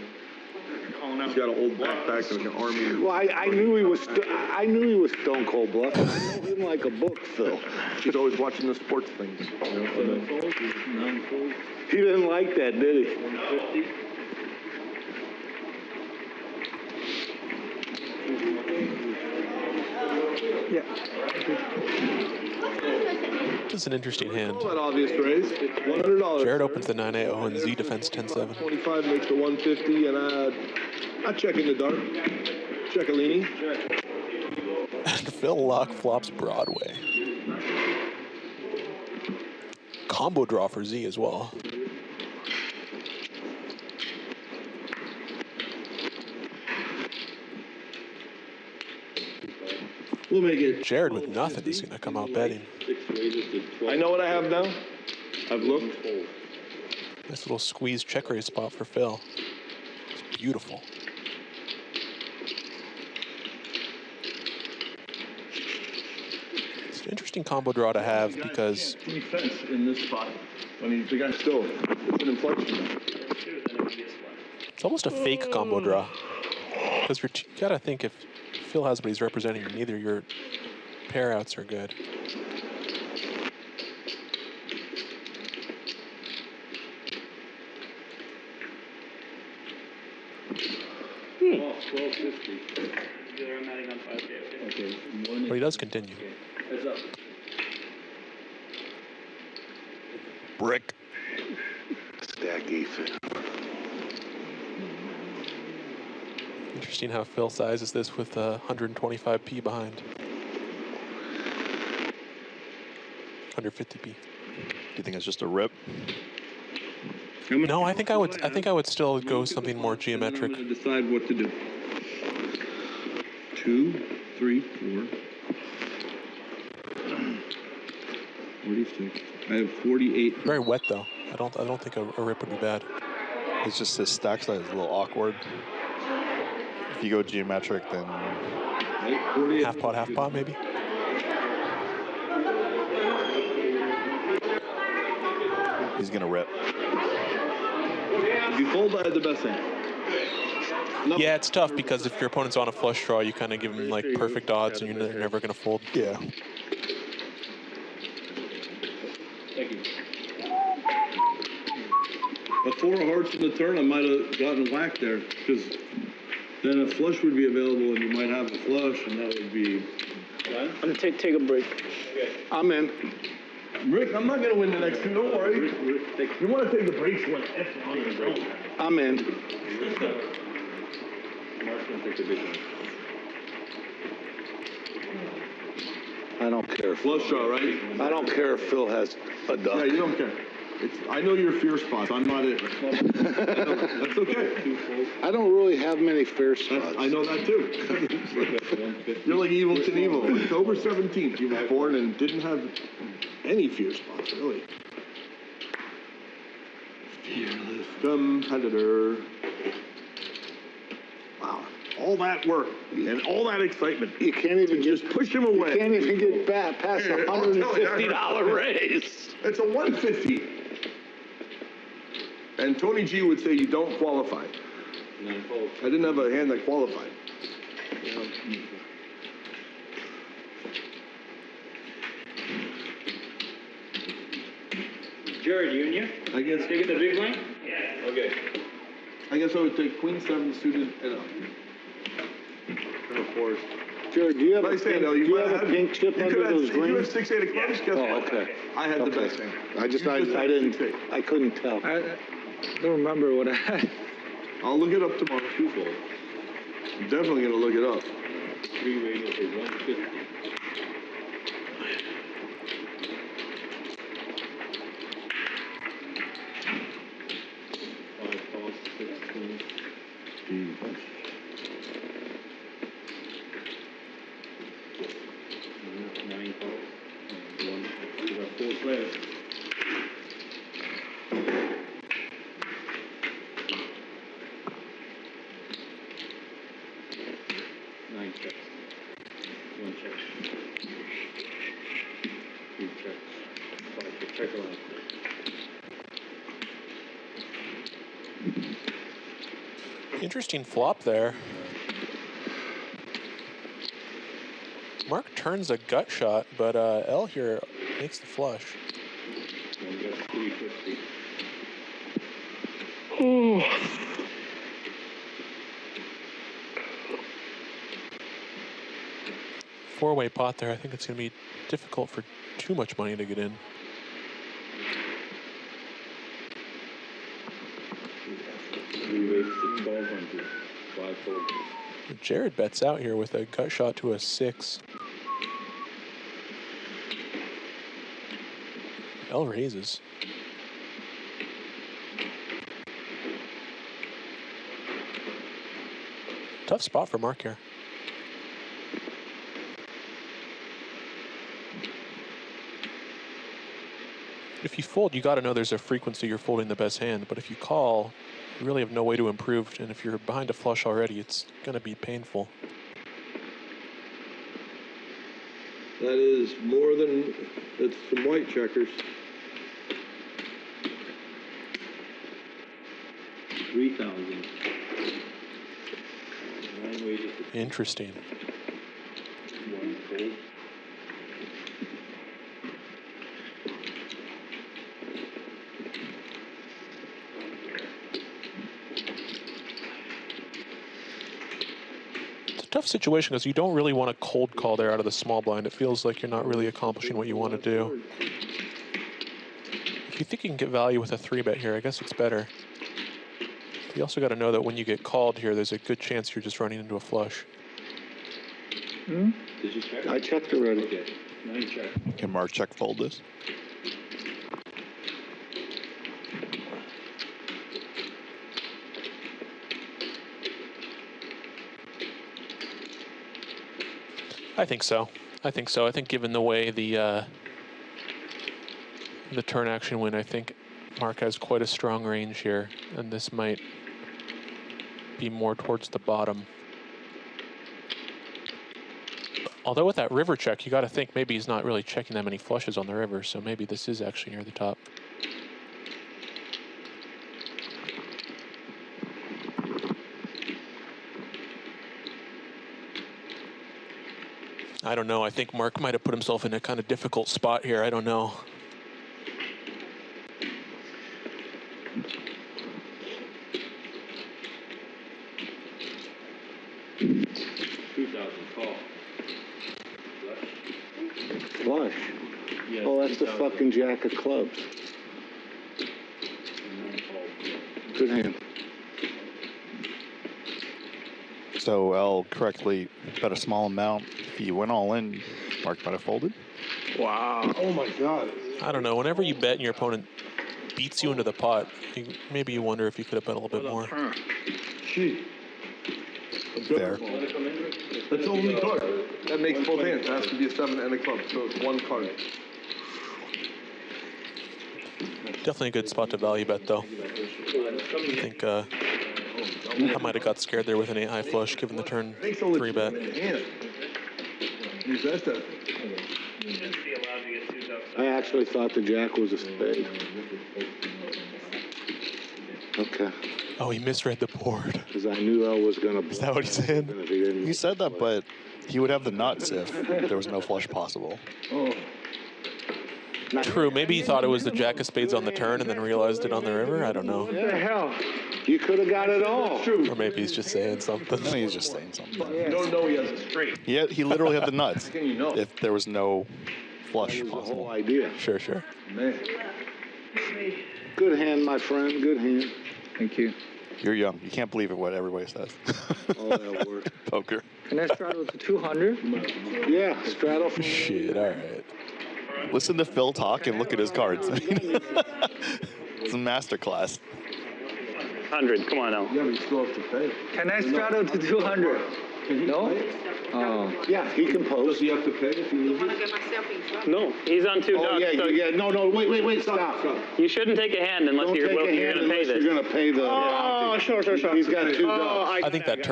He's got an old backpack like an army. Well, I knew he was. I knew he was stone cold bluff. I know him like a book, Phil. He's always watching the sports things. He didn't like that, did he? 150. Yeah. This is an interesting hand. That obvious raise. $100. Jared opens the 9-8-0 and Z defends 10-7. 25 makes the 150, and I check in the dark. Check-a-lini. And Phil Laak flops Broadway. Combo draw for Z as well. We'll make it. Jared with nothing is going to come out betting. I know what I have now. I've looked. Nice little squeeze check raise spot for Phil. It's beautiful. It's an interesting combo draw to have because Defense in this spot. I mean, the guy's still it's an inflection. it's almost a fake combo draw. Because you got to think if Phil has what he's representing, neither your pair outs are good. Oh, 1250. You're automatic on 5K. Okay. But he does continue. Heads up. Brick. Stack Efan. Interesting how Phil sizes this with 125p behind. 150p. Do you think it's just a rip? No, I think I would still go something more geometric. I'm going to decide what to do. 2, 3, 4. 46. I have 48. Very wet though. I don't think a rip would be bad. It's just this stack size is a little awkward. If you go geometric, then half pot maybe. he's gonna rip. If you fold, I had the best hand. Yeah, it's tough because if your opponent's on a flush draw, you kind of give him like perfect odds, and you're never gonna fold. Yeah. Thank you. A 4 of hearts in the turn, I might have gotten whacked there, because then a flush would be available, and you might have a flush, and that would be. I'm gonna take a break. Okay. I'm in. Rick, I'm not gonna win the next two. Don't worry. You want to take a break? So I'm in. I don't care. Flush draw, right? I don't care if Phil has a duck. Yeah, you don't care. I know your fear spots. I'm not it. That's okay. I don't really have many fear spots. I know that too. You're like evil Knievel. October 17th, you were born and didn't have any fear spots, really. Fearless competitor. Wow. All that work and all that excitement. You can't even just push him away. You can't even get back past a $150 raise. It's a 150. And Tony G would say you don't qualify. I didn't have a hand that qualified. Jared, you and you? I guess. Taking the big line? Yeah. Okay. I guess I would take Queen 7 suited and up. Of course. Jared, do you have, a pink chip under those greens? You have 6-8 of clubs. Guess what? Okay. I had the best hand. I couldn't tell. I don't remember what I had. I'll look it up tomorrow. Twofold. I'm definitely going to look it up. 3 radius is 150. 5 calls, 16. 9 calls. And 1. We got 4 players. Checks. 1 check. 2 checks. 5 check around. Interesting flop there. Marc turns a gut shot, but L here makes the flush. And we got 350. Oh. Four-way pot there. I think it's going to be difficult for too much money to get in. Jared bets out here with a gut shot to a 6. L raises. Tough spot for Marc here. if you fold, you got to know there's a frequency you're folding the best hand. But if you call, you really have no way to improve. And if you're behind a flush already, it's going to be painful. That is more than, it's some white checkers. 3,000. Interesting. One fold. It's a tough situation because you don't really want to cold call there out of the small blind. It feels like you're not really accomplishing what you want to do. If you think you can get value with a 3-bet here, I guess it's better. You also got to know that when you get called here, there's a good chance you're just running into a flush. Did you check? I checked already. Okay. Now you check. Can Marc check fold this? I think so. I think so. I think given the way the turn action went, I think Marc has quite a strong range here, and this might be more towards the bottom. Although with that river check, you got to think maybe he's not really checking that many flushes on the river, so maybe this is actually near the top. I don't know. I think Marc might have put himself in a kind of difficult spot here. I don't know. Flush. Yeah, Oh, that's the fucking jack of clubs. Good hand. So L correctly bet a small amount. If you went all in, Marc might have folded. Wow. Oh my God. I don't know. Whenever you bet and your opponent beats you into the pot, maybe you wonder if you could have bet a little bit more. Gee. Fair. That's the only card. That makes both hands. It has to be a 7 and a club, so it's one card. Definitely a good spot to value bet, though. I think I might have got scared there with an 8 high flush, given the turn 3 bet. I actually thought the jack was a spade. Okay. Oh, he misread the board. Because I knew I was going to... Is that what he said? He said that, but he would have the nuts if there was no flush possible. Oh. True. Maybe he thought it was the jack of spades on the turn and then realized it on the river. I don't know. What the hell? You could have got it all. Or maybe he's just saying something. I think he's just saying something. You don't know he has a straight. He literally had the nuts. How can you know? If there was no flush That was the possible. whole idea. Sure, sure. Man. Good hand, my friend. Good hand. Thank you. You're young. You can't believe it what everybody says. All that work. Poker. Can I straddle to 200? Yeah, straddle. Shit, all right. Listen to Phil talk and look at his cards. It's a masterclass. 100, come on now. Yeah, but you still have to pay. Can I straddle to 200? No? Oh. Yeah, he can pose. Does he have to pay if he loses? No, he's on 2 ducks. Yeah, so yeah. No, wait, stop. You shouldn't take a hand unless Don't you're take a going hand to pay unless this. you're going to pay the... Oh, sure. He's got 2 ducks. I think that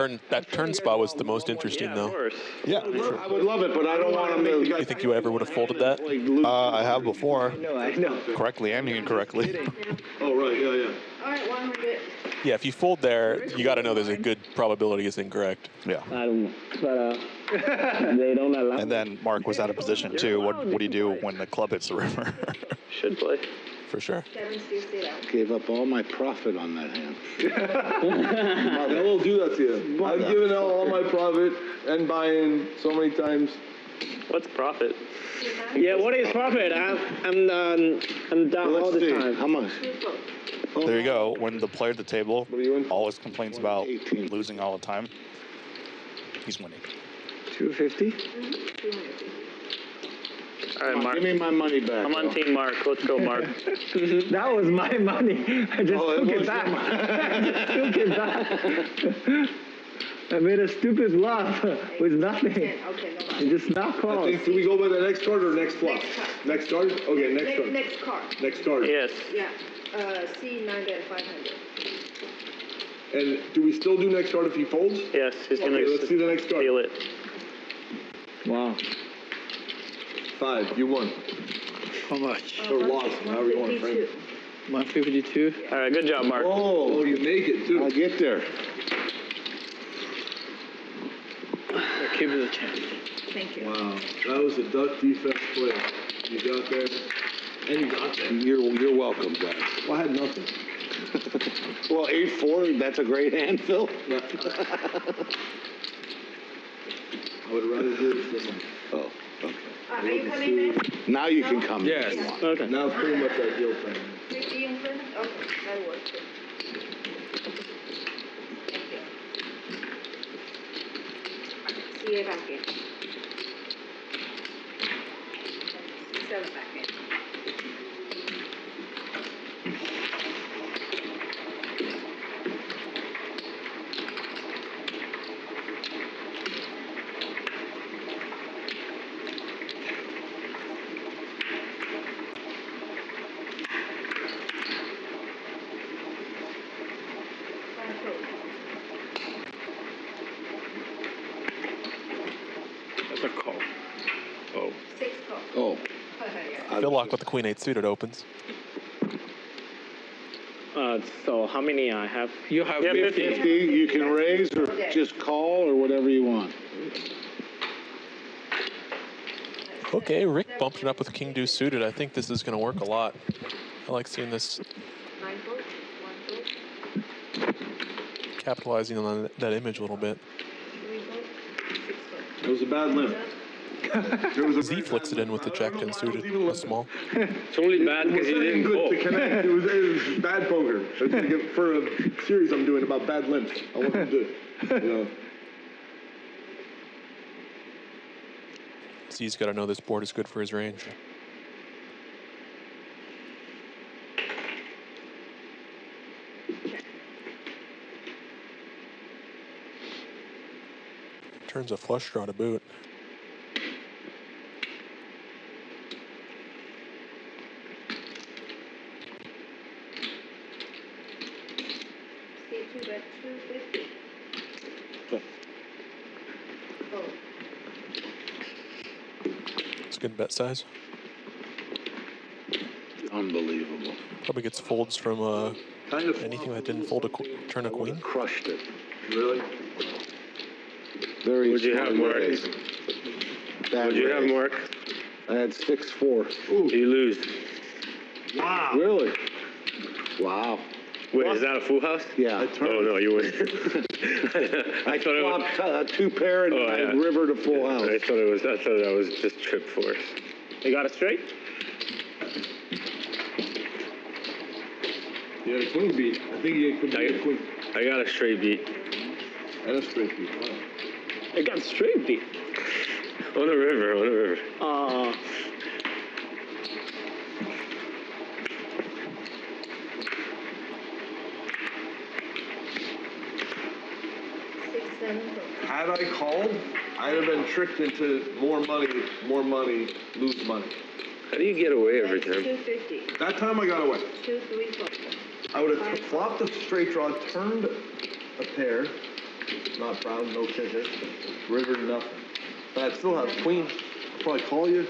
turn spot was the most interesting, Of though. course. Yeah. I would love it, but I don't want to make the guy... You think you ever would have folded that? I have before. I know. Correctly and incorrectly. Oh, right, yeah. All right, 100. Yeah, if you fold there, you got to know there's a good probability it's incorrect. Yeah. I don't know, but they don't allow. And then Marc was out of position too. What do you do when the club hits the river? Should play. For sure. 7 still sit out. Gave up all my profit on that hand. I will do that to you. I've given out all my profit and buy-in so many times. What's profit? Yeah, what is profit? I'm down all the time. How much? There you go. When the player at the table always complains about losing all the time, he's winning. 250? All right, Marc. Give me my money back. I'm on Team Marc. Let's go, Marc. That was my money. I just took it back. I made a stupid bluff with nothing. Okay, no matter. Just not I call. think, do we go by the next card or next flop? Next card. Next card? Okay, next card. Next card. Next card. Yes. Yeah. C9 bet 500. And do we still do next card if he folds? Yes, he's gonna Okay, let's see the next card. steal it. Wow. 5, you won. How much? Or lost, however you want to frame it. 152. All right, good job, Mark. Oh, you make it too. I'll get there. Keep it a chance. Thank you. Wow, that was a duck defense play. You got there, and you got there. You're welcome, guys. Well, I had nothing. Well, 8-4, that's a great hand, Phil. I would rather do it than Oh, okay. Are you coming next? Now you can come. Yes. Okay. Now it's pretty much ideal time. 50 in front? Okay, that works. Thank you. See you back in. 7 back in. That's a call. Oh. 6 call. Oh. Phil Laak with the queen 8 suited opens. So how many I have? You have Yeah, 50. 50, you can raise or just call or whatever you want. Okay, Rick bumped it up with king deuce suited. I think this is going to work a lot. I like seeing this 9 votes, 1 vote, capitalizing on that image a little bit. 3 votes, 6 votes. It was a bad limp. Z flicks it in with the jack 10 suited, a small. It's only bad because you didn't good fold. to connect. It was bad poker. For a series I'm doing about bad limps. I want to, you know. Z's got to know this board is good for his range. Turns a flush draw to boot. C2 bet 250. Oh. It's a good bet size. Unbelievable. Probably gets folds from anything that didn't fold turn a queen. Crushed it. Really? Very What'd you have, Mark? What'd you have, Mark? I had 6-4. You lose. Wow. Really? Wow. Wait, is that a full house? Yeah. Oh no, you win. I thought it was 2 pair and I river to full house. I thought that was just trip force. You got it straight? You had a queen beat. I think you could be a queen. I got a straight beat. And a straight beat. Wow. I got straight beat. On the river. Had I called, I'd have been tricked into more money, lose money. How do you get away every time? 250. That time I got away. 2, 3, 4. I would have flopped a straight draw, turned a pair, not proud, no kicker, river, nothing. But I'd still have queen. I'd probably call you.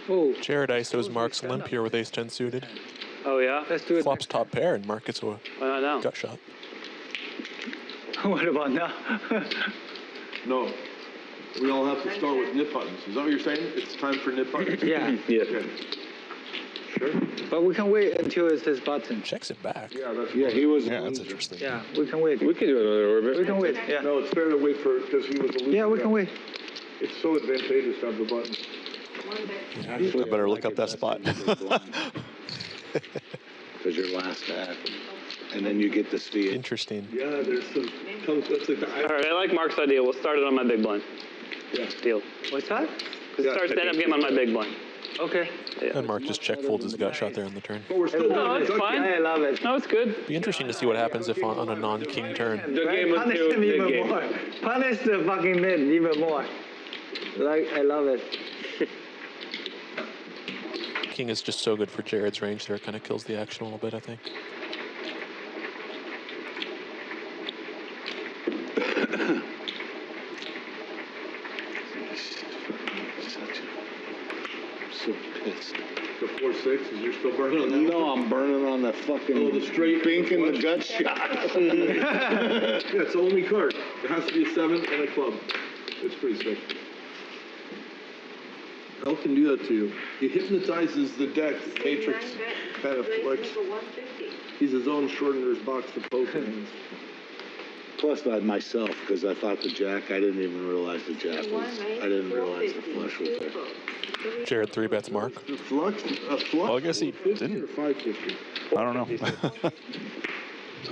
Oh. Jared ISO's Mark's limp here with ace-10 suited. Oh yeah? Let's do it. Flops top pair and Mark gets a Why not now? gut shot. What about now? No. We all have to start with nip buttons. Is that what you're saying? It's time for nip buttons? Yeah. Yeah. Okay. Sure. But we can wait until it's his button. Checks it back. Yeah, he was. Yeah, that's interesting. Yeah, we can wait. We can do another orbit. We can wait. Yeah. No, it's fair to wait for, because he was a loser. Yeah, we can wait. It's so advantageous to have the button. I better look up that spot. Because your last ad. And then you get to see it. Interesting. Yeah, there's some, that's like All right, I like Mark's idea. We'll start it on my big blind. Yeah. Deal. What's that? Start stand-up game on my big blind. Okay. Yeah. And Marc just check folds his gut shot there on the turn. But we're still No, it's fine. I love it. No, it's good. Be interesting to see what happens if on a non-king turn. The game Punish until him the even game. more. Punish the fucking mid even more. Like, I love it. King is just so good for Jared's range there. It kind of kills the action a little bit, I think. So pissed. The 4-6, is you're still burning on that? No, I'm burning on the fucking the straight bink in the gut shot. Yeah, it's the only card. It has to be a 7 and a club. It's pretty sick. Hell can do that to you. He hypnotizes the deck. Matrix kind of flex. He's his own Schrodinger's box to poke in. Plus, I myself, because I thought the jack, I didn't even realize the jack was, I didn't realize the flush was there. Jared 3-bets Marc. Flux? Well, I guess he didn't. Or 550? I don't know.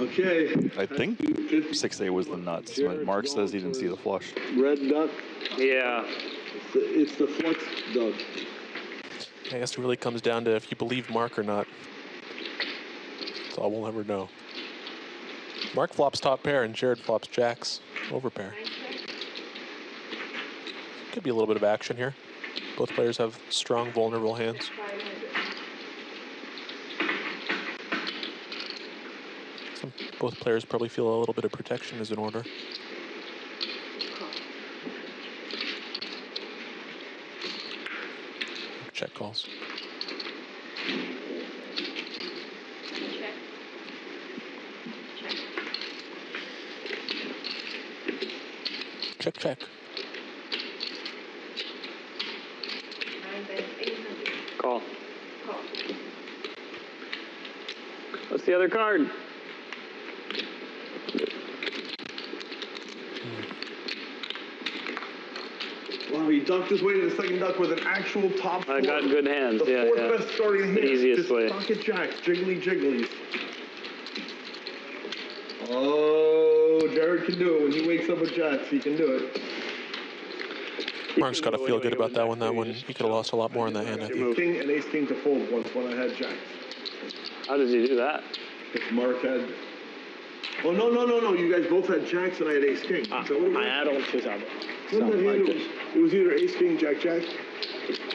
Okay. I think 6-8 was the nuts. But Marc says he didn't see the flush. Red duck? Yeah. It's the flux duck. I guess it really comes down to if you believe Marc or not. That's all we'll ever know. Marc flops top pair and Jared flops jacks over pair. Could be a little bit of action here. Both players have strong, vulnerable hands. Both players probably feel a little bit of protection is in order. Check calls. Check, check. Call. What's the other card? Wow, he ducked his way to the second duck with an actual top four. I got good hands, the yeah. fourth best starting hand. The easiest Just way. pocket jacks, jiggly jigglies. Oh, Jared can do it. When he wakes up with jacks, he can do it. Marc's got to feel good about that one. That one, he could have lost a lot more in that hand, I think. King and ace king to fold once when I had jacks. How did you do that? If Marc had... Oh, no. You guys both had jacks and I had ace king. I had on 2,000. It was either ace king, jack, jack,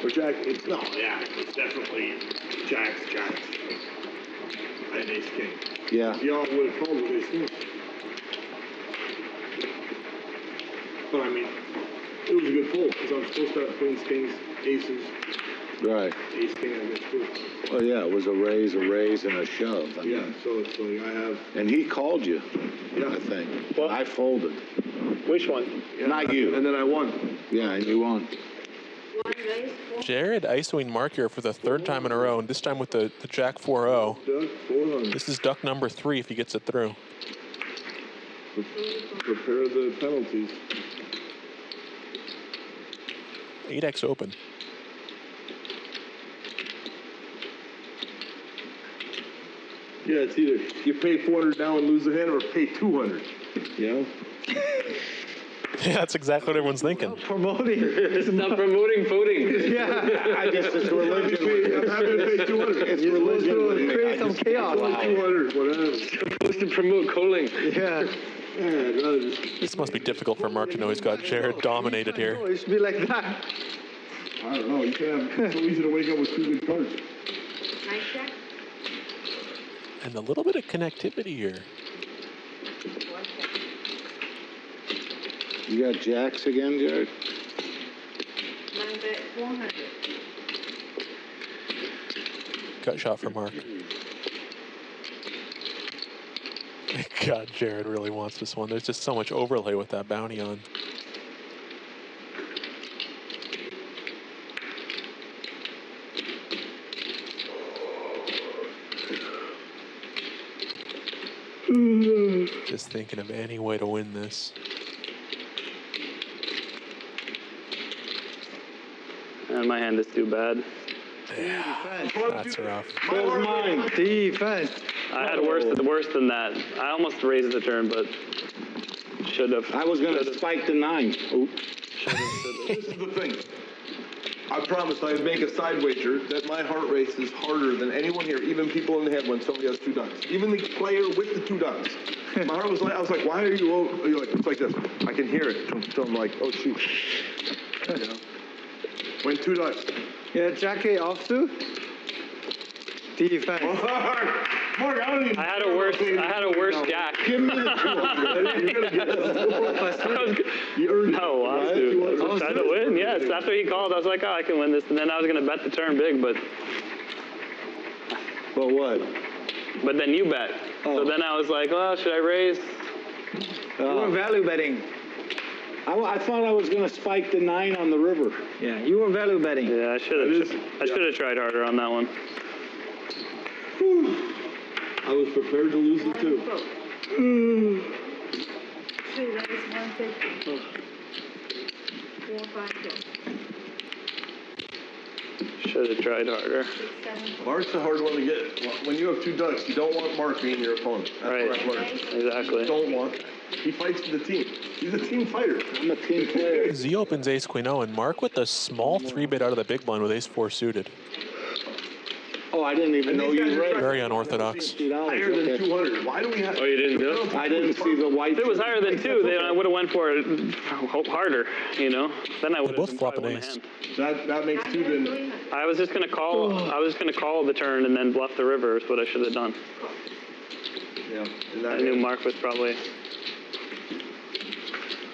or jack. It's definitely jacks. I had ace king. Yeah. Y'all would have called with ace king. But I mean, it was a good fold because I'm supposed to have queens, kings, aces. Right. Ace king, I guess, too. Well, yeah, it was a raise, and a shove. I mean. So it's like I have. And he called you, I think. Well, I folded. Which one? Not you. And then I won. Yeah, and you won. Jared ISOing Marc here for the third time in a row, and this time with the Jack 4-0. Duck 400. This is duck number 3 if he gets it through. Prepare the penalties. 8x open. Yeah, it's either you pay 400 now and lose the hand, or pay 200. You know. Yeah, that's exactly what everyone's thinking. Promoting. Stop promoting voting. Yeah. I guess it's religion. I'm happy to pay 200. It's religion. Create some chaos. 200, whatever. Supposed to promote calling. Yeah. This must be difficult for Marc to know he's got Jared dominated here. Oh, it should be like that. I don't know. You can't have. It's so easy to wake up with 2 good cards. Nice check. And a little bit of connectivity here. You got jacks again, Jared? 400. Gut shot for Marc. God, Jared really wants this one. There's just so much overlay with that bounty on. Just thinking of any way to win this. And my hand is too bad. Yeah, that's rough. Where's mine? Defense. I had worse than that. I almost raised the turn, but should have. I was going to spike the 9. Oops. This is the thing. I promise I'd make a side wager that my heart rate is harder than anyone here, even people in the head when somebody has 2 ducks. Even the player with the 2 ducks. My heart was like, I was like, why are you low? You're like, it's like this. I can hear it. So I'm like, oh shoot. You know? Win 2 ducks. Yeah, Jackie offsuit. Defense. Mark, I don't even. I had a worse jack. Give me the 200. You're gonna get this. You earned no, I was trying to win. Yes, after he called, I was like, oh, I can win this, and then I was gonna bet the turn big, but. But what? But then you bet. Oh. So then I was like, well, should I raise? You were value betting. I thought I was going to spike the 9 on the river. Yeah, you were value betting. Yeah, I should have tried harder on that one. I was prepared to lose it too. 3 raise 150. 4, 5, 4. Should have tried harder. 6, 7. Mark's a hard one to get. When you have 2 ducks, you don't want Mark being your opponent. That's right. what I've learned. Exactly. You don't want that. He fights for the team. He's a team fighter. I'm a team player. Z opens ace queen O, and Mark with the small 3-bit out of the big blind with ace 4 suited. Oh, I didn't even know you read. Very unorthodox. Higher than 200. Why do we have? Oh, you didn't know? I didn't see the white. If it was higher than 2, then I would have went for it harder, you know? Then I would have both flop an ace. That makes 2 then. I was just gonna call. I was gonna call the turn and then bluff the river. Is what I should have done. Yeah. I knew Mark was probably.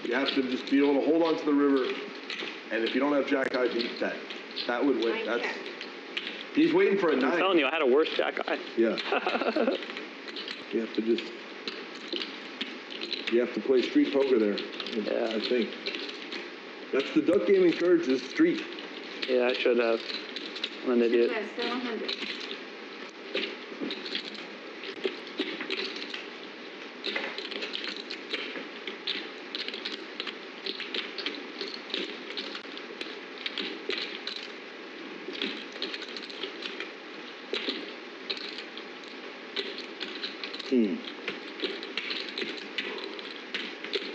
You have to just be able to hold on to the river, and if you don't have Jack High beat, that would win. That's. He's waiting for a 9. I'm telling you, I had a worse Jack High. Yeah. You have to just. You have to play street poker there. Yeah. I think. That's the duck gaming cards is street. Yeah, I should have. I'm an idiot. 700.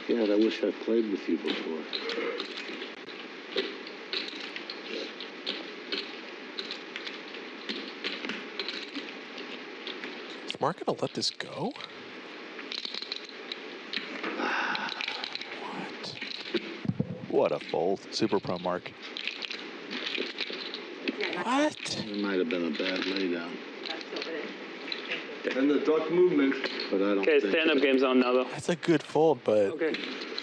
Yeah, I wish I played with you before. Is Mark gonna let this go? What a fold. Super pro Mark. What? It might have been a bad laydown. And the duck movement. But I don't Okay, think stand-up game zone now, though. That's a good fold, but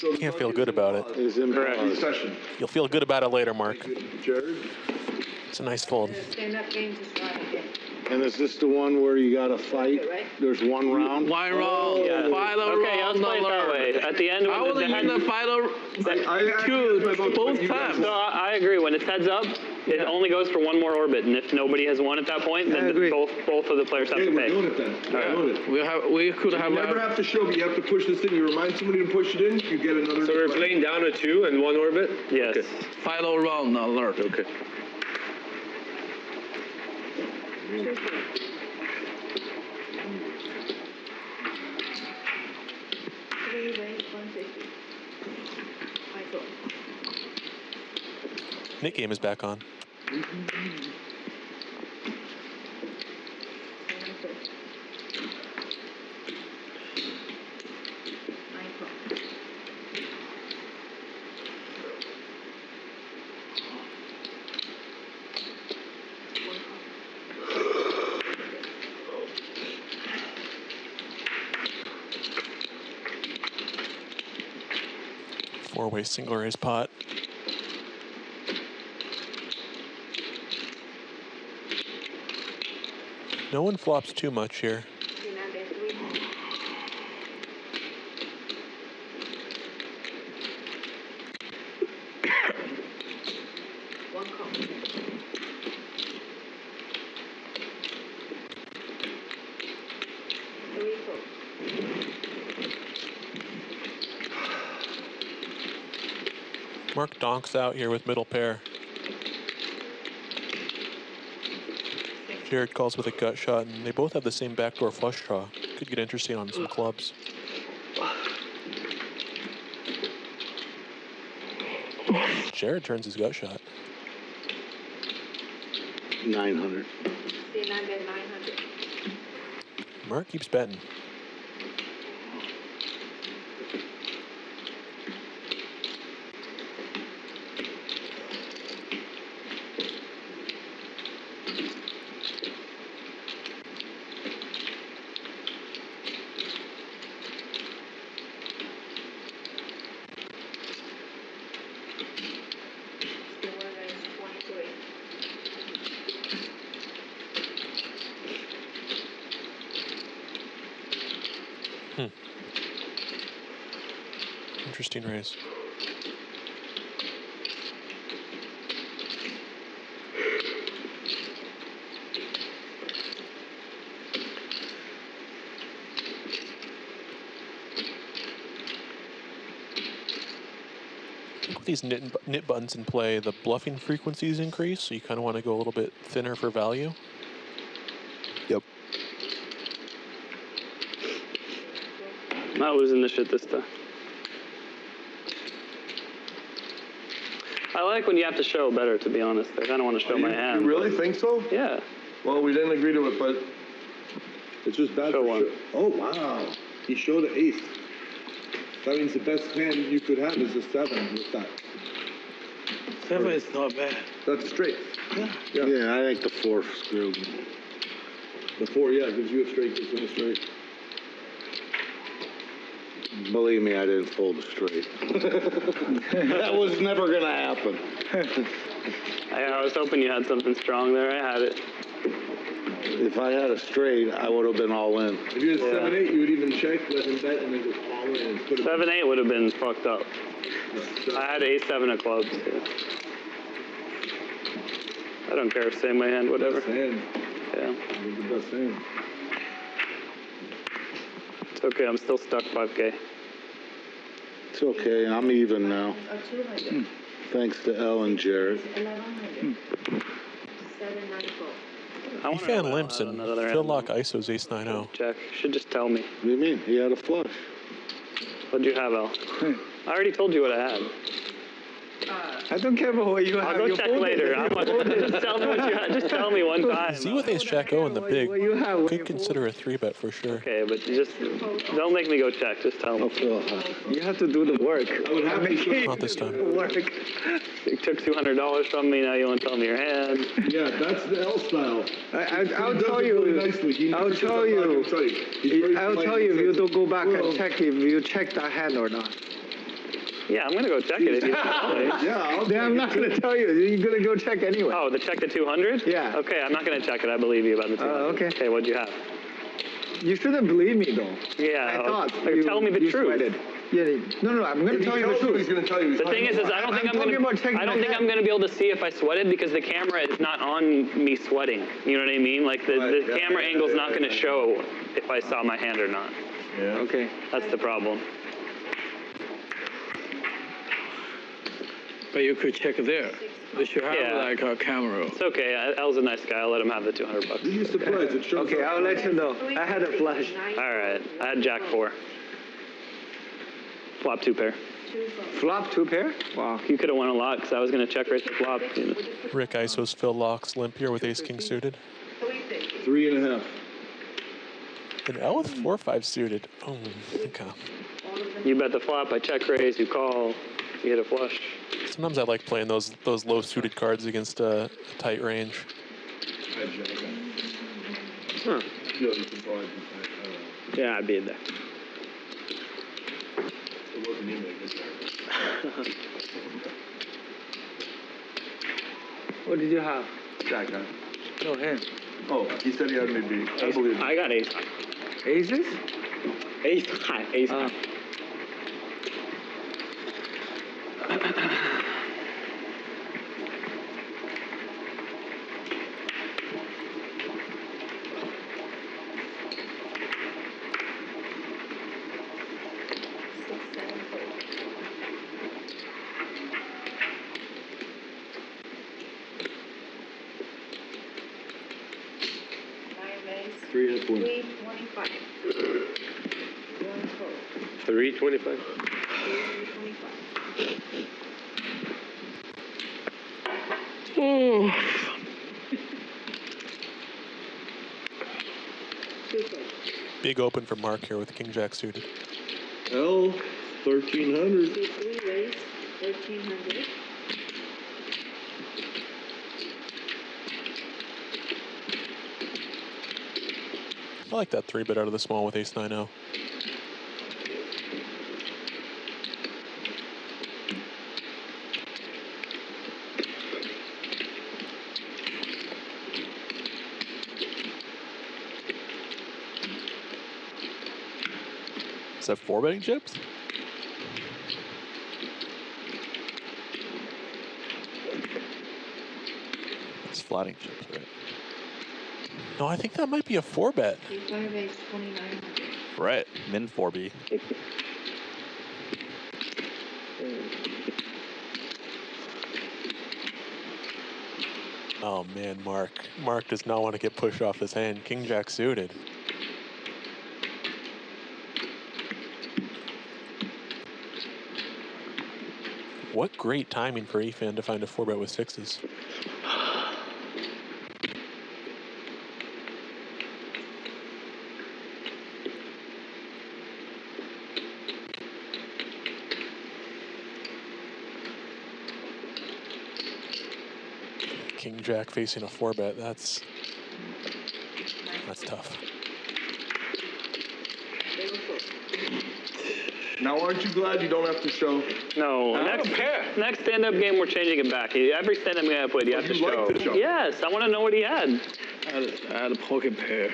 you can't feel good about it. Is Correct. Session. You'll feel good about it later, Mark. Jared. It's a nice fold. Stand-up game to start again. And is this the one where you got to fight? There's 1 round? One round, Yeah. final Okay, round, let's play it that way. At the end, I when would the use the final both times. No, I agree. When it's heads up, it only goes for 1 more orbit, and if nobody has won at that point, then both of the players have Okay, to we're pay. doing it then. We're doing it. We could You have never have to show, but you have to push this in. You remind somebody to push it in, you get another. So we're playing down a 2 and 1 orbit? Yes. Okay. final round alert. Okay. Three raise 150. I go. Nick game is back on. 700. I go. Four-way single raise pot. No one flops too much here. One call. Three call. Mark donks out here with middle pair. Jared calls with a gut shot, and they both have the same backdoor flush draw. Could get interesting on some clubs. Oh. Jared turns his gut shot. 900. See, now they're 900. Marc keeps betting. Interesting race. With these nit buttons in play, the bluffing frequencies increase, so you kind of want to go a little bit thinner for value. Yep. Not losing the shit this time. I like when you have to show better, to be honest. I kind of want to show my hand. You really think so? Yeah. Well, we didn't agree to it, but it's just bad Show for one. sure. Oh, wow. He showed an ace. That means the best hand you could have is a 7 with that. 7 is not bad. That's straight. Yeah, I think the 4 screwed. The 4, yeah, gives you a straight, gives him a straight. Believe me, I didn't fold a straight. That was never going to happen. I was hoping you had something strong there. I had it. If I had a straight, I would have been all in. If you had 7-8, you would even check, let him bet, and then go all in. Instead of 7-8 would have been fucked up. I had ace-7 of clubs. Yeah. I don't care. Same my hand, whatever. Best hand. Yeah. The best hand. It's okay. I'm still stuck 5K. It's okay. I'm even now. 200. Thanks to Elle and Jared. 1100. 794. Efan limps and Phil Laak ISO's ace-9-0. Jack, you should just tell me. What do you mean? He had a flush. What'd you have, Al? I already told you what I had. I don't care about what you have. I'll go check later. Just tell me what you had. Just tell me one time. Z with ace-jack-O in the big could consider a 3-bet for sure. Okay, but you just don't make me go check. Just tell me. You have to do the work. I would have to Not this time. Work. You took $200 from me. Now you want to tell me your hand. Yeah, that's the L style. I'll tell you. I'll tell you. I'll tell you if you don't go back and check if you check that hand or not. Yeah, I'm gonna go check it if you tell me. Yeah, Then I'm not gonna tell you. You're gonna go check anyway. Oh, the check to 200? Yeah. Okay, I'm not gonna check it. I believe you about the 200. Okay. Okay, what'd you have? You shouldn't believe me though. Yeah. I thought You're telling me the truth. Sweated. Yeah. No. I'm gonna tell you the truth. He's gonna tell you. The thing is I don't think I'm gonna be able to see if I sweated because the camera is not on me sweating. You know what I mean? Like the camera angle's not gonna show if I saw my hand or not. Yeah. Okay. That's the problem. But you could check there. They should have like a camera. It's okay. El's a nice guy. I'll let him have the $200. You'd be surprised. It shows Okay, I'll let you know. I had a flash. All right. I had Jack 4. Flop 2 pair. Flop 2 pair? Wow. You could have won a lot because I was going to check raise the flop. You know. Rick ISO's Phil Laak's limp here with ace-king suited. 3.5. And L with 4-5 suited. Oh, okay. You bet the flop. I check raise. You call. You hit a flush. Sometimes I like playing those low suited cards against a tight range. Huh. Yeah, I beat that. It wasn't even a good card. What did you have? Jack, huh? No, him. Oh, he said he had me beat. I believe I got ace. Aces? Ace high. Ace high. Three and a 325. 325. 325. Oh. Big open for Marc here with King Jack suited. L, 1300. Three raise, 1300. I like that 3-bet out of the small with ace 9-0. Is that 4-betting chips? It's flatting chips, right? No, I think that might be a 4-bet. 5 raise, 2900. Right, min 4B. Oh man, Marc. Marc does not want to get pushed off his hand. King Jack suited. What great timing for Efan to find a 4-bet with 6s. King Jack facing a 4-bet, that's tough. Now, aren't you glad you don't have to show? No, next stand-up game we're changing it back. Every stand-up game I played, you have to show. Like to show. Yes, I want to know what he had. I had a pocket pair.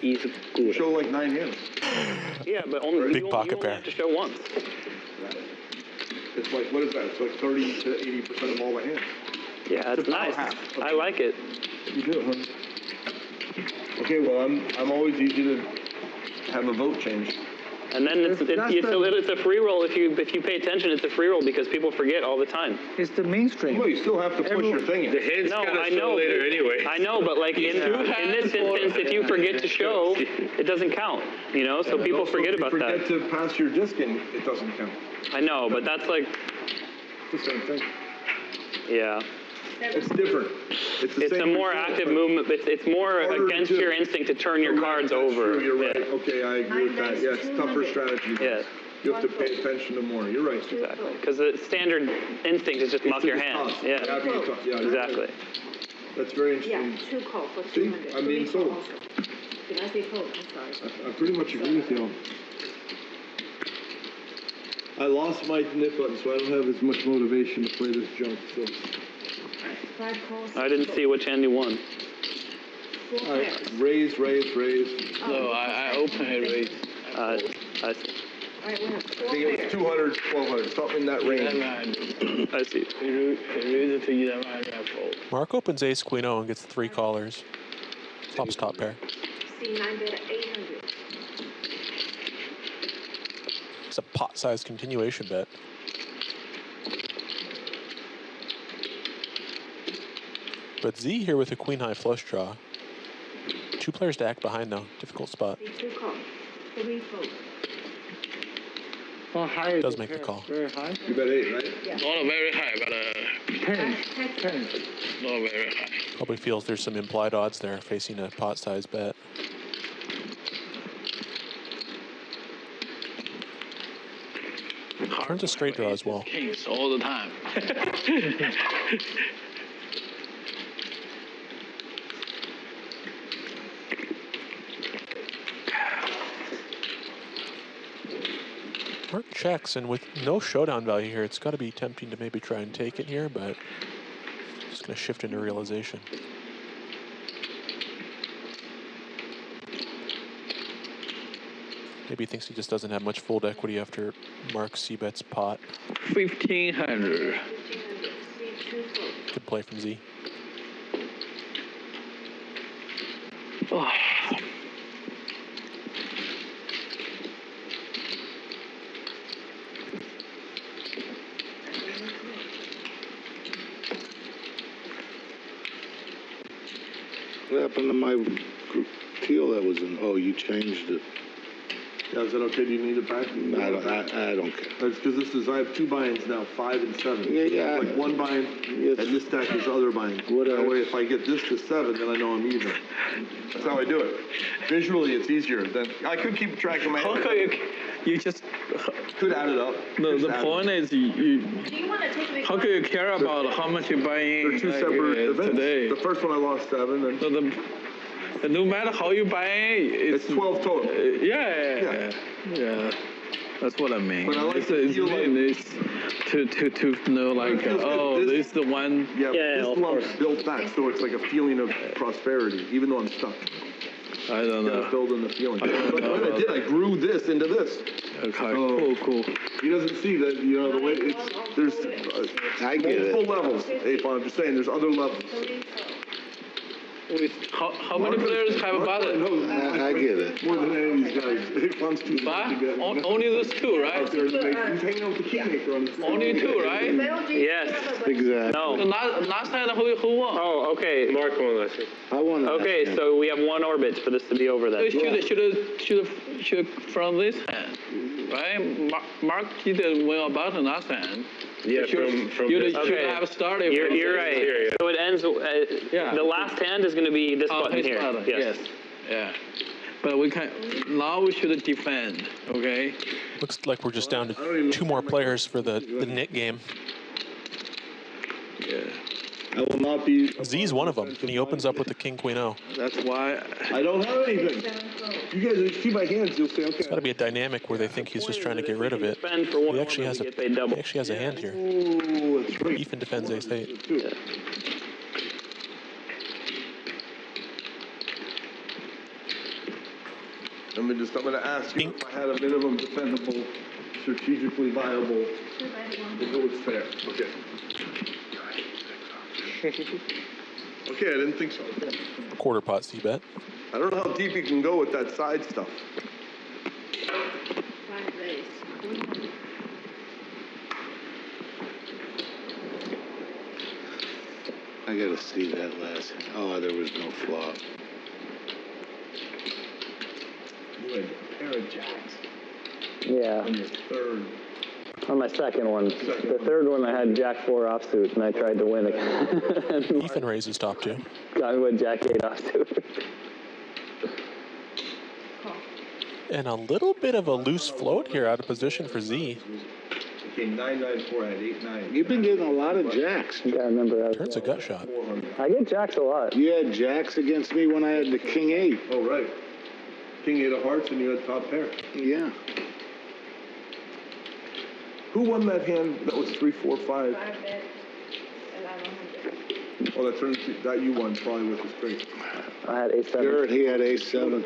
He's good. Show like 9 hands. Yeah, but only Big you pocket only pair. have to show once. It's like, what is that? It's like 30 to 80% of all the hands. Yeah, it's about nice. half. I like it. You do, huh? Okay, well, I'm always easy to have a vote change. And then it's a free roll. If you pay attention, it's a free roll because people forget all the time. It's the mainstream. Well, you still have to push your thing in. The hand's No, gonna I show know. later anyway. I know, but like in this instance, if you forget to show, it doesn't count. You know, so people forget about If you forget that. to pass your disc in, it doesn't count. I know, but that's like, It's the same thing. yeah. It's different. It's a more active movement. It's more against your instinct to turn your cards over. True, you're right. Yeah. Okay, I agree with that. Yeah, it's tougher strategy. Yeah. You have to pay attention to more. You're right. Exactly. Because the standard instinct is just muff your hand. Toss. Yeah. Yeah, Exactly. That's very Yeah, interesting. 2 call for See, 200. I'm being sold. Did I say fold? I'm sorry. I pretty much agree with you. I lost my nip button, so I don't have as much motivation to play this junk. So 5 calls. I didn't see which hand you won. 4 pairs. raise. No, I open it raise. I see. All right, we have 4 I think it pairs. was 200, 1200, something in that range. I see. Marc opens ace queen O and gets 3 callers. Flops top pair. C9 bet at 800. It's a pot-sized continuation bet. But Z here with a queen high flush draw. 2 players to act behind though. Difficult spot. C2 call. 3 fold. How high is Does the make the pair? call. Very high? You bet 8, right? Yeah. Not very high, but 10. 10. Not very high. Probably feels there's some implied odds there facing a pot-sized bet. Turns a straight draw as well. Kings all the time. Marc checks, and with no showdown value here, it's got to be tempting to maybe try and take it here, but just going to shift into realization. Maybe he thinks he just doesn't have much fold equity after Marc c-bets pot. 1500. 1500. C2 fold. Good play from Z. Oh. What happened to my teal that was in? Oh, you changed it. Yeah, is that okay? Do you need it back? I don't care. That's because I have 2 binds now, 5 and 7. Yeah. Like 1 bind, and this stack is other bind. That way, if I get this to 7, then I know I'm even. That's how I do it. Visually, it's easier. Then I could keep track of my. How could you just could add it up? The point is you. Do you want to take a big How can you care about how much you buy in? They're 2 separate events. Today? The first one I lost 7, and no matter how you buy in, it's 12 total. Yeah. That's what I mean. But I like it's to know like, oh, this is the one. Yeah, this lump's built back, so it's like a feeling of prosperity, even though I'm stuck. I don't know. Building the feeling. But when I did, I grew this into this. Okay, cool. He doesn't see that, the way there's I get it. multiple levels, Efan. I'm just saying, there's other levels. How many players have about it? I get it. More than any of these guys. Efan's too But only those 2, right? He's hanging out with the kingmaker on the Only 2, right? Yes. Exactly. No. The last time who won? Oh, okay. Mark won last year. I won last Okay, time. so we have 1 orbit for this to be over then. Should from this hand, right? Mark didn't win a button last hand. Yeah, from you this. should have started. You're right. Here, So it ends. The last hand is going to be this button his here. button, Yes. Yeah. But now we should defend. Okay. Looks like we're just down to 2 more players for the knit game. Yeah. I will not be. Z's one of them, and he opens up with the King Queen O. That's why. I don't have anything. You guys see my hands, you'll say, okay. It's got to be a dynamic where they think he's just trying to get rid of it. He actually has a hand here. Ooh, that's right. Efan defends ace-8. I'm going to ask you if I had a minimum defendable, strategically viable, if it was fair. Okay. Okay, I didn't think so. Quarter pot C-bet. I don't know how deep you can go with that side stuff. I gotta see that last. Oh, there was no flop. You had a pair of jacks Yeah. on your third. On my second one. The third one, I had Jack 4 offsuit, and I tried to win it. Efan raises top 2. Got me with Jack 8 offsuit. And a little bit of a loose float here out of position for Z. Okay, 9-9-4, I had 8-9. You've been getting a lot of jacks. Yeah, I remember. Turns a gut shot. I get jacks a lot. You had jacks against me when I had the King 8. Oh, right. King 8 of hearts, and you had top pair. Yeah. Who won that hand that was 3-4-5? Oh, that turned that you won probably with the straight. I had ace 7. Garrett, he had ace 7.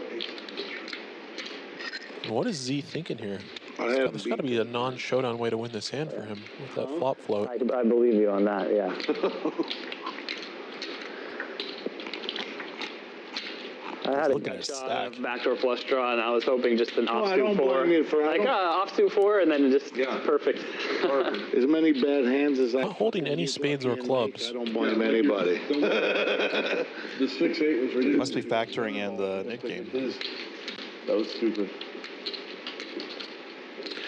What is Z thinking here? There's got to be a non-showdown way to win this hand for him with that flop float. I believe you on that, yeah. I had a backdoor flush draw, and I was hoping just an offsuit 4. Like offsuit 4, and then just perfect. As many bad hands as I. Not holding any spades or clubs. I don't blame anybody. The 6-8 was ridiculous. Must be factoring in the Nick game. That was stupid.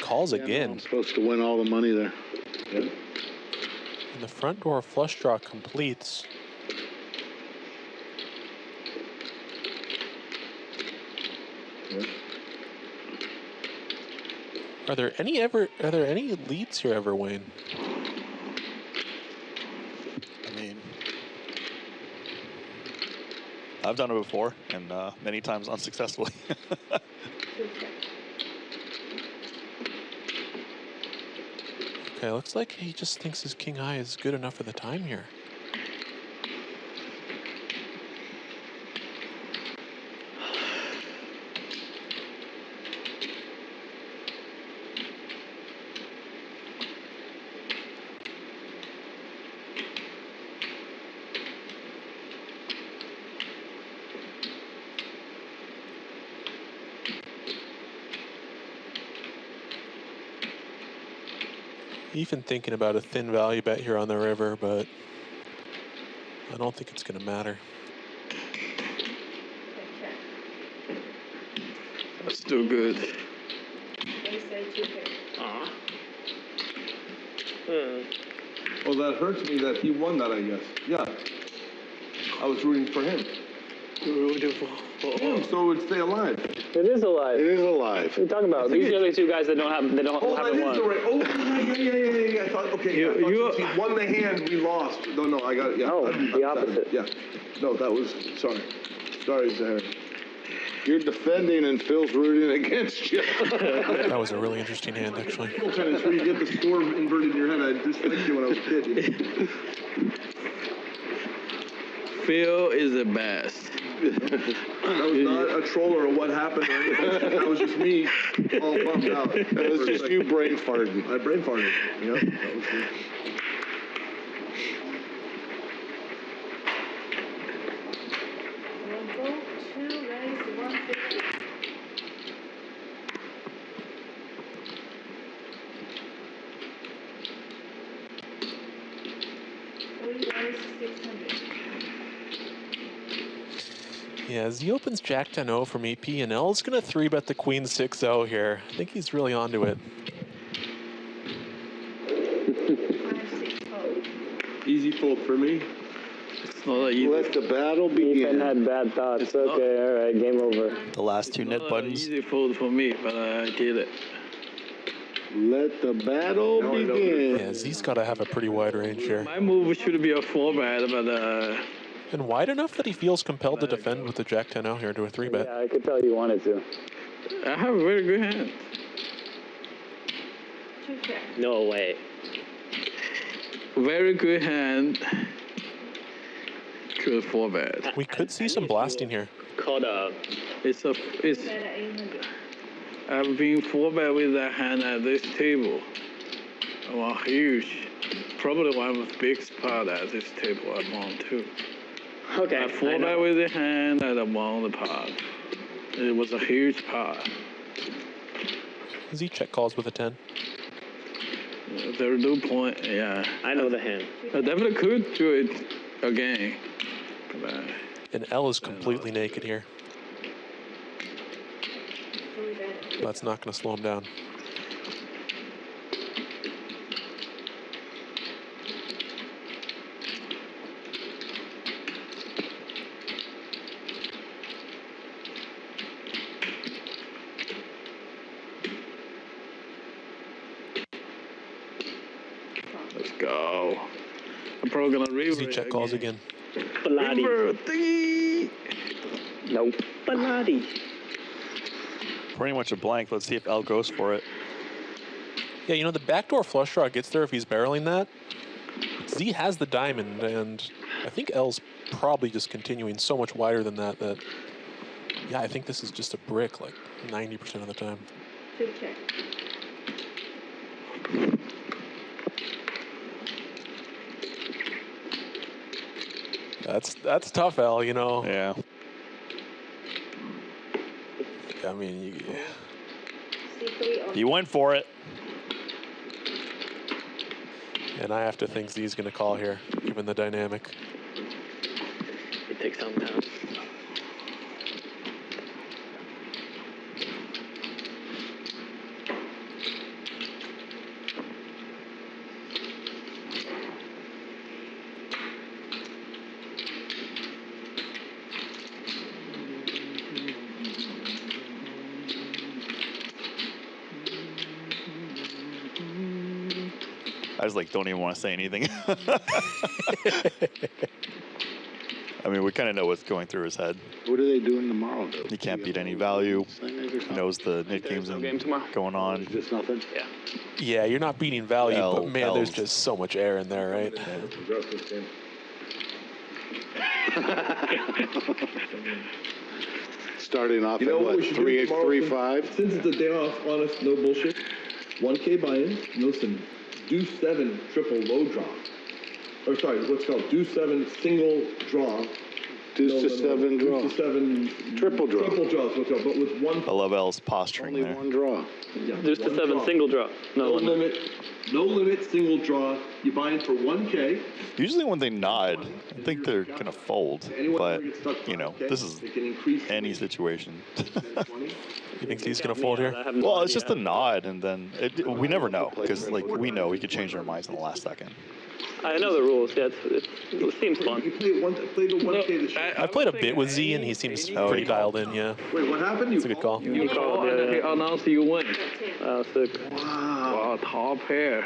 Calls again. I'm supposed to win all the money there. Yeah. And the front door flush draw completes. Yeah. Are there any leads here ever, Wayne? I mean, I've done it before, and many times unsuccessfully. Okay, looks like he just thinks his king high is good enough for the time here. Even thinking about a thin value bet here on the river, but I don't think it's going to matter. That's still good. ace eight, two pair. Well, that hurts me that he won that, I guess. Yeah. I was rooting for him. Rooting for him, so it would stay alive. It is alive. It is alive. What are you talking about? These are the only two guys that haven't won. Oh, that is right. Oh, yeah. I thought, okay, since he won the hand, we lost. No, I got it. Yeah. No, the opposite. Yeah. No, that was, sorry. Sorry, Zahir. You're defending and Phil's rooting against you. That was a really interesting hand, actually. It's where you get the score inverted in your head. I disliked you when I was a kid. Phil is the best. That was not a troll or a what happened or anything. That was just me all bummed out. That was just you brain farting. I brain farted. Yep, that was good. Yeah, as he opens Jack 10-0 from EP, and L's going to 3-bet the Queen 6-0 here. I think he's really onto it. Easy fold for me. It's not easy. Let the battle begin. Ethan had bad thoughts. Okay, all right, game over. The last two net buttons. Easy fold for me, but I did it. Let the battle begin. Yeah, Z's got to have a pretty wide range here. My move should be a 4-bet, but and wide enough that he feels compelled to defend with the Jack 10-0 here to a 3-bet. Yeah, I could tell you wanted to. I have a very good hand. No way. Very good hand. To a 4-bet. We could see some blasting here. Called a. It's. I've been 4-bet with that hand at this table. I won huge. Probably one of the biggest part at this table I won too. Okay. I 4-bet with the hand and I won the pot. It was a huge pot. Z check calls with a 10. There's no point, yeah. I know the hand. I definitely could do it again. But, and L is completely naked here. That's not going to slow him down. Let's go. I'm probably going to read Z check calls again. Bally. Nope. Bally. Pretty much a blank. Let's see if L goes for it. Yeah, you know, the backdoor flush draw gets there if he's barreling that. Z has the diamond, and I think L's probably just continuing so much wider than that that, yeah, I think this is just a brick like 90% of the time. Good check. That's tough, L, you know. Yeah. I mean, he went for it. And I have to think Z's going to call here, given the dynamic. It takes some time. I just don't even want to say anything. I mean, we kind of know what's going through his head. What are they doing tomorrow, though? He can't beat any value. He knows the Nick games going on. Just nothing? Yeah. Yeah, you're not beating value, but man, there's just so much air in there, right? Starting off You know at what what, we should do tomorrow? 3-5? Since it's a day off, honest, no bullshit. 1K buy-in, listen, do 7 triple low draw. Or sorry, what's called do 7 single draw, Deuce to 7 draw. Deuce to 7. Triple draw. Triple draw, but with one. I love L's posturing Only there. one draw. Yeah, Deuce to one 7, draw. single draw. No limit. No limit, single draw. You buy in for 1K. Usually when they nod, I think they're going to fold. Anyone But, ever gets stuck you know, 5K, this is they can increase any situation. You think he's going to fold here? Well, it's just a nod, and then we never know. Because, like, we know we could change our minds in the last second. I know the rules. Yeah, it seems fun. You play the 1K this year. I played a bit with Z, and he seems pretty dialed in, yeah. Wait, what happened? It's a good call. You call and then he announced you win. Sick. Wow, top pair.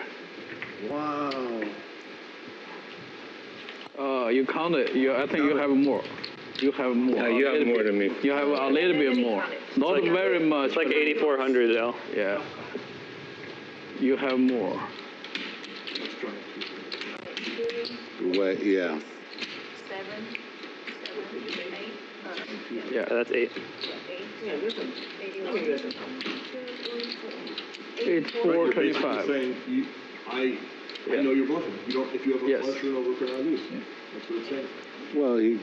Wow. You counted. I think you have more. You have more. Yeah, you have more than me. You have a little bit more. Not very much. It's like 8,400, L. Yeah. You have more. Wait, yeah. 7, 8. Yeah, that's 8. It's 425. Saying I know you're bluffing. You don't. If you have a flush or an overcard, I lose. That's what it's saying. Well, he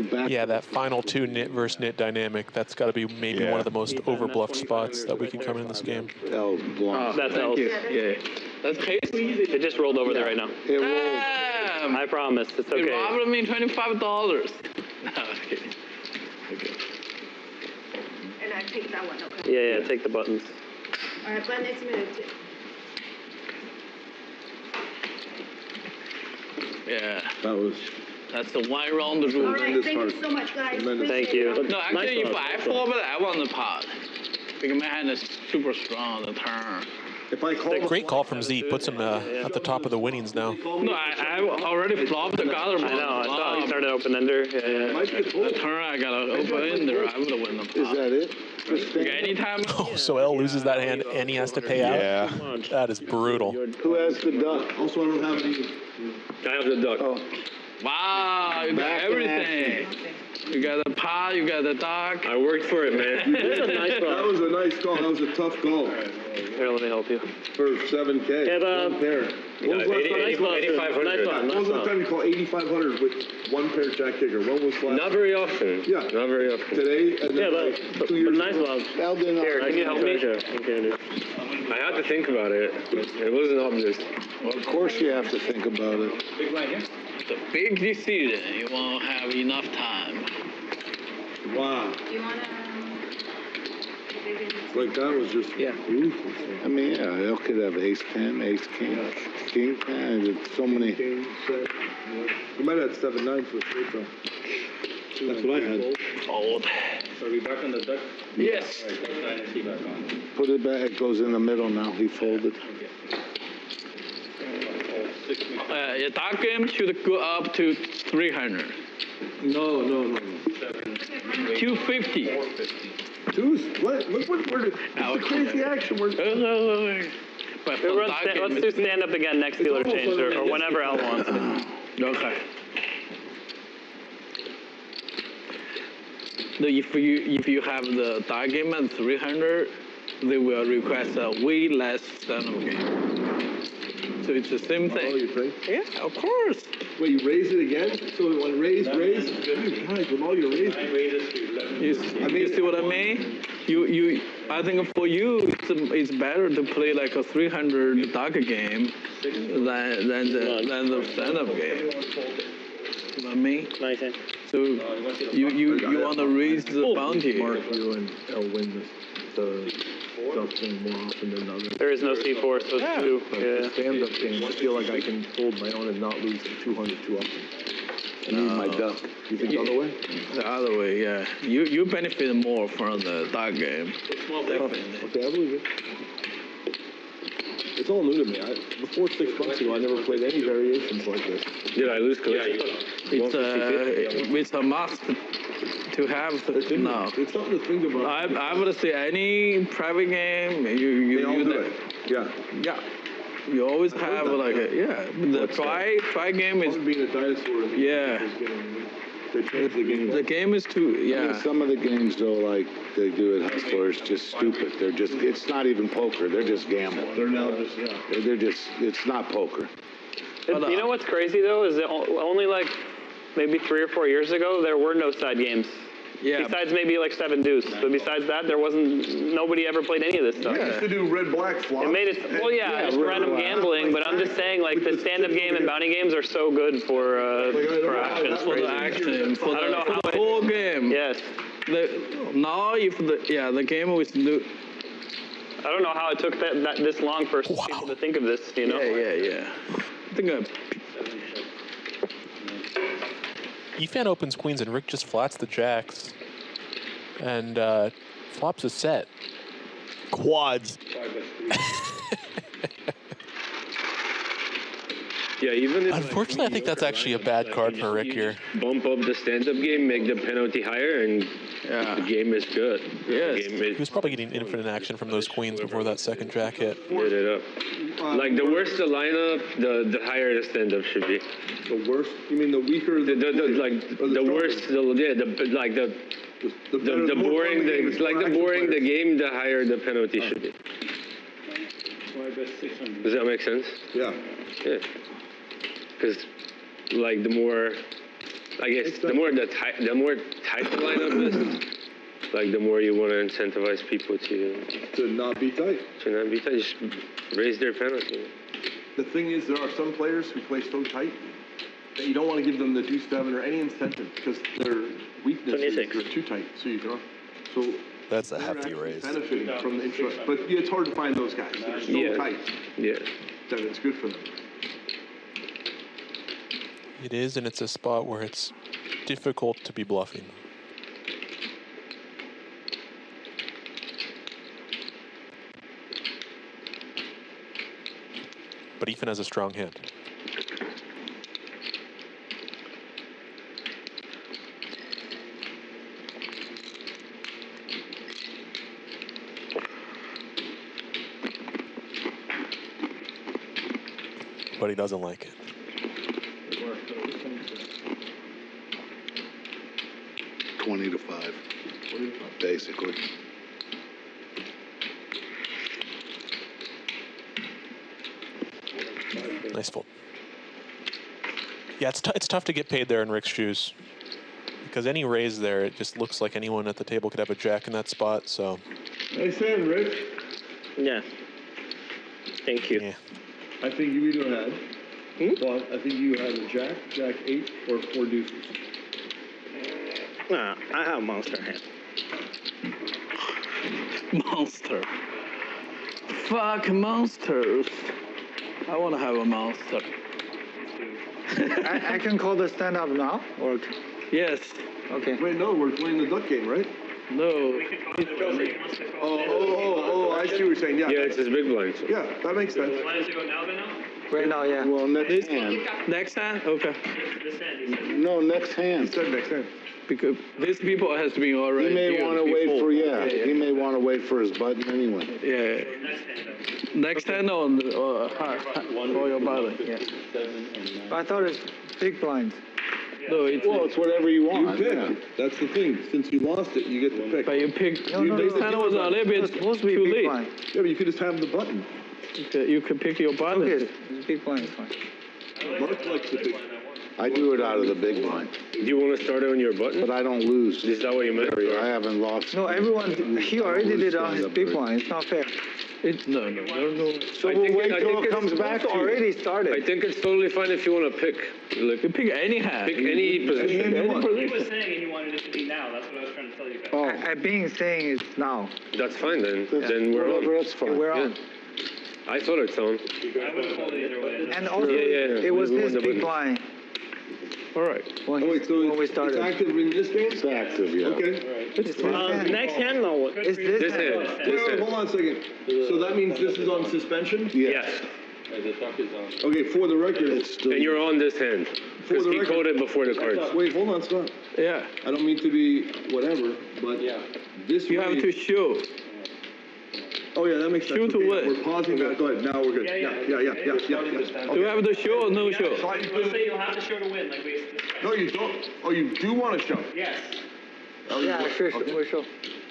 back. Yeah, that final 2 nit versus nit dynamic, that's got to be maybe one of the most overbluffed spots that we can come in this game. L's blind. That's L's. Yeah. That's case. It just rolled over there right now. It rolled. Damn. I promise. It's You okay. robbed me $25. No, I'm kidding. Okay. And I take that one, okay? Yeah, take the buttons. All right, but next minute. Yeah. That's the one round rule. All right, thank you so much, guys. Thank you. No, actually, if I flop it, I want the pot. Because my hand is super strong the turn. If I call Great call from Z. Puts him at the top of the winnings now. No, I already flopped the gutter. I know. I saw you started open ender. Yeah. The turn I got to open ender. I would have won the pot. Is that it? Anytime. Oh, so L loses that hand and he has to pay out? Yeah. That is brutal. Who has the duck? Also, I don't have any. I have the duck. Oh. Wow, you got Back in everything. You got the pot, you got the duck. I worked for it, man. That was a nice call. That was a tough call. Here, let me help you. For 7K. Yeah, one pair. When was the last time- 8,500. When was the last time you called 8,500 with one pair jack kicker? When was the last? Not very often. Yeah. Not very often. Today and then like 2 years nice ago. love. Here, Can you help me? I had to think about it. It wasn't obvious. Well, of course you have to think about it. It's a big decision. You won't have enough time. Wow. You want to... Like that was just beautiful. I mean, yeah, you could have ace 10, ace king, king 10. There's so many. King, set. You might have had 7-9 for a straight draw. That's what I had. Fold. So are we back on the duck? Yes. All right, put dynasty back on. Put it back. It goes in the middle now. He folded. Your dark game should go up to 300. No. 250. Deuce, what? Look what we're doing. It's a crazy action. But for dark game, Let's do stand up again next dealer change or whenever L wants. okay. If you have the dark game at 300, they will request a way less stand up game. So it's the same thing. Oh, you think? Yeah, of course. Wait, you raise it again? So you want to raise? Guys, with all your raising. You see what I mean? I think for you, it's better to play like a 300 dark game than the stand-up game. You know what I mean? So you want to raise the bounty. Mark, you and L win the duck thing more often than others. There is no C4, so it's 2. But the stand-up game, I feel like I can hold my own and not lose the 200 too often. I need my duck. You think the other way? The other way, yeah. You benefit more from the dark game. Definitely. Okay, I believe it. It's all new to me. Before 6 months ago, I never played any variations like this. Did I lose collection? It's a must to have now. It's something to think about. I would say any private game, you do it. Yeah. Yeah. You always have like the try game is being a dinosaur. They changed the game. The game is too I mean, some of the games though, like they do at Hustler, is just stupid. They're just, it's not even poker. They're just gambling. They're now just They're just, it's not poker. You know what's crazy though is that only like maybe 3 or 4 years ago, there were no side games. Yeah. Besides maybe like 7 deuce. But besides that, there wasn't, nobody ever played any of this stuff. I used to do red-black flops. It made it, well, yeah, just random gambling, but I'm just saying, like, the stand-up game and bounty games are so good for action. For the action, for I don't know how the full game. Yes. Now, if the game was new. I don't know how it took this long for people to think of this, you know? Yeah. I think Efan opens queens and Rick just flats the jacks and flops a set. Quads. Yeah, even if, unfortunately, I think that's actually a bad card for Rick here. Bump up the stand-up game, make the penalty higher, and the game is good. Yes. He was probably getting infinite action from those queens before that second jack hit. Get it up. Like the worse the lineup, the higher the stand-up should be. The worse? You mean the weaker? The worse. The boring. The boring the game, the higher the penalty should be. Does that make sense? Yeah. Yeah. Because, like, the more, I guess, the more tight the lineup is, like, the more you want to incentivize people to not be tight. To not be tight. Just raise their penalty. The thing is, there are some players who play so tight that you don't want to give them the deuce seven or any incentive because their weakness is they're too tight. So you draw. So that's a hefty raise. Benefiting from the intro, but it's hard to find those guys. They're so tight. Yeah. That it's good for them. It is, and it's a spot where it's difficult to be bluffing. But Efan has a strong hand. But he doesn't like it. $20 to 5, basically. Nice fold. Yeah, it's tough to get paid there in Rick's shoes. Because any raise there, it just looks like anyone at the table could have a jack in that spot, so. Nice hand, Rick. Yeah. Thank you. Yeah. I think you either had, well, I think you had a jack, jack 8, or 4 deuces. Nah, I have monster hand. Monster. Fuck monsters. I want to have a monster. I can call the stand up now? Or Yes. okay. Wait, no, we're playing the duck game, right? No. Oh, I see what you're saying. Yeah, Yeah, it's his big blind. So. yeah, that makes sense. Why does it go now then now? Right now, yeah. Well, next hand. Next hand? Okay. This hand, you said. No, next hand. Said next hand. Because these people has been already He may here want to wait before. for, he may want to wait for his button anyway. Yeah. Next hand then. Next hand on for your button. Yeah. I thought it's big blinds. No, it's Well, it's whatever you You want. pick. Yeah. That's the thing. Since you lost it, you get to pick. but you pick. No, This hand was a little bit It's supposed to be too big late. blind. Yeah, but you could just have the button. You could pick your button. Okay, it's big blind, it's fine. Marc likes the big. I do it out of the big blind, Do you want to start it on your button? but I don't lose. Is that what you meant? I haven't lost. No, everyone, he already did it on his big blind. It's not fair. No. So we'll wait till it comes back It's to you. already I started. think it's totally fine if you want to pick. Like, You pick any hand. pick any position. He was saying he wanted it to be now. That's what I was trying to tell you guys. Oh, I've been saying it's now. That's fine then. Then we're whatever, on. that's fine. We're Yeah. on. I thought it's on. I would have called it either way. And also, Yeah. it was We his won the big button. blind All right. when, Oh, wait, so when we it's started. active in this game? It's active, yeah. Okay. It's this hand. Next hand or what? It's this This hand. hand. Wait, This wait, hand. hold on a second. So that means this is on suspension? Yes. Okay, for the record. It's still, And you're on this hand. Because the he record- called it before the cards. Wait, hold on, Scott. Yeah. I don't mean to be whatever, but this You have raise- to show. Oh yeah, that makes sense. Shoot to Okay, win. We're pausing that. Go ahead. Now we're good. Yeah. Do you have to show or no show? Let's say you'll have to show to win, like we. No, you don't. Oh, you do want to show. Yes. Yeah, sure, we're sure.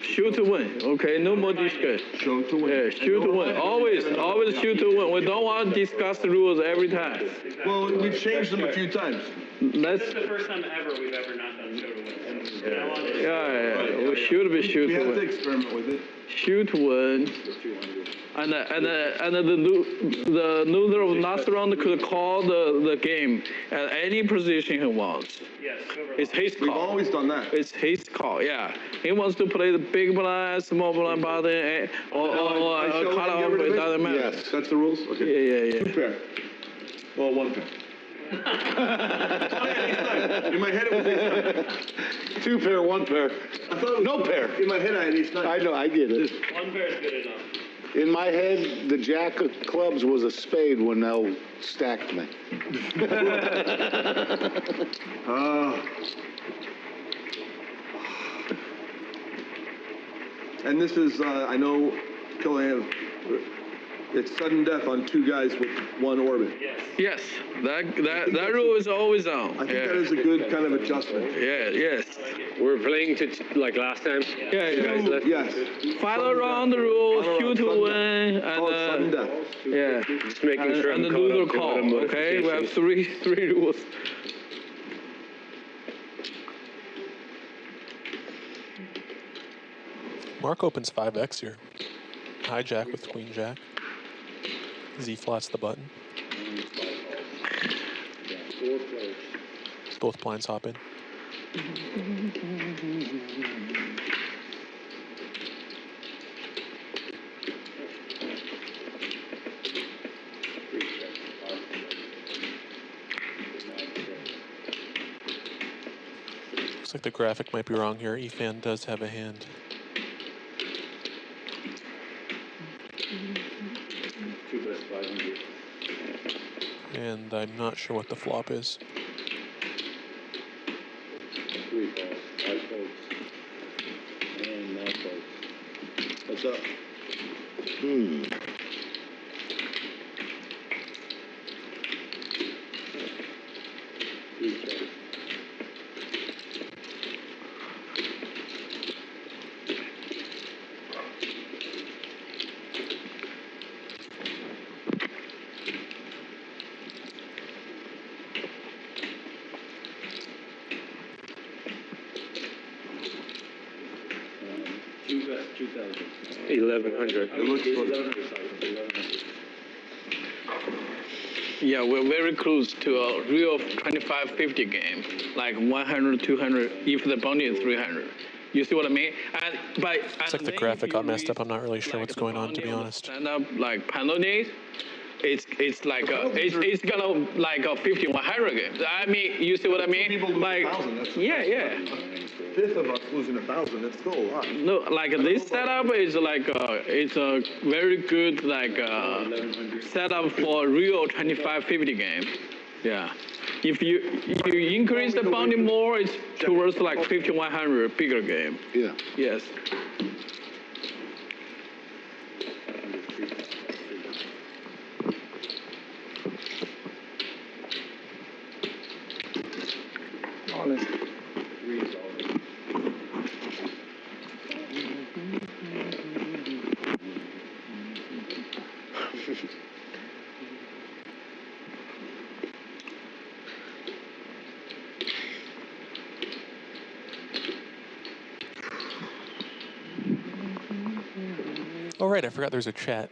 Shoot to win. Okay, no more discussion. Show to win. Yeah, shoot to win. Always shoot to win. We don't want to discuss the rules every time. Well, we've changed them a few times. let's. This is the first time ever we've ever not done show to win. So now on is Yeah, we should be shoot We to have to win. experiment with it. Shoot to win. And the loser of last round could call the game at any position he wants. yes, It's his call. We've always done that. It's his call, yeah. He wants to play the big blind, small blind button, or cut off, it doesn't matter. Yes, that's the rules? Okay. Yeah. 2 pair. Well, 1 pair. In my head it was ace 2 pair, 1 pair. I thought it was No pair. In my head I had ace 9. I know, I get it. one pair is good enough. In my head, the jack of clubs was a spade when L stacked me. And this is, I know, Killian, it's sudden death on 2 guys with 1 orbit. Yes, that rule is always on. I think that is a good kind of adjustment. Yeah, yes. We're playing to like last time. Yeah. Yes. Final round rule, shoot to win, Sudden and death. yeah. Just making sure And I'm the caught loser up to call, all the okay? We have modifications. three rules. Marc opens 5x here. Hijack with queen jack. Z flats the button. Both blinds hop in. Looks like the graphic might be wrong here. Efan does have a hand. And I'm not sure what the flop is. 3 balls, 5 folks, and now folks. What's up? $2,000. 1100. It looks good. 1100. Yeah, we're very close to a real 25-50 game, like 100, 200, if the bounty is 300. You see what I mean? Looks like the graphic got messed up. I'm not really sure what's going on, to be honest. Stand up like penalties. It's like it's gonna like a 50-100 game. I mean, you see what I mean? People lose Like 1,000. That's yeah. Fifth of us losing 1,000. That's still a lot. No, like this setup is like it's a very good like setup for real 25-50 game. Yeah. If you increase the bounty more, it's towards like 50-100 bigger game. Yeah. Yes. Honest. Oh, right, I forgot there's a chat.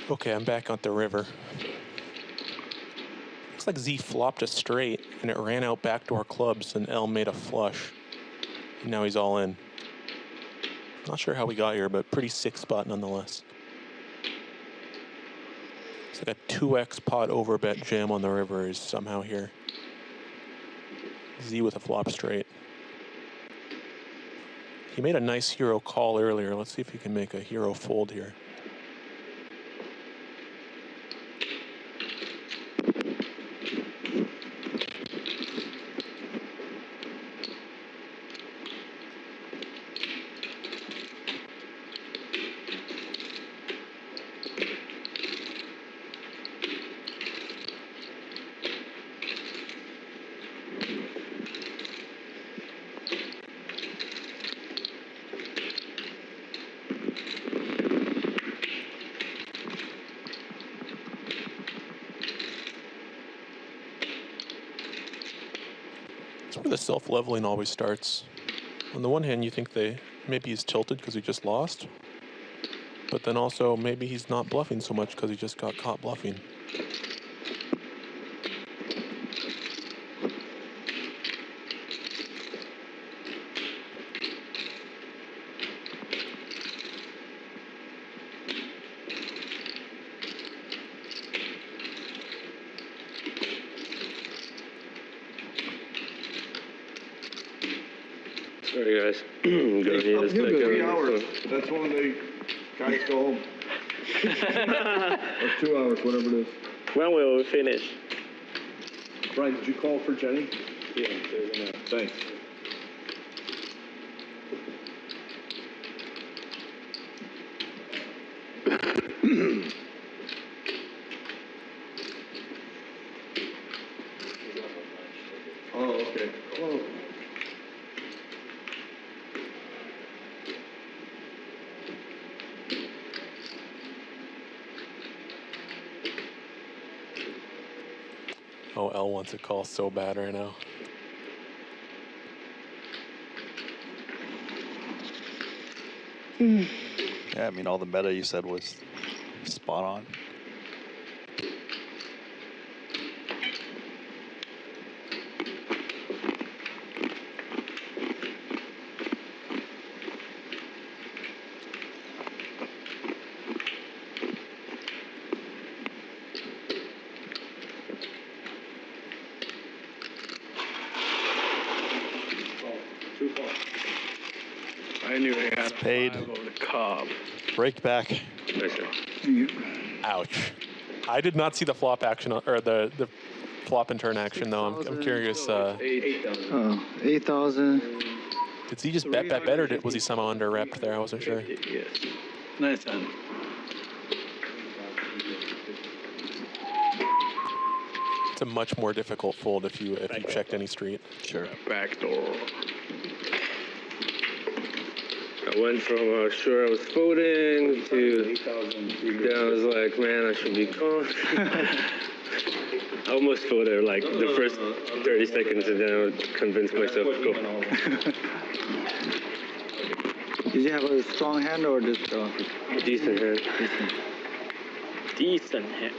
Okay, I'm back on the river. Looks like Z flopped a straight, and it ran out backdoor clubs, and L made a flush. And now he's all in. Not sure how we got here, but pretty sick spot nonetheless. It's like a 2x pot overbet jam on the river is somehow here. Z with a flop straight. He made a nice hero call earlier. Let's see if he can make a hero fold here. That's where the self-leveling always starts. On the one hand, you think maybe he's tilted because he just lost, but then also maybe he's not bluffing so much because he just got caught bluffing. Sorry, guys. I'm gonna need a second. 3 hours. That's when the guys go home. Or 2 hours, whatever it is. When will we finish? Brian, did you call for Jenny? Yeah, there's enough. Thanks. Oh, okay. Oh. Oh, L wants a call so bad right now. Yeah, I mean, all the meta you said was spot on. I knew he had paid. a 5 over the cob. Break back. Ouch. I did not see the flop action, or the flop and turn action, though. I'm curious. 8,000. Did he just bet better, or was he somehow under-repped there? I wasn't sure. Yes. Nice hand. It's a much more difficult fold if you checked any street. Sure. Backdoor. I went from sure I was folding to then I was like, man, I should be calm. I almost folded like the first 30 seconds and then I would convince myself to go. Did you have a strong hand or just Decent hand. Decent hand.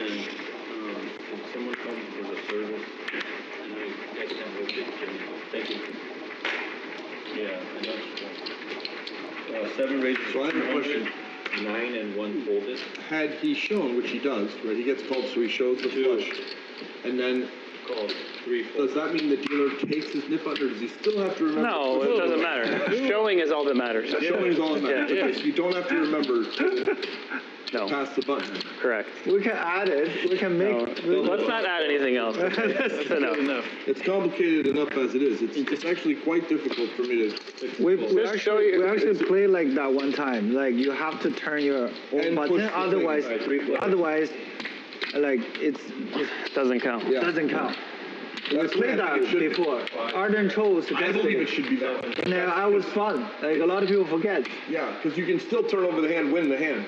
And can someone come for the service? And I can't look at Jimmy. Thank you. Yeah, I know. 7 raises. So I have a question. 9 and 1 folded. Had he shown, which he does, right? He gets called, so he shows the flush. And then Called 3 does folded. that mean the dealer takes his nip under? Does he still have to remember? No, it doesn't matter. Showing is all that matters. Showing is all that matters. Yeah. Okay, so you don't have to remember to No, pass the button. correct. We can add it. We can make. Let's not add anything else. That's enough. It's complicated enough as it is. It's actually quite difficult for me to. We Just show you. actually play like that one time. Like you have to turn your own And push button, the thing. otherwise, like it Doesn't count. Yeah. doesn't count. We That's played what I that think it should be. before. Arden chose I against believe it it. should be that way. And I was fun. Like a lot of people forget. Yeah, because you can still turn over the hand, win the hand.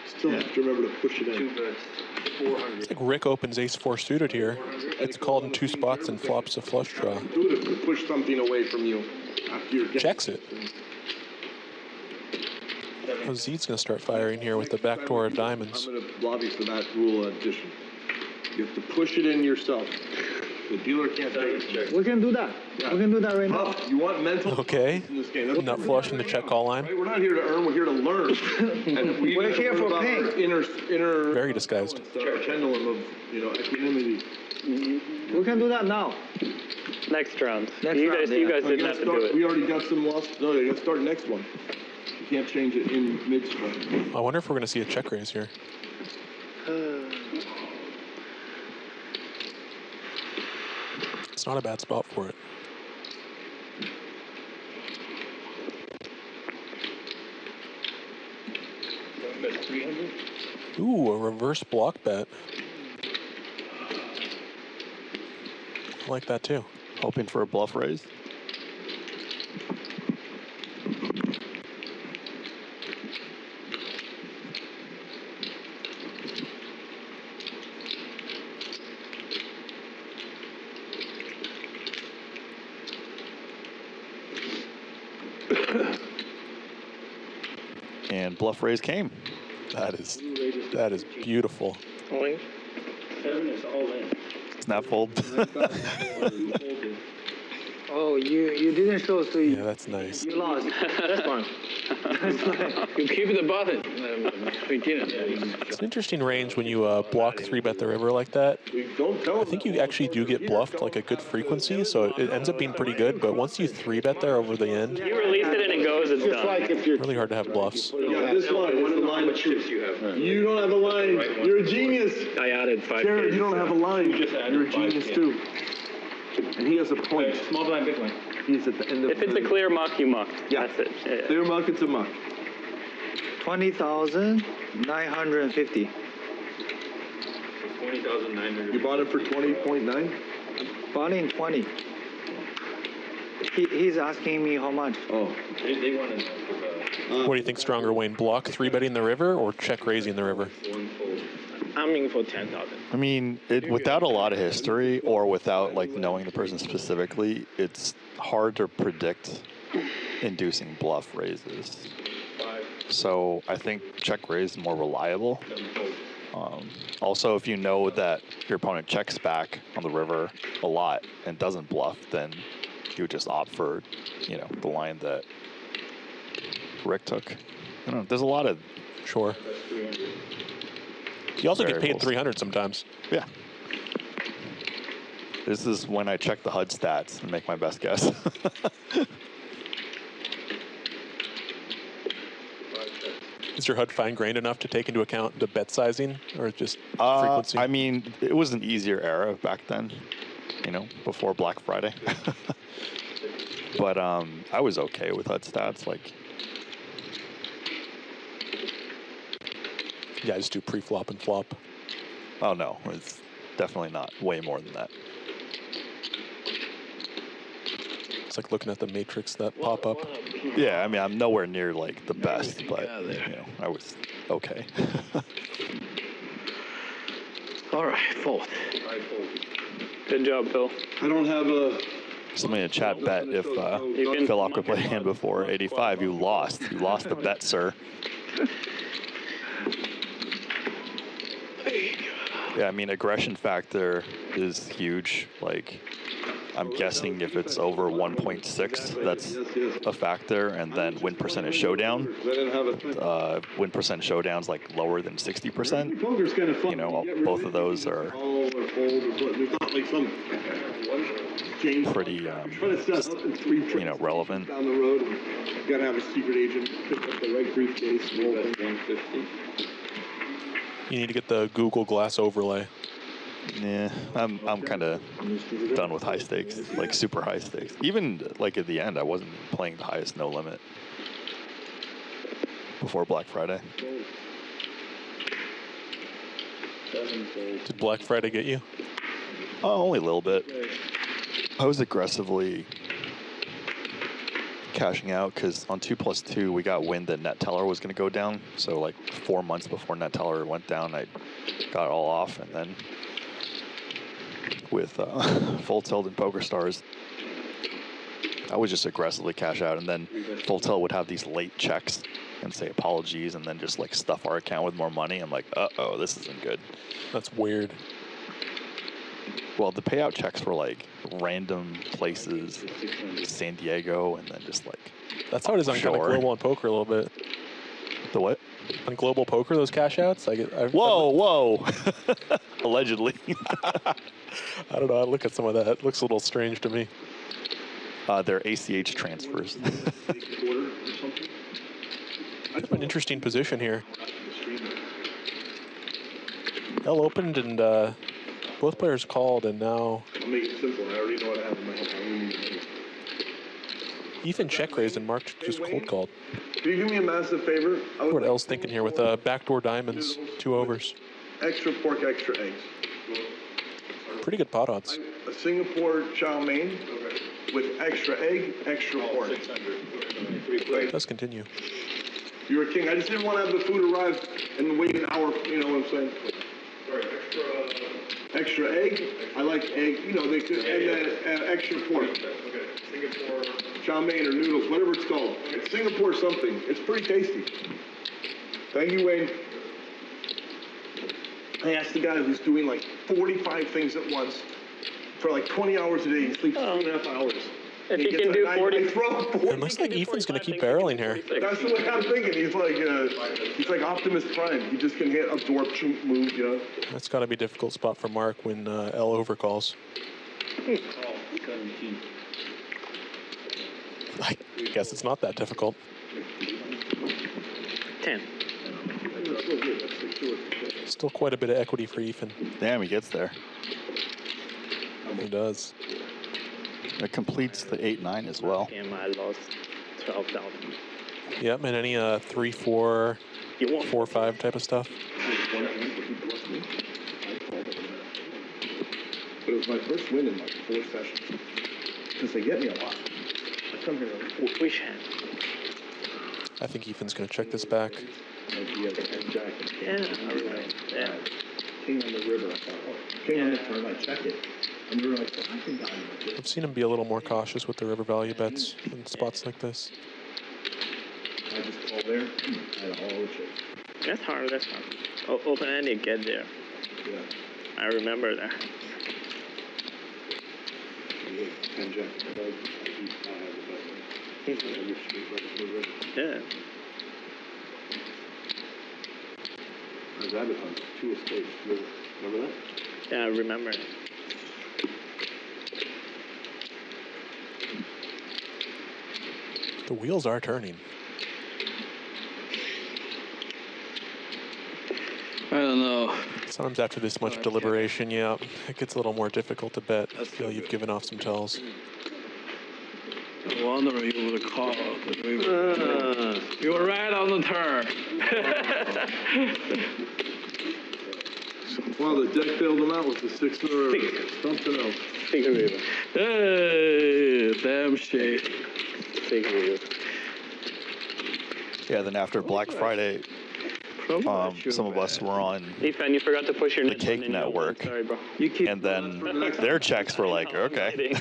Still have to remember to push it in. 2 bets, 400. It's like Rick opens ace-4 suited here. It's called in 2 spots and flops a flush draw. Do it to push something away from you after you're getting. Checks it. Oh, Z's going to start firing here with the backdoor of diamonds. I'm going to lobby for that rule addition. You have to push it in yourself. The dealer can't take it. We can do that. Yeah. We can do that right now. You want mental Okay. in this game. That's Nut flush in the check call line. Right? We're not here to earn, we're here to learn. And We're here for pain. Inner Very disguised. pendulum of, equanimity. We can do that now. Next round. Next you round, guys, you yeah. guys didn't have to do it. We already got some lost. No, you got to start next one. You can't change it in mid-string. I wonder if we're going to see a check raise here. It's not a bad spot for it. Ooh, a reverse block bet. I like that too. Hoping for a bluff raise. And bluff raise came. That is beautiful. 7 is all in. Snap fold. Oh, you didn't show, so Yeah, that's nice. you lost. That's fine. You keep the button. We didn't. It's an interesting range when you block 3-bet the river like that. I think you actually do get bluffed like a good frequency, so it ends up being pretty good. But once you 3-bet there over the end, You release it and it goes, it's done. really hard to have bluffs. Yeah, this line is the line of truth. You don't have a line. You're a genius. I added 5. Jared, you don't have a line. You're a genius too. And he has a point. Small blind, big blind. He's at the end of If it's a clear muck, you muck. Yeah. That's it. Yeah. clear muck, it's a muck. 20,950. 20,900. You bought it for 20.9? Bought in 20. He's asking me how much. Oh. They want to know. What do you think stronger, Wayne? Block 3-betting the river or check raising the river? I'm in for 10,000. I mean, without a lot of history or without like knowing the person specifically, it's hard to predict inducing bluff raises. So I think check raise is more reliable. Also, if you know that your opponent checks back on the river a lot and doesn't bluff, then you would just opt for, the line that Rick took. I don't know. There's a lot of Sure. You also get paid variables. 300 sometimes. Yeah. This is when I check the HUD stats and make my best guess. Is your HUD fine-grained enough to take into account the bet sizing or just frequency? I mean, it was an easier era back then, before Black Friday. But I was okay with HUD stats. Like, yeah, I just do pre-flop and flop. oh no, it's definitely not. Way more than that. It's like looking at the matrix that pop up. Yeah, I mean, I'm nowhere near like the best, but I was okay. All right, fold. Good job, Phil. I don't have a... Somebody in the chat bet if Phil Laak would play a hand before 85, you lost. You lost the bet, sir. Yeah, I mean, aggression factor is huge. Like, I'm guessing if it's over 1.6, that's a factor, and then win percentage showdown. Win percent showdown's like lower than 60%. Poker's kind of fun. Both of those are pretty, relevant. Down the road, and you gotta have a secret agent pick up the right briefcase. 150. You need to get the Google Glass overlay. Yeah, I'm kind of done with high stakes, like super high stakes. Even like at the end, I wasn't playing the highest no limit before Black Friday. Did Black Friday get you? Oh, only a little bit. I was aggressively cashing out because on 2+2 we got wind that net teller was going to go down. So like 4 months before net teller went down, I got it all off, and then with Full Tilt and Poker Stars, I would just aggressively cash out, and then Full Tilt would have these late checks and say apologies, and then just like stuff our account with more money. I'm like, uh-oh, this isn't good. That's weird. Well, the payout checks were like random places, San Diego, and then just like. That's how it is on kind of global and poker a little bit. The what? On global poker, those cash outs. Whoa! Allegedly. I don't know. I look at some of that. It looks a little strange to me. They're ACH transfers. An interesting position here. L opened and both players called, and now I'll make it simple. I already know what I have in my head. Ethan check raised and Marc just cold called. Can you do me a massive favor? What else thinking here with backdoor diamonds, 2 overs. Extra pork, extra eggs. Pretty good pot odds. A Singapore chow mein with extra egg, extra pork. Let's continue. You're a king. I just didn't want to have the food arrive and wait an hour. You know what I'm saying? Extra egg. I like egg. They could, and then extra pork. Okay. Singapore. chow mein or noodles, whatever it's called. It's Singapore something. It's pretty tasty. Thank you, Wayne. I asked the guy who's doing like 45 things at once for like 20 hours a day. He sleeps 3.5 hours. If he can do 40, it looks like Ethan's going to keep barreling here. That's the way I'm thinking. He's like Optimus Prime. He just can hit, absorb, move, you know. That's got to be a difficult spot for Mark when L overcalls. I guess it's not that difficult. 10. Still quite a bit of equity for Ethan. Damn, he gets there. He does. It completes the 8-9 as well. And I lost 12,000. Yep, and any 3, 4, 4, 5 type of stuff. But it was my first win in like 4 sessions. Because they get me a lot. I come here like 4. Which hand? I think Ethan's going to check this back. Yeah, alright. Yeah. King on the river, I thought, oh, king on the turn, I check it. And we were like, I think I've seen him be a little more cautious with the river value bets in spots like this. I just call there, I had all the chips. That's hard, that's hard. Open-ended, get there. Yeah. I remember that. And Jack, Yeah. Rabbit hunt, 2 escapes. Remember that? Yeah, I remember. The wheels are turning. I don't know. Sometimes after this much deliberation, yeah, it gets a little more difficult to bet. I feel you've given off some tells. I wonder if you would call. You were right on the turn. Well, the deck bailed them out with the 6 in a row. Something else. Hey, damn shit. Yeah, then after Black Friday, some of us were on Efan, you forgot to push your the Cake Network, Sorry, bro. and then their checks were like, okay.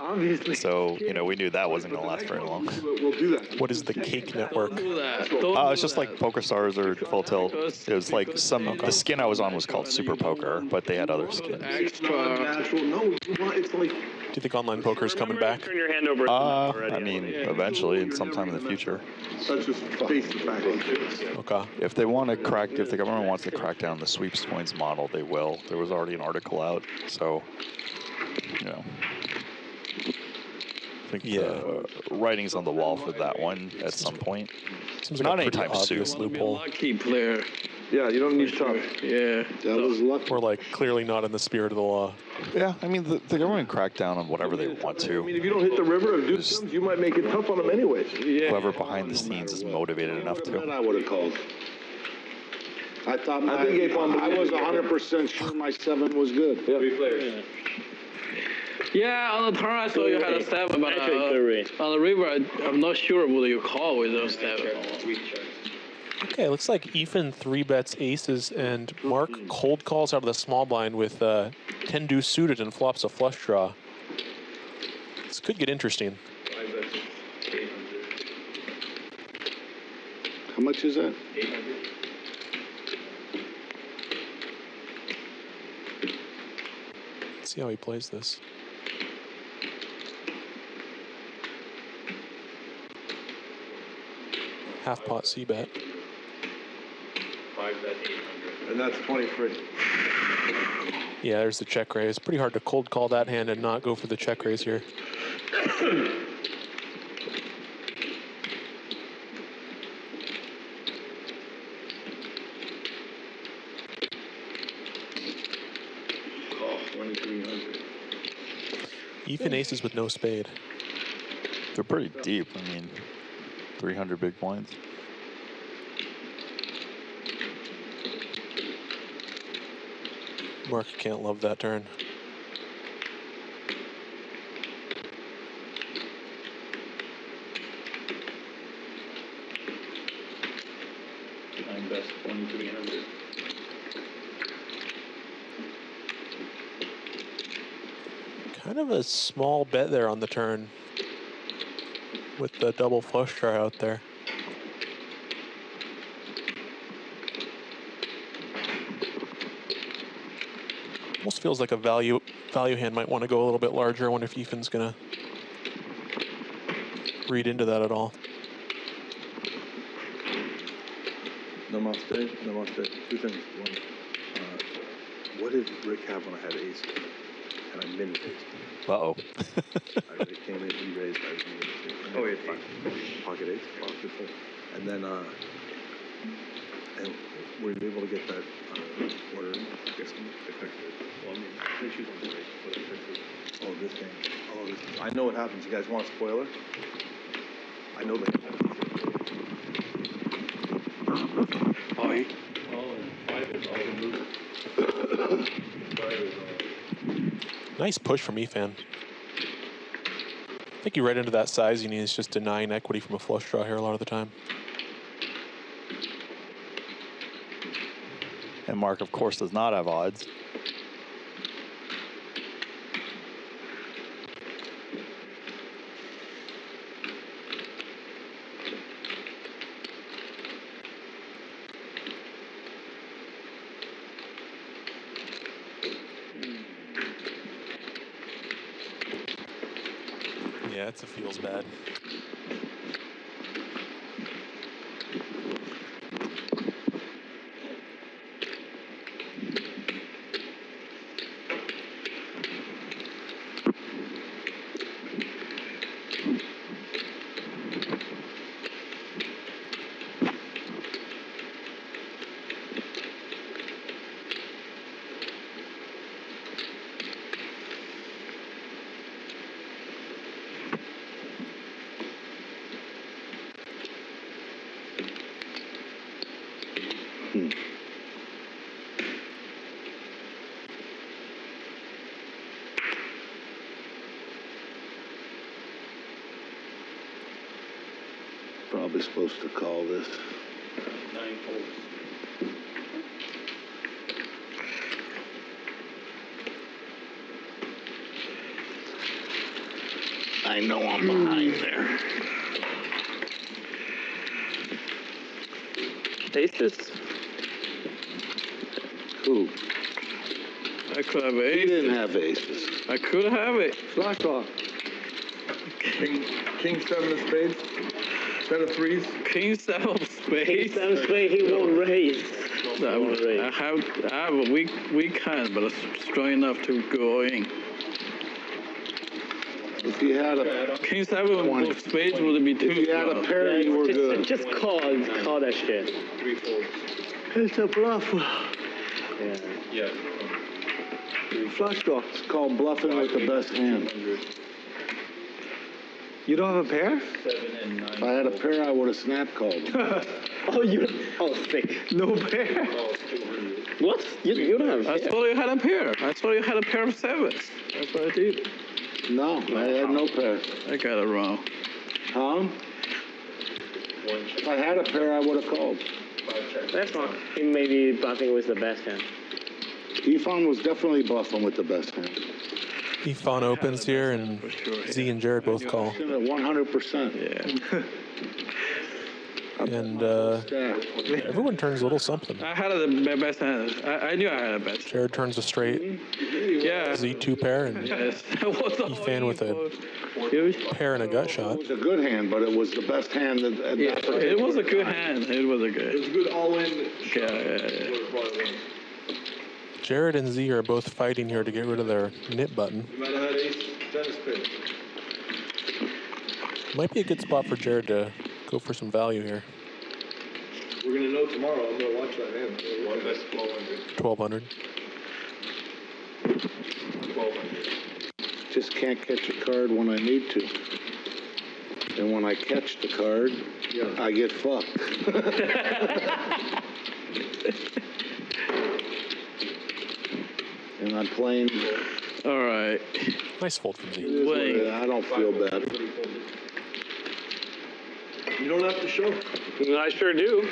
Obviously. So, you know, we knew that wasn't going to last very long. We'll do that. What is the Cake Network? It's just like Poker Stars or Full Tilt. It was like the skin I was on was called Super Poker, but they had other skins. Natural. No, it's like. Do you think online poker is coming back? Turn your hand over. I mean, eventually, and sometime in the future. That's just face the fact. Okay. If they want to crack, if the government wants to crack down the sweeps points model, they will. There was already an article out, so, you know. I think writing's on the wall for that one at some point. Seems Not like a pretty anytime soon. obvious loophole. Lucky player. Yeah, you don't need tough. Yeah. That was lucky. Or like clearly not in the spirit of the law. Yeah, I mean, the government crack down on whatever they want I to. mean, if you don't hit the river or do some, you might make it tough on them anyways. Yeah. Whoever behind the scenes is motivated enough Then to. I would have called. I thought I think Efan- I was 100% sure my 7 was good. Yeah. 3 players. Yeah, on the turn I saw you had a 7, but Actually, on the river I'm not sure what you call with those 7. Okay, looks like Ethan 3-bets aces and Mark cold calls out of the small blind with 10 deuce suited and flops a flush draw. This could get interesting. 5 bets, 800. How much is that? 800. Let's see how he plays this. Half pot C-bet. 5 bet 800. And that's 23. Yeah, there's the check raise. Pretty hard to cold call that hand and not go for the check raise here. Call 2300. Ethan aces with no spade. They're pretty deep. I mean, 300 big blinds. Mark can't love that turn. Nine bets 2300. Kind of a small bet there on the turn. with the double flush draw out there. Almost feels like a value hand might want to go a little bit larger. I wonder if Efan's gonna read into that at all. Namaste, namaste. Two things. One, what did Rick have when I had ace? And I min ace. Uh-oh. I came in, he raised, I was min. Oh, yeah, fine. Pocket ace, pocket full. And then, and were you able to get that order? I guess I fixed it. Well, I mean, I think she's on the race, but I fixed it. Oh, this thing. Oh, this thing. I know what happens. You guys want a spoiler? I know that. Oh, and 5 is all the moves. 5 is all. Nice push from Efan. I think you read into that sizing. He's just denying equity from a flush draw here a lot of the time. And Marc, of course, does not have odds. Yeah, it feels bad. Probably supposed to call this. 9 folds. I know I'm behind there. Aces? Who? I could have He aces. didn't have aces. I could have it. Flash draw. King 7 of spades. 10 of threes. King 7 of spades. King 7 of spades, he won't raise. I have a weak hand, but it's strong enough to go in. If you had a King 7 of spades would be too. if you had a pair, you were good. Just call that shit. 3 folds. It's a bluff. Yeah. Yeah. Flash draw. It's called bluffing with the best hand. You don't have a pair? 7 and 9. If I had a pair, I would have snap called. Oh, sick. No pair? Oh, 200. What? You don't have a I pair? thought you had a pair. I thought you had a pair of 7s. That's what I did. No, I had no pair. I got it wrong. Huh? If I had a pair, I would have called. 5 checks. That's wrong. He may be bluffing with the best hand. Efan was definitely bluffing with the best hand. Efan opens here, and Z and Jared both call. 100%. Yeah. And everyone turns a little something. I had the best hand. I knew I had a best. Jared turns a straight Yeah. Z 2 pair, and Yes. Efan with a pair and a gut shot. It was a good hand, but it was the best hand at that particular It was a good hand. It was a It good. was a good all-in shot. Yeah. Jared and Z are both fighting here to get rid of their knit button. You might have had ace, 10 of spades. Might be a good spot for Jared to go for some value here. We're going to know tomorrow. I'm going to watch that hand. One best 1200. 1200. 1200. Just can't catch a card when I need to. And when I catch the card, I get fucked. And I'm playing. All right. Nice fold from Z. Wait. I don't feel bad. You don't have to show. I sure do.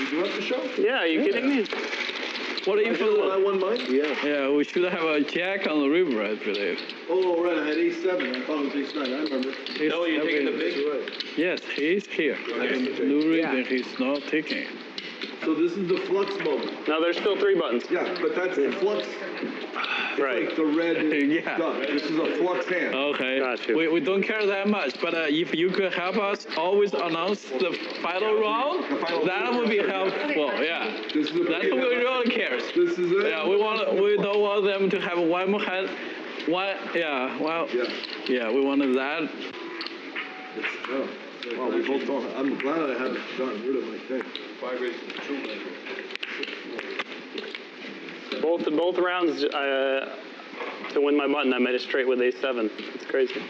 You do have to show. Yeah, are you kidding me? What if I won mine? Yeah. Yeah, we should have a jack on the river, I believe. Oh, right, I had ace-7. I thought it was ace-9. I remember. No, you're taking the big. Yes, he's here. There's no reason he's not taking it. So this is the flux moment. No, there's still 3 buttons. Yeah, but that's the flux. Right. Like the red Yeah. duck. This is a flux hand. Okay. Gotcha. We don't care that much, but if you could help us always announce the final round, that would be helpful. Yeah. This is the That's what we really cares. This is it. Yeah, we don't want them to have one more hand. One. Yeah. Well. Yeah. Yeah, we wanted that. Wow, we both don't. I'm glad I haven't gotten rid of my thing. 5 raises, 2 later. Both rounds, to win my button, I made it straight with ace-7. It's crazy.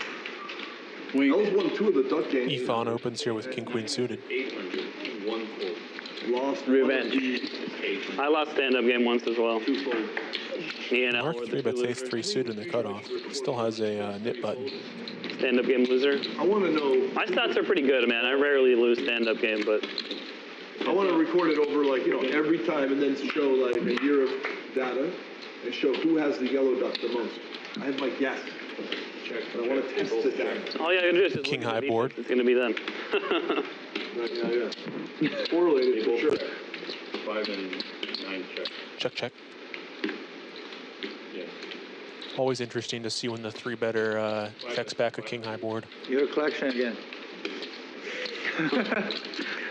I was 1-2 of the duck game. Efan opens here with king-queen suited. 800, 1 fold. Lost. Revenge. I lost stand-up game once as well. 2 fold. Me and Marc 3-bets ace-3 suited in the cutoff. Still has a nit button. stand-up game loser. I want to know. My stats are pretty good, man. I rarely lose stand-up game, but I want to record it over, like, every time and then show, like, a year of data and show who has the yellow duck the most. I have my guess. But I want to test it out. all you gotta do is just King look at high the board. defense. It's gonna be them. Yeah. Correlated for sure. 5 and 9 check. Check, check. Yeah. Always interesting to see when the 3-better checks back a king high board. Your collection again.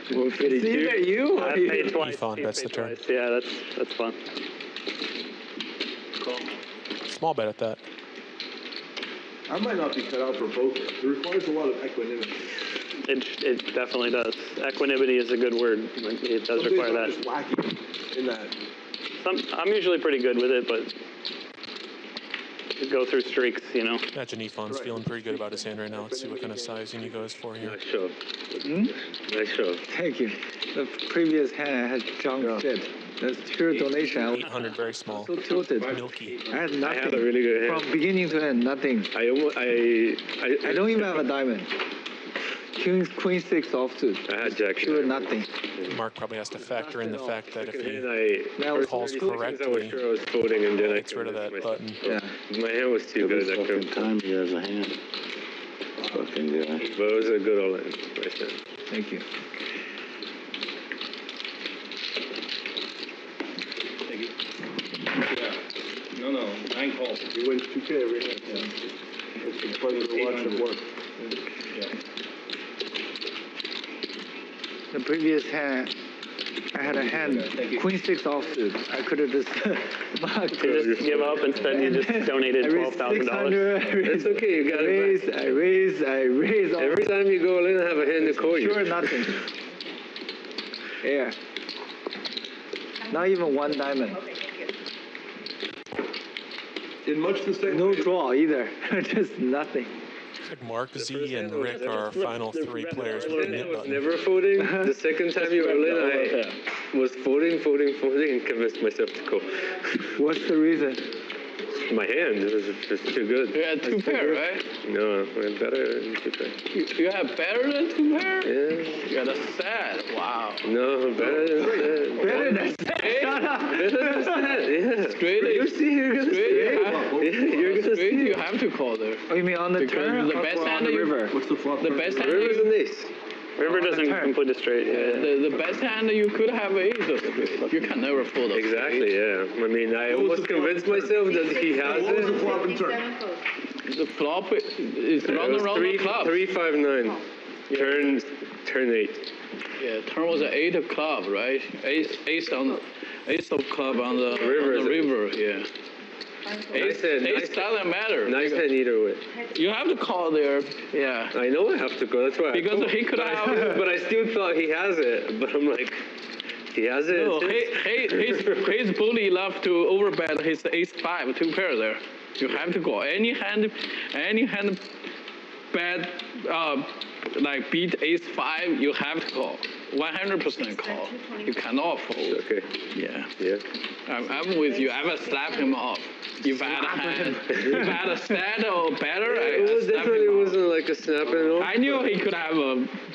It's either you or I you. paid twice. Efan He bets paid the turn. twice. Yeah, that's fun. Small bet at that. I might not be cut out for poker. It requires a lot of equanimity. It definitely does. Equanimity is a good word. It does Some require days I'm that. just lacking in that. I'm usually pretty good with it, but you go through streaks, Imagine Efan's feeling pretty good about his hand right now. Let's see what kind of sizing he goes for here. Nice shove. Nice shove. Thank you. The previous hand I had junk shit. That's pure donation. I was 800, very small. so tilted. Milky. I had I nothing. had a really good hand. From beginning to end, nothing. I don't even have a diamond. Queen 6 offsuit. I had jack. Pure nothing. Marc probably has to factor in the fact that if And he I calls I was correctly, sure I was folding, and then I gets rid of that button. Yeah. My hand was too good that Every turn. time he has a hand. Fucking guy. But it was a good all-in. Nice hand. Thank you. Yeah. No, 9 calls. He wins 2K every hand. It's a pleasure to watch him work. Yeah. The previous hand, I had a hand, Queen 6 offsuit. I could have just You just give up. Instead, you just donated I raised $12,000. It's okay, you got it. I raise. Every time you go in, I have a hand to call you. Sure, nothing. Yeah. Not even one diamond. In much the same No way. draw either. Just nothing. Like Marc, Z, and Rick are our final 3 players with the I nit was button. never folding. The second time you were in, I was folding, and convinced myself to call. What's the reason? My hand was just too good. You had 2 pair, right? No, I'm better than 2 pair. You have better than 2 pair? Yeah. You got a set. Wow. No, better than that. Better than that. Shut up. Better than that, yeah. Straight. You see, you're gonna see. You're gonna Straight, see. you have to call there. Oh, you mean on the Because turn the or best on hand the you- river? What's the flop? The best hand River's an ace. River doesn't complete it straight. Yeah. The best hand you could have is a straight. You can never fold a Exactly, yeah. I mean, I almost convinced myself that he has What was the it. flop and turn? The flop is It run was around the club. 3, 5, 9. Turn 8. Yeah, turn was an 8 of club, right? Ace of club on the river. Yeah. Ace doesn't matter. Nice hand either way. You have to call there. Yeah. I know I have to go. That's why. Because he could have. But I still thought he has it. But I'm like, he has it. No, his bully love to overbet his ace 5, 2 pair there. You have to go. Any hand bet like beat ace 5, you have to call. 100% call. You cannot fold. Okay. Yeah. Yeah. I'm with you. I will slap him off. If I had a set or better, I definitely wasn't like a snap and all. I knew he could have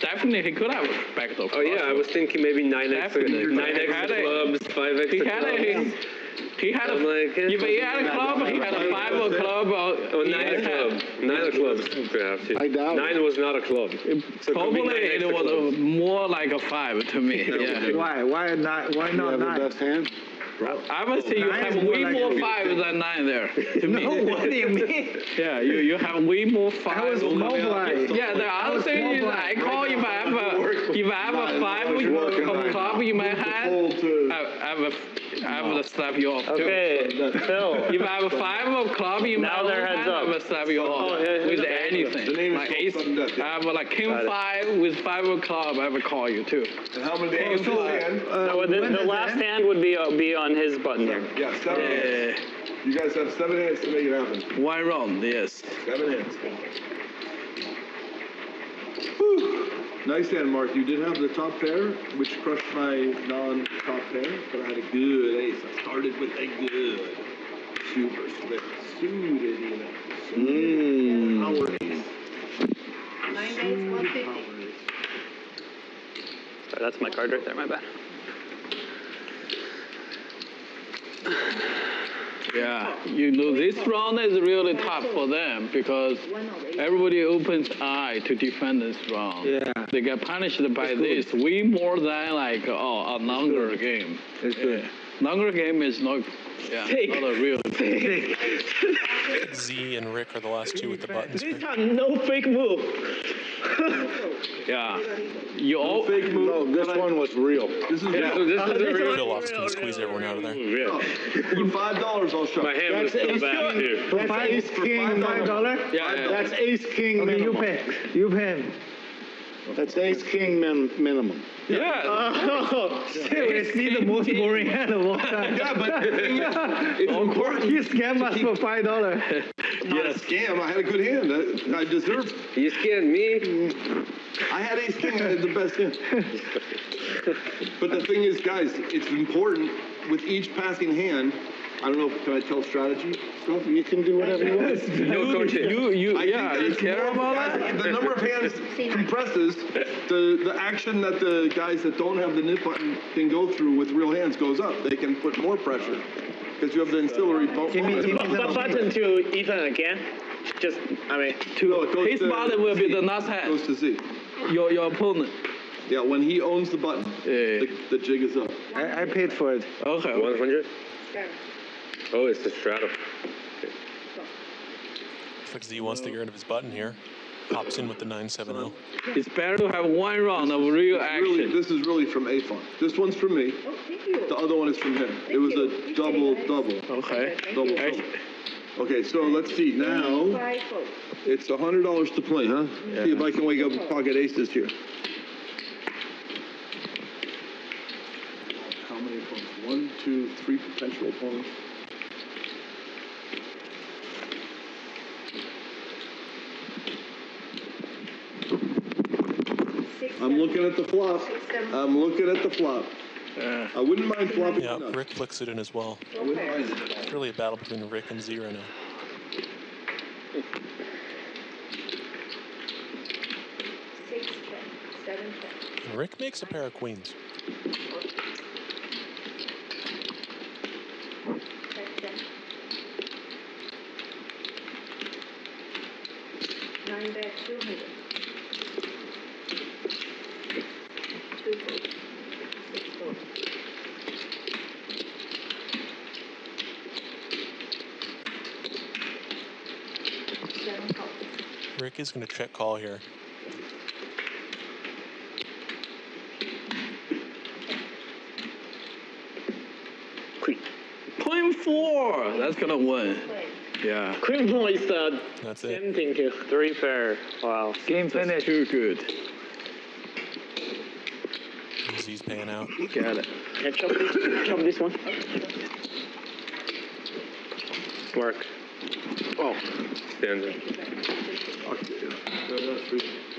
definitely he could have a backdoor. Oh yeah, I was thinking maybe 9x, Definitely. 9x clubs, 5x He had clubs. He had a, if he had a club, he had a 5 of club. Oh, 9 of club. 9 of clubs, perhaps. I doubt 9 was not a club. So Probably it it was more like a 5 to me. Yeah. Why? Why not? Why you not have the 9? best hand. I would say you Nine have is more way like more a- 5 than 9 there. To me. No, what do you mean? Yeah, you have way more 5. I was mobilized. Yeah, the other thing is I call if I have a 5 from club in my hand, I will slap you off. Okay, Phil. If I have a 5 of club in my Now their hand, heads I up. will slap you off with anything. The name is Like called ace, sudden death, yeah. I have like king 5 with 5 of club, I will call you too. And how many days so, hand? No, the last hand would be on his button here. Yeah, 7 hands. You guys have 7 hands to make it happen. 1 round, yes. 7 hands. Whew. Nice hand, Mark. You did have the top pair, which crushed my non-top pair, but I had a good ace. I started with a good, super slick, suited even. Power ace. 9 days, 150. Power ace. Sorry, that's my card right there, my bad. Yeah, you know, this round is really tough for them because everybody opens eye to defend this round. Yeah. They get punished by this way more than like, a longer game. It's good. Longer game is not, not a real thing. Z and Rick are the last 2 with the buttons. This time, no fake move. Yeah. You all Fake move. No, this one was real. This is Phil-Off's going to squeeze everyone out of there. For $5, I'll show. My hand was still back here. That's ace king, $5. Yeah. That's ace king Okay, you minimum. pay. You pay him. That's ace king minimum. Yeah. Oh, Seriously, the most boring hand of all time. Yeah, but the thing is, it's important. He scammed us for $5. Not a scam. I had a good hand. I deserved. You scared me. I had ace king. I had the best hand. But the thing is, guys, it's important with each passing hand. I don't know. Can I tell strategy stuff? You can do whatever you want. No coaching. You it's care more, about guys, that? the number of hands compresses. The action that the guys that don't have the nip button can go through with real hands goes up. They can put more pressure because you have the ancillary bonus. the button to Ethan again. Just, I mean, His button will be the last hand. Goes to Z. Your opponent. Yeah, when he owns the button, the jig is up. I paid for it. Okay. 100? Oh, it's the straddle. Looks like Z wants to get rid of his button here. Hops in with the 970. It's better to have 1 round of real action. This is really from Efan. This one's from me. The other one is from him. It was a double. Okay. Double. Okay, so let's see. Now, it's $100 to play, huh? Yeah. See if I can wake up with pocket aces here. How many opponents? 1, 2, 3 potential opponents. I'm looking at the flop. I'm looking at the flop. I wouldn't mind flopping. Yeah, Rick flicks it in as well. I wouldn't mind it. It's really a battle between Rick and Z right now. 6, 10, 7, 10. And Rick makes a pair of queens. 9 bet 200. 2 fold. 6 fold. Rick is going to check call here. Queen 4. That's gonna win. Yeah. Queen 4 is the That's it. same thing too. 3 pair. Wow. Game finish. Too good. Z's paying out. Got it. Yeah, chop this one. Marc. Oh, stands up.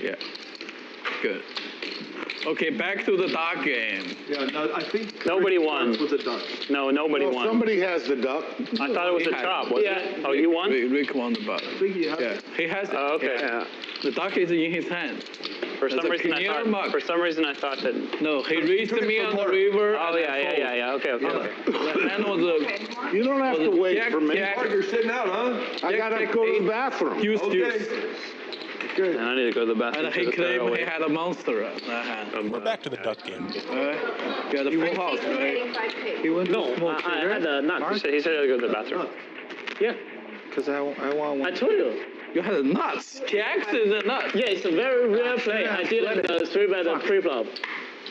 Yeah. Good. Okay, back to the duck game. Yeah, no, I think Nobody won. With a duck. No, nobody won. Somebody has the duck. I thought it was a chop, wasn't it? Oh, you won? Rick won the butt. I think he has. Yeah, he has it. Oh, okay. Yeah. The duck is in his hand. For some reason I thought that. No, he raised me on the river. Oh yeah. Okay. The hand was a. You don't have to wait for me. Mark, you're sitting out, huh? I gotta go to the bathroom. Deuce. Good. And I need to go to the bathroom. And he claimed he had a monster. We're back to the duck game. You had a full house, right? He went to smoke I had the nuts. He said I had to go to the bathroom. Yeah. Because I want one. I told you. You had a nuts. Jacks is a nut. Yeah, it's a very rare play. I did like the 3-bet pre-flop.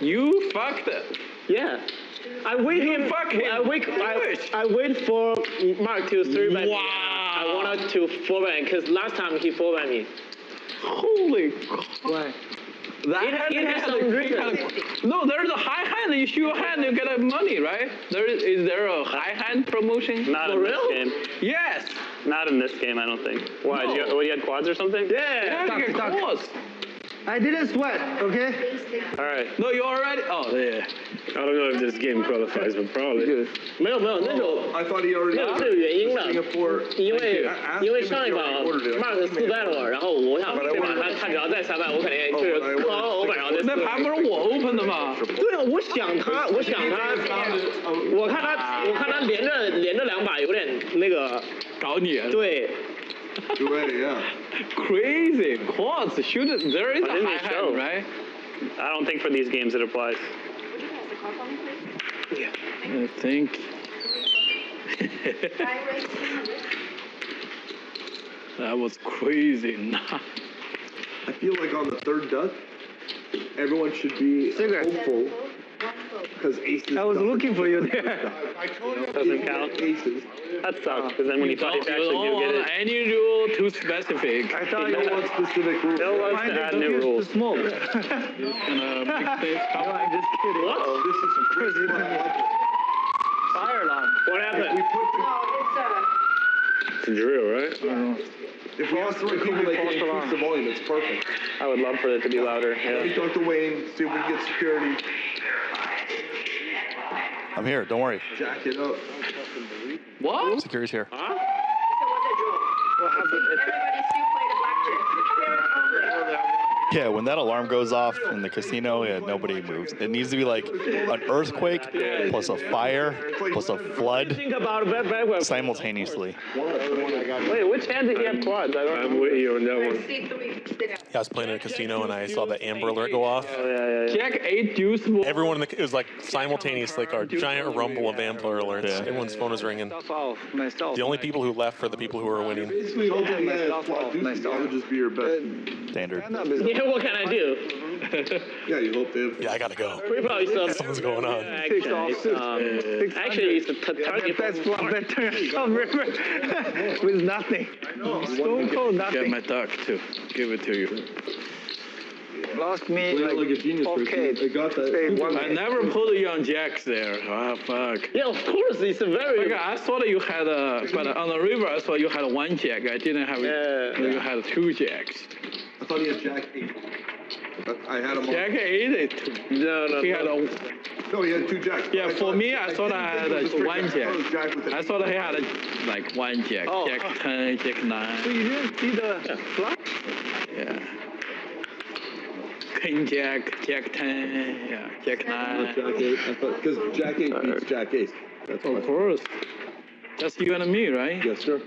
You fucked it. Yeah. I wait him. I wait for Mark to 3-bet. Wow. I wanted to 4-bet because last time he 4-bet me. Holy crap. It has some reason. No, there's a high hand. You shoot a hand, you get money, right? Is there a high hand promotion? Not in this game. Yes. Not in this game, I don't think. Why? No. You had quads or something? Yeah, you get quads. I didn't sweat, okay? All right. No, you already. Oh, yeah. I don't know if this game qualifies, but probably. 没有那种 I thought he already 没有这个原因的， Singapore. 因为上一把 Mark 4-bet 了，然后我想这把他只要再3-bet，我肯定就是靠欧本，然后再4-bet。那盘不是我 open 的吗？对啊，我想他，我看他连着2把有点那个搞你。对。Yeah. Crazy quads. Shoot it. There is a high hand, right? I don't think for these games it applies. Yeah. I think. That was crazy. I feel like on the third duck, everyone should be hopeful. Because aces. I was looking for you there. I told you. Doesn't count. Aces. That sucks, because then when you thought you actually do get it. Any rule too specific. I thought No one specific rules. No one to add new rules. Smoke. Just gonna make things come. I'm just kidding. Oh, this is some crazy Fire alarm. What happened? We put It's a drill, right? if we ask the right people, they can increase the volume. It's perfect. I would love for it to be louder. We Yeah. talk to Wayne, see if we can get security. I'm here. Don't worry. Jack it up. What? Security's here. What happened? Everybody still play the blackjack. Yeah, when that alarm goes off in the casino, yeah, nobody moves. It needs to be like an earthquake plus a fire plus a flood Think about it. simultaneously. Wait, which hand did he have quads? I don't I'm with you on that one. Yeah, I was playing in a casino and I saw the Amber Alert go off. Yeah. Jack 8 deuce. Everyone it was like simultaneous, like a giant rumble of Amber Alerts. Yeah. Everyone's phone was ringing. Myself. The only people who left were the people who were winning. Basically, hopefully, that would just be your best. Standard. Yeah, what can I do? Yeah, you hope they have. Yeah, I gotta go. Pre-flop stuff. Something's going on. Actually, it's a target. Best flop better river with nothing. Stone cold Get nothing. my duck too. Give it to you. Lost me Like a genius okay. person. They got that. Say one I never put you on jacks there. Ah, fuck. Yeah, of course, it's a very. Okay, I thought you had but on the river I thought you had 1 jack. I didn't have you had 2 jacks. I thought he had Jack 8. I had him on. Jack 8. No. He had a. No, he had 2 jacks. Yeah, for me, I thought I had didn't think it was 1 straight jack. Jack with I thought he had like 1 jack. Oh. Jack 10, Jack 9. So you didn't see the flop? Yeah. King Jack, Jack 10, yeah, Jack 9. Jack 8. I thought because Jack 8 beats Jack 8. That's Of course. Just you and me, right? Yes, sir.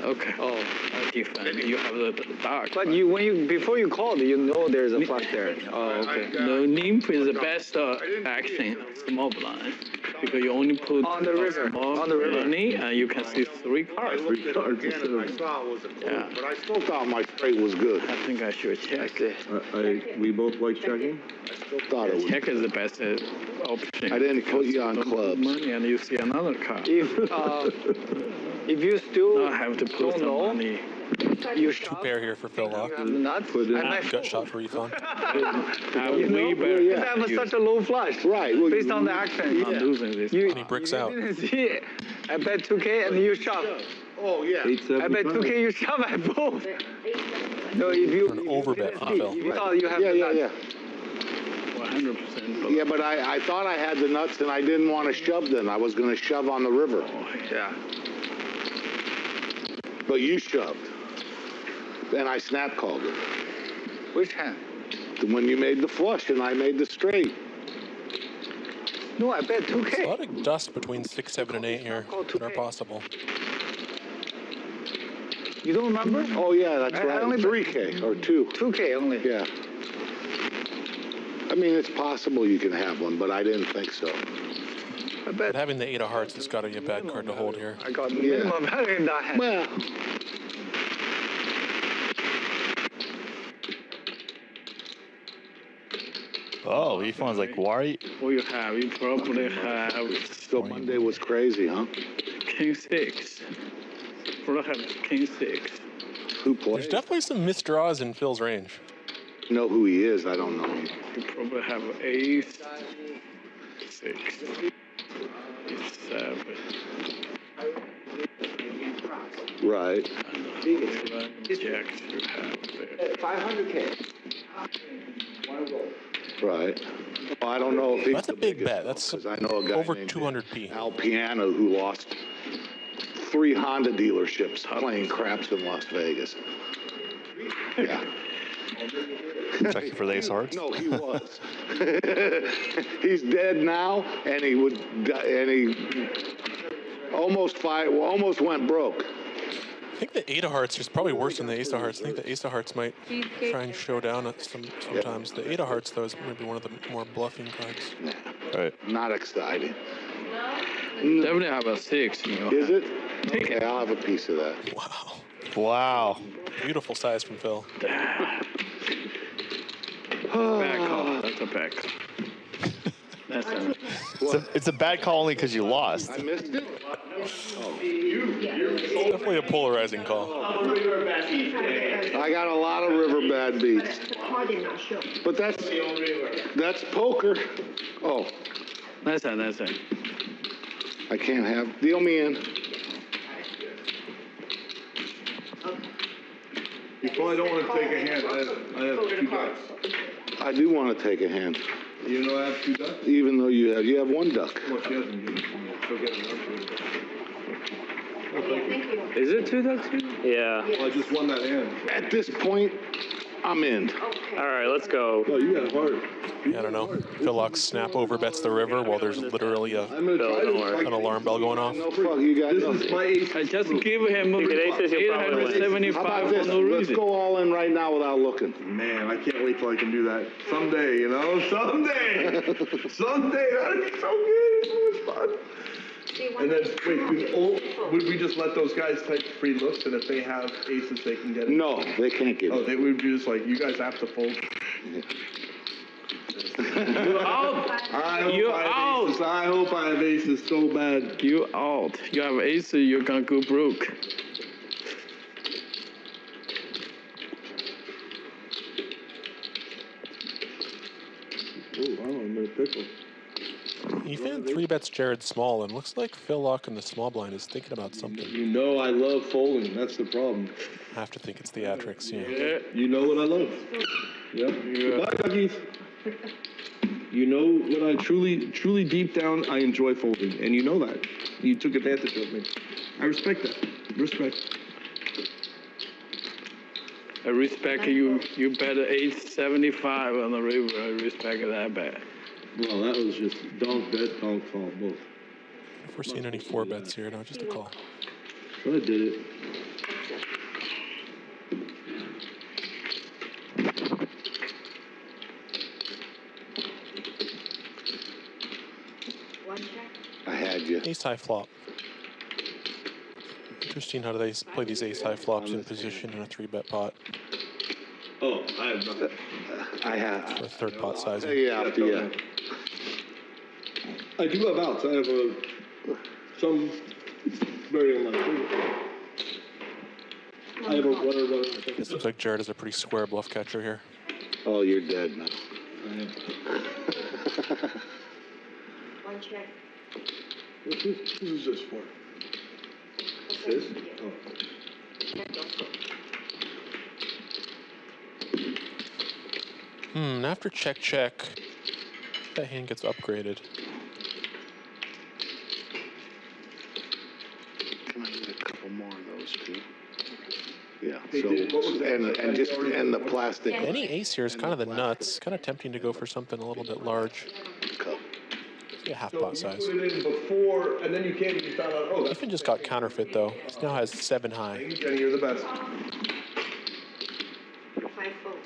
Okay. Oh, different. You have the dark. But before you called, you know there's a flop there. Oh, okay. The nymph is the best action small blind because you only put On the river. small On the river. money and you can see 3 cards. 3 cards. Yeah. But I still thought my straight was good. I think I should check. We both like checking. Thought it was. Check is the best option. I didn't put you on Don't put clubs. money and you see another card. If you still I have to put don't some know, money. you Two pair here for Phil Laak. nuts. Gut shot for Efan. You know, Way better. you have such a low flush. Right. Well, Based on the action. I'm losing this. You, And he bricks out. didn't see it. I bet 2K and you shove. Oh, yeah. 8-7. I bet 2K you shove at both. No, if you An overbet for Phil. you thought you have Yeah, the yeah, nuts. yeah. 100%. Yeah, but I thought I had the nuts and I didn't want to shove them. I was going to shove on the river. Yeah. But you shoved. And I snap called it. Which hand? When you made the flush and I made the straight. No, I bet 2K. There's a lot of dust between 6, 7, and 8 here that are possible. You don't remember? Oh, yeah, that's I right. only 3K or 2. 2K only. Yeah. I mean, it's possible you can have one, but I didn't think so. I bet. But having the 8 of hearts has got to be a bad card to hold here. I got the minimum value in that hand. Well. Oh, Efan's like, why? What you have? You probably have So Monday was crazy, huh? King 6. Probably have King 6. Who played? There's definitely some missed draws in Phil's range. Know who he is? I don't know him. You probably have Ace 6. Ace 7. Right. Jack should have there. 500K. Right. Well, I don't know if he's That's a big bet. That's I know a guy over named 200p. Al Piano who lost 3 Honda dealerships playing craps in Las Vegas. Yeah. Checking for the ace of hearts? No, he was. He's dead now, and he almost went broke. I think the 8 of hearts is probably worse than the ace of hearts. I think the ace of hearts might try and show down at sometimes. The 8 of hearts, though, is maybe one of the more bluffing cards. Right. Not exciting. Definitely have a 6. You know. Is it? Okay, I'll have a piece of that. Wow. Wow. Beautiful size from Phil. Back call. That's a back call. That's a... It's a bad call only because you lost. I missed it? It's definitely a polarizing call. I got a lot of river bad beats. But that's poker. Oh. That's it. I can't have. Deal me in. You probably don't want to take a hand. I have 2 ducks. I do want to take a hand. You know I have 2 ducks? Even though you have 1 duck. Well, she hasn't given it to me. She'll get another 2. Is it 2 ducks? Yeah. Well, I just won that hand. At this point, I'm in. All right, let's go. Oh, you got it hard. Yeah, I don't know. Phil Laak's snap over bets the river while there's literally I'm going to try to. an alarm bell going off. No fuck, you got This nothing. is my ace. I just give him Aces, you'll probably win. 875 How about for this? no Let's reason. go all in right now without looking. Man, I can't wait till I can do that. Someday, you know? Someday! Someday! That'd be so good. So much fun. And then, wait, would we just let those guys take free looks, and if they have aces, they can get it? No, they can't give Oh, it. they would be just like, you guys have to fold. You're out. You're out. Aces. I hope I have aces so bad. You out. You have ace, you're gonna go broke. Oh, wow, I'm in a pickle. Efan 3-bets Jared small, and looks like Phil Laak in the small blind is thinking about something. You know I love folding. That's the problem. I have to think it's theatrics, yeah. Yeah. You know what I love. Yep. Goodbye, Duckies. You know what I truly deep down, I enjoy folding. And you know that. You took advantage of me. I respect that. Respect. I respect you. You bet 875 on the river. I respect that bet. Well, that was just donk bet, donk call, both. If we're seeing any 4-bets here, no, just a call. So I did it. I had you. Ace high flop. Interesting how do they play these ace high flops in position in a 3-bet pot. Oh, I have nothing. I have. For a 3rd pot size. Yeah. I do have outs. I have some very unlikely. I have a runner. This looks like Jared is a pretty square bluff catcher here. Oh, you're dead now. One check. What's this? Who is this for? This? Oh. After check, that hand gets upgraded. Can I get a couple more of those too? Yeah, so, and the plastic. Any ace here is kind of the nuts. Kind of tempting to go for something a little bit large. Yeah, half pot size. You put it in before, and then you came and you found out, oh, that's... Efan just got counterfeit, though. He now has 7 high. Thank you, Jenny, you're the best. 5 fold.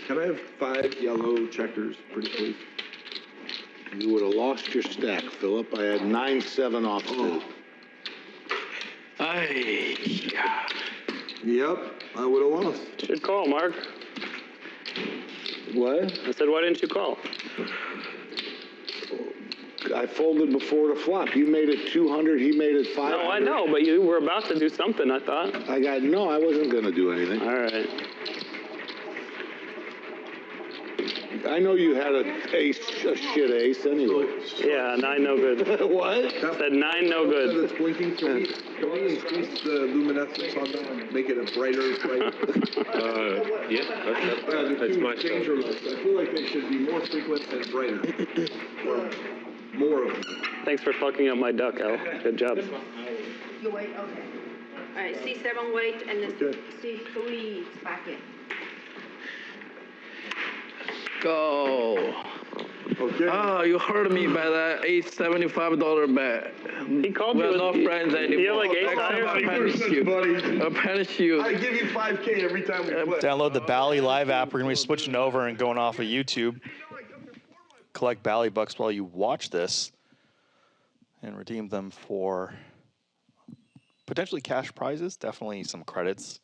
Can I have 5 yellow checkers, pretty please? You would have lost your stack, Philip. I had 9-7 off 2. Yep, I would have lost. Should call, Mark. What? I said, why didn't you call? I folded before the flop. You made it 200, he made it 500. No, I know, but you were about to do something, I thought. I wasn't going to do anything. All right. I know you had a shit ace anyway. Yeah, 9 no good. What? Said 9 no good. That's blinking. Can we increase the luminescence on that? Make it a brighter light? Yeah, that's my stuff. I feel like they should be more frequent and brighter. Or more of them. Thanks for fucking up my duck, Al. Good job. You wait, okay. All right, C7 wait, and then C3 back in. Go. Okay. Oh, you heard me by that $75 bet. He called We're you. not friends anymore. You have like 8 I'll punish you. I'll punish you. I give you 5K every time we play. Download the Bally live app. We're going to be switching over and going off of YouTube. Collect Bally bucks while you watch this and redeem them for potentially cash prizes, definitely some credits.